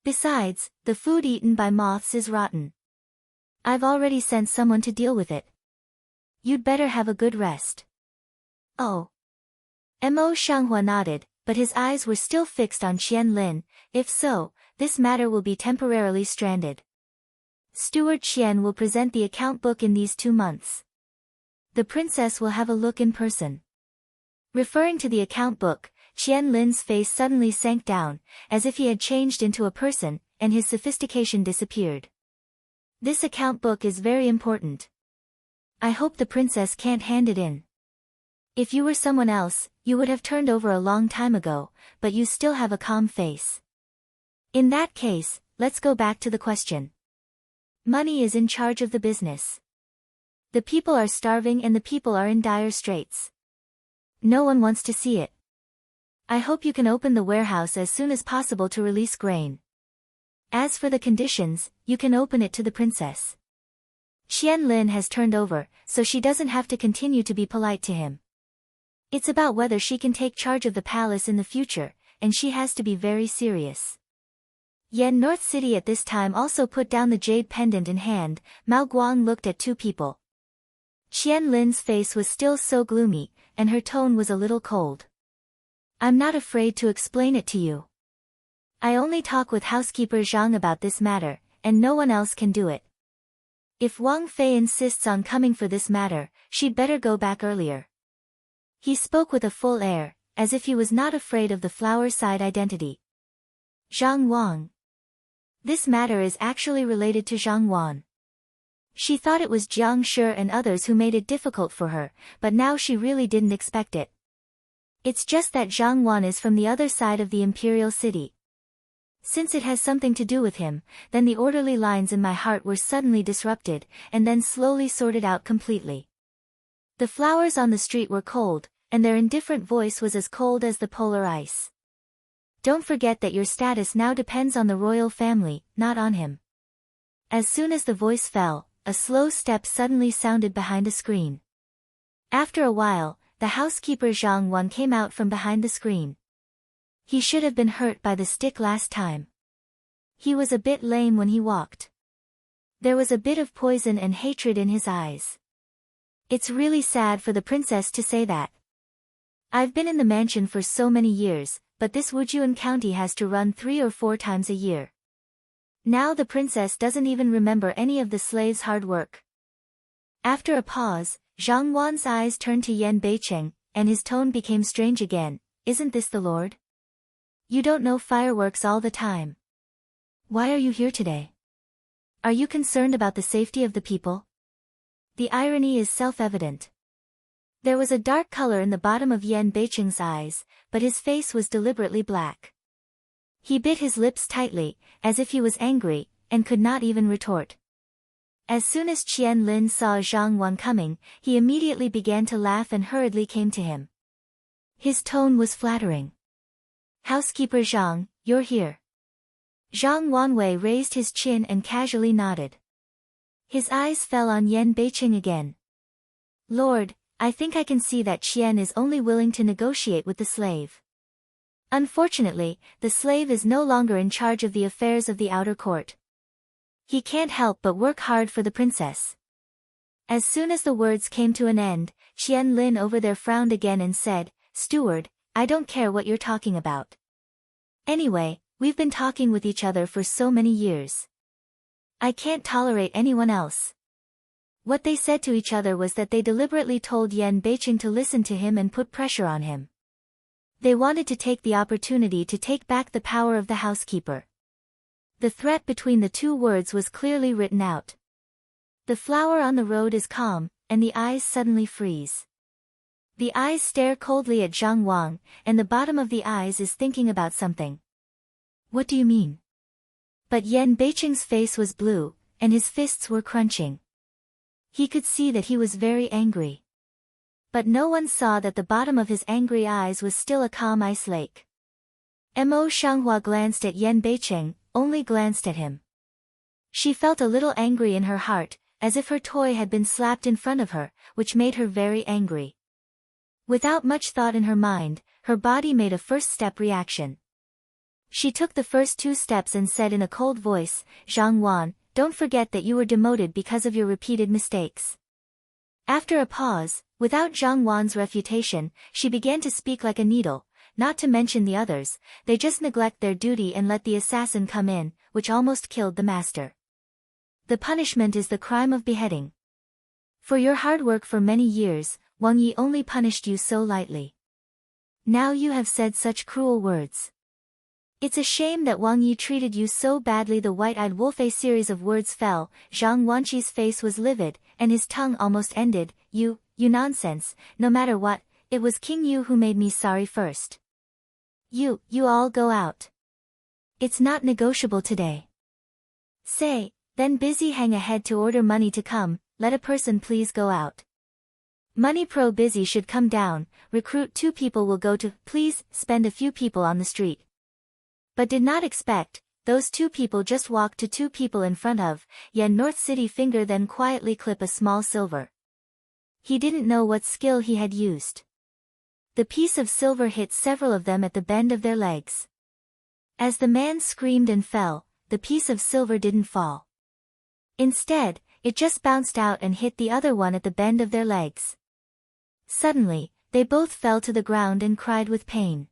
Besides, the food eaten by moths is rotten. I've already sent someone to deal with it. You'd better have a good rest. Oh. Mo Xianghua nodded, but his eyes were still fixed on Qian Lin. If so, this matter will be temporarily stranded. Steward Qian will present the account book in these 2 months. The princess will have a look in person. Referring to the account book, Qian Lin's face suddenly sank down, as if he had changed into a person, and his sophistication disappeared. This account book is very important. I hope the princess can't hand it in. If you were someone else, you would have turned over a long time ago, but you still have a calm face. In that case, let's go back to the question. Money is in charge of the business. The people are starving and the people are in dire straits. No one wants to see it. I hope you can open the warehouse as soon as possible to release grain. As for the conditions, you can open it to the princess. Qian Lin has turned over, so she doesn't have to continue to be polite to him. It's about whether she can take charge of the palace in the future, and she has to be very serious. Yan North City at this time also put down the jade pendant in hand. Mao Guang looked at 2 people. Qian Lin's face was still so gloomy, and her tone was a little cold. I'm not afraid to explain it to you. I only talk with housekeeper Zhang about this matter, and no one else can do it. If Wang Fei insists on coming for this matter, she'd better go back earlier. He spoke with a full air, as if he was not afraid of the flower side identity. Zhang Wang. This matter is actually related to Zhang Wan. She thought it was Jiang Shi and others who made it difficult for her, but now she really didn't expect it. It's just that Zhang Wan is from the other side of the imperial city. Since it has something to do with him, then the orderly lines in my heart were suddenly disrupted, and then slowly sorted out completely. The flowers on the street were cold, and their indifferent voice was as cold as the polar ice. Don't forget that your status now depends on the royal family, not on him. As soon as the voice fell, a slow step suddenly sounded behind a screen. After a while, the housekeeper Zhang Wan came out from behind the screen. He should have been hurt by the stick last time. He was a bit lame when he walked. There was a bit of poison and hatred in his eyes. It's really sad for the princess to say that. I've been in the mansion for so many years, but this Wujuan county has to run 3 or 4 times a year. Now the princess doesn't even remember any of the slaves' hard work. After a pause, Zhang Wan's eyes turned to Yan Beicheng, and his tone became strange again. Isn't this the Lord? You don't know fireworks all the time. Why are you here today? Are you concerned about the safety of the people? The irony is self-evident. There was a dark color in the bottom of Yan Beicheng's eyes, but his face was deliberately black. He bit his lips tightly, as if he was angry, and could not even retort. As soon as Qian Lin saw Zhang Wan coming, he immediately began to laugh and hurriedly came to him. His tone was flattering. Housekeeper Zhang, you're here. Zhang Wanwei raised his chin and casually nodded. His eyes fell on Yan Beicheng again. Lord, I think I can see that Qian is only willing to negotiate with the slave. Unfortunately, the slave is no longer in charge of the affairs of the outer court. He can't help but work hard for the princess. As soon as the words came to an end, Qian Lin over there frowned again and said, Steward, I don't care what you're talking about. Anyway, we've been talking with each other for so many years. I can't tolerate anyone else. What they said to each other was that they deliberately told Yan Beicheng to listen to him and put pressure on him. They wanted to take the opportunity to take back the power of the housekeeper. The threat between the 2 words was clearly written out. The flower on the road is calm, and the eyes suddenly freeze. The eyes stare coldly at Zhang Wang, and the bottom of the eyes is thinking about something. What do you mean? But Yan Beicheng's face was blue, and his fists were crunching. He could see that he was very angry. But no one saw that the bottom of his angry eyes was still a calm ice lake. Mo Xianghua glanced at Yan Beicheng, only glanced at him. She felt a little angry in her heart, as if her toy had been slapped in front of her, which made her very angry. Without much thought in her mind, her body made a first-step reaction. She took the first 2 steps and said in a cold voice, "Zhang Wan, don't forget that you were demoted because of your repeated mistakes." After a pause, without Zhang Wan's refutation, she began to speak like a needle, not to mention the others, they just neglect their duty and let the assassin come in, which almost killed the master. The punishment is the crime of beheading. For your hard work for many years, Wang Yi only punished you so lightly. Now you have said such cruel words. It's a shame that Wang Yi treated you so badly. The white-eyed wolf. A series of words fell, Zhang Wanqi's face was livid, and his tongue almost ended. You nonsense, no matter what, it was King Yu who made me sorry first. You all go out. It's not negotiable today. Say, then busy hang ahead to order money to come, let a person please go out. Money pro busy should come down, recruit 2 people will go to, please, spend a few people on the street. But did not expect, those 2 people just walked to 2 people in front of, Yan North City finger then quietly clip a small silver. He didn't know what skill he had used. The piece of silver hit several of them at the bend of their legs. As the man screamed and fell, the piece of silver didn't fall. Instead, it just bounced out and hit the other one at the bend of their legs. Suddenly, they both fell to the ground and cried with pain.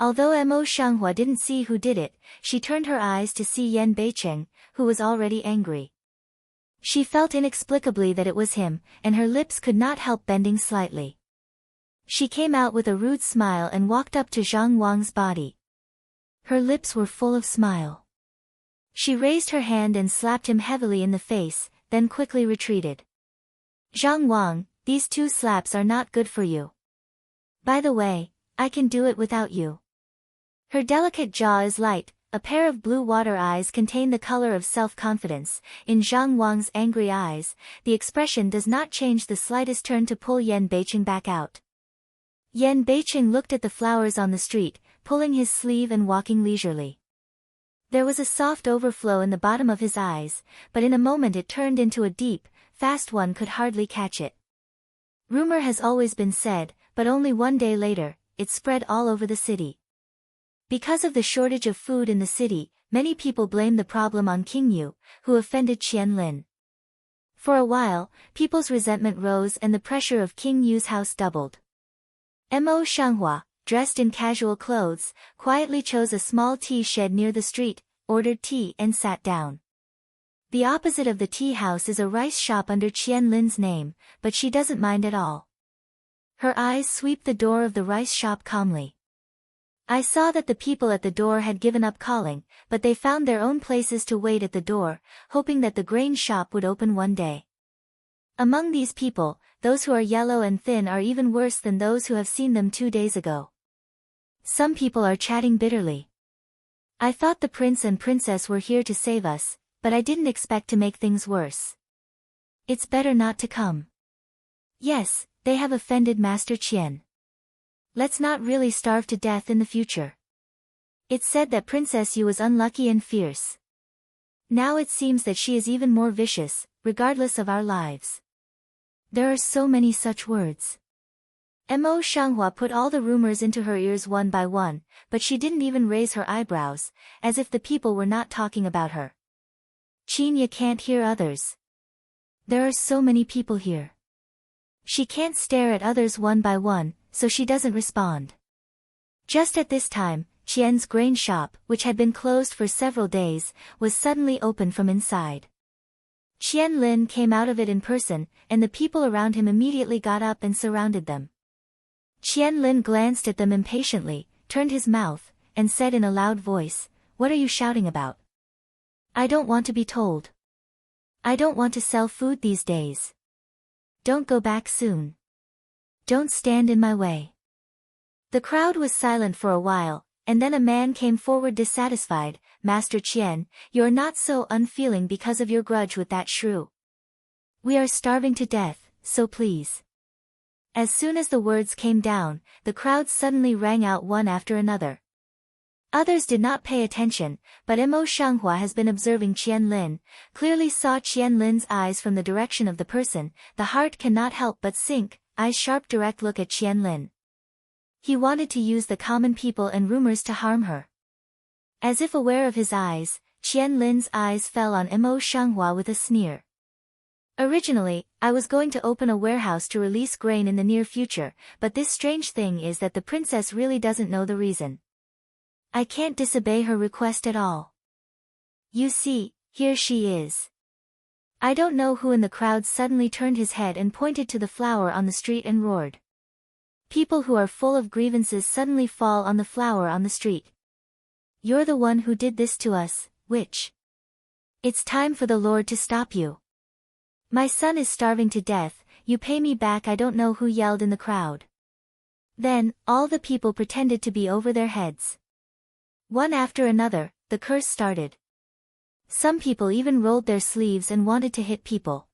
Although Mo Shanghua didn't see who did it, she turned her eyes to see Yan Beicheng, who was already angry. She felt inexplicably that it was him, and her lips could not help bending slightly. She came out with a rude smile and walked up to Zhang Wang's body. Her lips were full of smile. She raised her hand and slapped him heavily in the face, then quickly retreated. Zhang Wang, these 2 slaps are not good for you. By the way, I can do it without you. Her delicate jaw is light, a pair of blue water eyes contain the color of self-confidence. In Zhang Wang's angry eyes, the expression does not change the slightest turn to pull Yan Beicheng back out. Yan Beicheng looked at the flowers on the street, pulling his sleeve and walking leisurely. There was a soft overflow in the bottom of his eyes, but in a moment it turned into a deep, fast one could hardly catch it. Rumor has always been said, but only one day later, it spread all over the city. Because of the shortage of food in the city, many people blamed the problem on King Yu, who offended Qianlin. For a while, people's resentment rose and the pressure of King Yu's house doubled. Mo Shanghua, dressed in casual clothes, quietly chose a small tea shed near the street, ordered tea and sat down. The opposite of the tea house is a rice shop under Qianlin's name, but she doesn't mind at all. Her eyes sweep the door of the rice shop calmly. I saw that the people at the door had given up calling, but they found their own places to wait at the door, hoping that the grain shop would open one day. Among these people, those who are yellow and thin are even worse than those who have seen them 2 days ago. Some people are chatting bitterly. I thought the prince and princess were here to save us, but I didn't expect to make things worse. It's better not to come. Yes, they have offended Master Qian. Let's not really starve to death in the future. It's said that Princess Yu was unlucky and fierce. Now it seems that she is even more vicious, regardless of our lives. There are so many such words. Mo Shanghua put all the rumors into her ears one by one, but she didn't even raise her eyebrows, as if the people were not talking about her. Qinya can't hear others. There are so many people here. She can't stare at others one by one, so she doesn't respond. Just at this time, Qian's grain shop, which had been closed for several days, was suddenly opened from inside. Qianlin came out of it in person, and the people around him immediately got up and surrounded them. Qianlin glanced at them impatiently, turned his mouth, and said in a loud voice, "What are you shouting about? I don't want to be told. I don't want to sell food these days. Don't go back soon. Don't stand in my way." The crowd was silent for a while, and then a man came forward dissatisfied. "Master Qian, you're not so unfeeling because of your grudge with that shrew. We are starving to death, so please." As soon as the words came down, the crowd suddenly rang out one after another. Others did not pay attention, but Mo Shanghua has been observing Qian Lin, clearly saw Qian Lin's eyes from the direction of the person. The heart cannot help but sink, eyes sharp direct look at Qian Lin. He wanted to use the common people and rumors to harm her. As if aware of his eyes, Qian Lin's eyes fell on Mo Shanghua with a sneer. Originally, I was going to open a warehouse to release grain in the near future, but this strange thing is that the princess really doesn't know the reason. I can't disobey her request at all. You see, here she is. I don't know who in the crowd suddenly turned his head and pointed to the flower on the street and roared. People who are full of grievances suddenly fall on the flower on the street. You're the one who did this to us, witch. It's time for the Lord to stop you. My son is starving to death, you pay me back. I don't know who yelled in the crowd. Then, all the people pretended to be over their heads. One after another, the curse started. Some people even rolled their sleeves and wanted to hit people.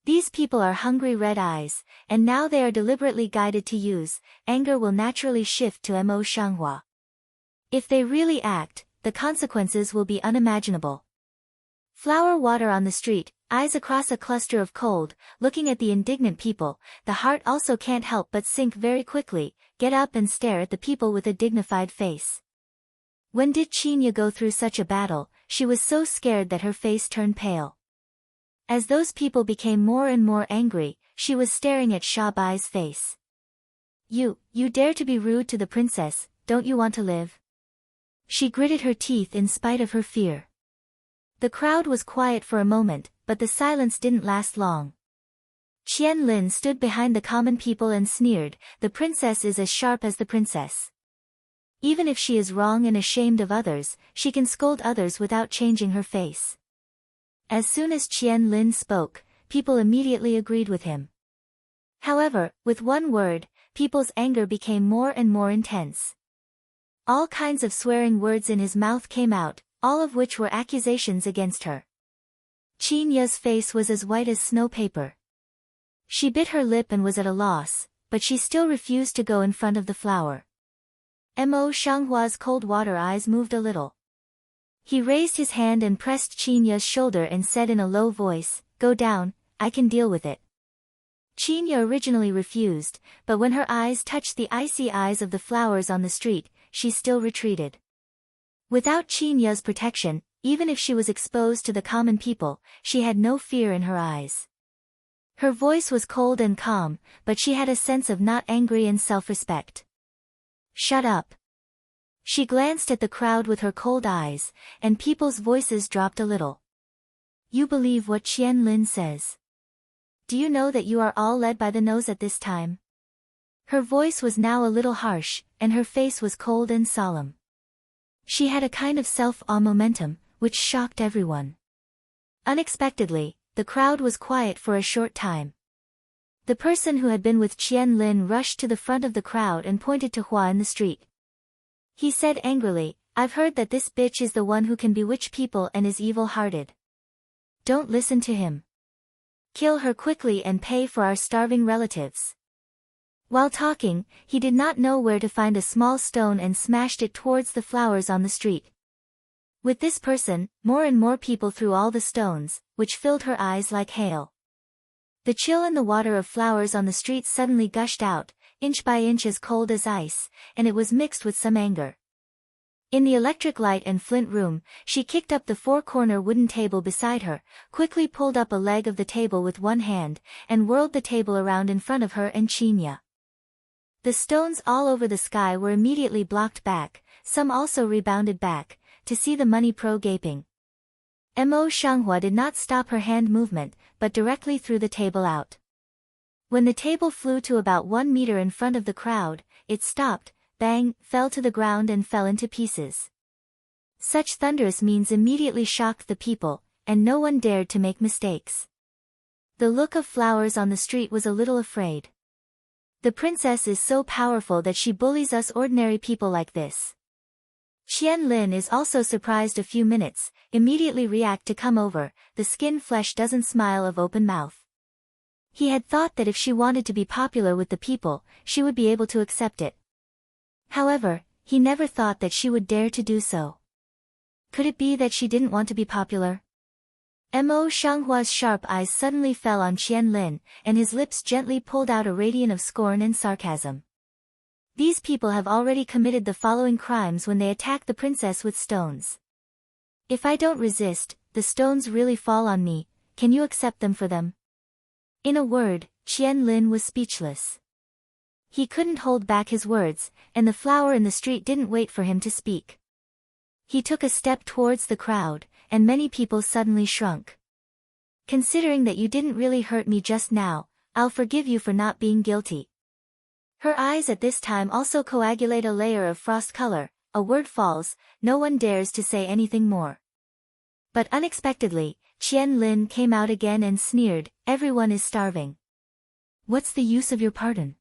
These people are hungry red eyes, and now they are deliberately guided to use. Anger will naturally shift to Mo Shanghua. If they really act, the consequences will be unimaginable. Flower water on the street, eyes across a cluster of cold, looking at the indignant people. The heart also can't help but sink very quickly, get up and stare at the people with a dignified face. When did Qinya go through such a battle? She was so scared that her face turned pale. As those people became more and more angry, she was staring at Shabai's face. You dare to be rude to the princess, don't you want to live? She gritted her teeth in spite of her fear. The crowd was quiet for a moment, but the silence didn't last long. Qian Lin stood behind the common people and sneered, the princess is as sharp as the princess. Even if she is wrong and ashamed of others, she can scold others without changing her face. As soon as Qian Lin spoke, people immediately agreed with him. However, with one word, people's anger became more and more intense. All kinds of swearing words in his mouth came out, all of which were accusations against her. Qinya's face was as white as snow paper. She bit her lip and was at a loss, but she still refused to go in front of the flower. Mo Shanghua's cold water eyes moved a little. He raised his hand and pressed Qinya's shoulder and said in a low voice, "Go down, I can deal with it." Qinya originally refused, but when her eyes touched the icy eyes of the flowers on the street, she still retreated. Without Qinya's protection, even if she was exposed to the common people, she had no fear in her eyes. Her voice was cold and calm, but she had a sense of not angry and self-respect. Shut up. She glanced at the crowd with her cold eyes, and people's voices dropped a little. You believe what Qian Lin says? Do you know that you are all led by the nose at this time? Her voice was now a little harsh, and her face was cold and solemn. She had a kind of self-awe momentum, which shocked everyone. Unexpectedly, the crowd was quiet for a short time. The person who had been with Qian Lin rushed to the front of the crowd and pointed to Hua in the street. He said angrily, "I've heard that this bitch is the one who can bewitch people and is evil-hearted. Don't listen to him. Kill her quickly and pay for our starving relatives." While talking, he did not know where to find a small stone and smashed it towards the flowers on the street. With this person, more and more people threw all the stones, which filled her eyes like hail. The chill in the water of flowers on the street suddenly gushed out, inch by inch as cold as ice, and it was mixed with some anger. In the electric light and flint room, she kicked up the four-corner wooden table beside her, quickly pulled up a leg of the table with one hand, and whirled the table around in front of her and Qinya. The stones all over the sky were immediately blocked back, some also rebounded back, to see the money pro gaping. Mo Shanghua did not stop her hand movement, but directly threw the table out. When the table flew to about 1 meter in front of the crowd, it stopped, bang, fell to the ground and fell into pieces. Such thunderous means immediately shocked the people, and no one dared to make mistakes. The look of flowers on the street was a little afraid. The princess is so powerful that she bullies us ordinary people like this. Qian Lin is also surprised a few minutes, immediately react to come over, the skin flesh doesn't smile of open mouth. He had thought that if she wanted to be popular with the people, she would be able to accept it. However, He never thought that she would dare to do so. Could it be that she didn't want to be popular? Mo Shanghua's sharp eyes suddenly fell on Qianlin, and his lips gently pulled out a radiance of scorn and sarcasm. These people have already committed the following crimes when they attack the princess with stones. If I don't resist, the stones really fall on me. Can you accept them for them? In a word, Qianlin was speechless. He couldn't hold back his words, and the flower in the street didn't wait for him to speak. He took a step towards the crowd, and many people suddenly shrunk. Considering that you didn't really hurt me just now, I'll forgive you for not being guilty. Her eyes at this time also coagulate a layer of frost color. A word falls, no one dares to say anything more. But unexpectedly, Qianlin came out again and sneered, everyone is starving. What's the use of your pardon?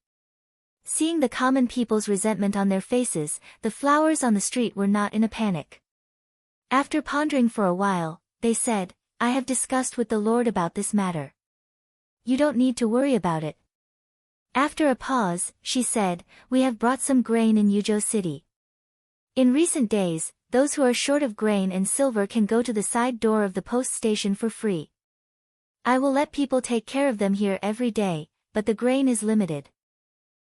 Seeing the common people's resentment on their faces, the flowers on the street were not in a panic. After pondering for a while, they said, I have discussed with the Lord about this matter. You don't need to worry about it. After a pause, she said, we have brought some grain in Yuzhou City. In recent days, those who are short of grain and silver can go to the side door of the post station for free. I will let people take care of them here every day, but the grain is limited.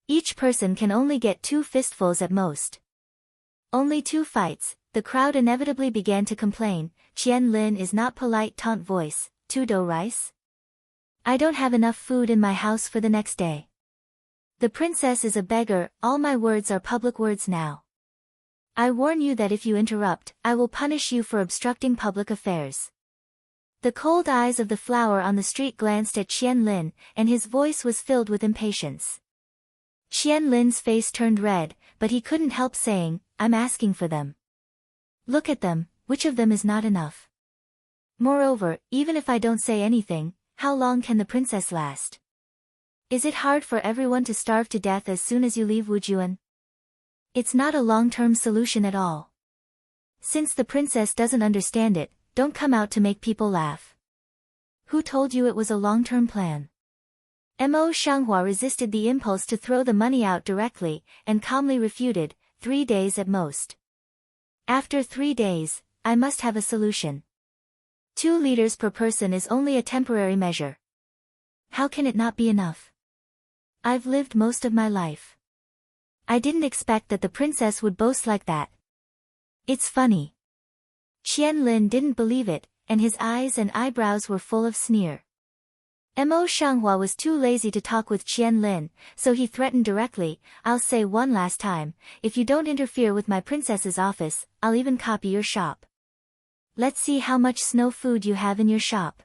Each person can only get 2 fistfuls at most. Only 2 fights. The crowd inevitably began to complain. Qianlin is not polite taunt voice, 2 dough rice? I don't have enough food in my house for the next day. The princess is a beggar, all my words are public words now. I warn you that if you interrupt, I will punish you for obstructing public affairs. The cold eyes of the flower on the street glanced at Qianlin, and his voice was filled with impatience. Qianlin's face turned red, but he couldn't help saying, I'm asking for them. Look at them, which of them is not enough? Moreover, even if I don't say anything, how long can the princess last? Is it hard for everyone to starve to death as soon as you leave Wujuan? It's not a long-term solution at all. Since the princess doesn't understand it, don't come out to make people laugh. Who told you it was a long-term plan? Mo Shanghua resisted the impulse to throw the money out directly, and calmly refuted, 3 days at most. After 3 days, I must have a solution. 2 liters per person is only a temporary measure. How can it not be enough? I've lived most of my life. I didn't expect that the princess would boast like that. It's funny. Qianlin didn't believe it, and his eyes and eyebrows were full of sneer. Mo Shanghua was too lazy to talk with Qianlin, so he threatened directly, I'll say one last time, if you don't interfere with my princess's office, I'll even copy your shop. Let's see how much snow food you have in your shop.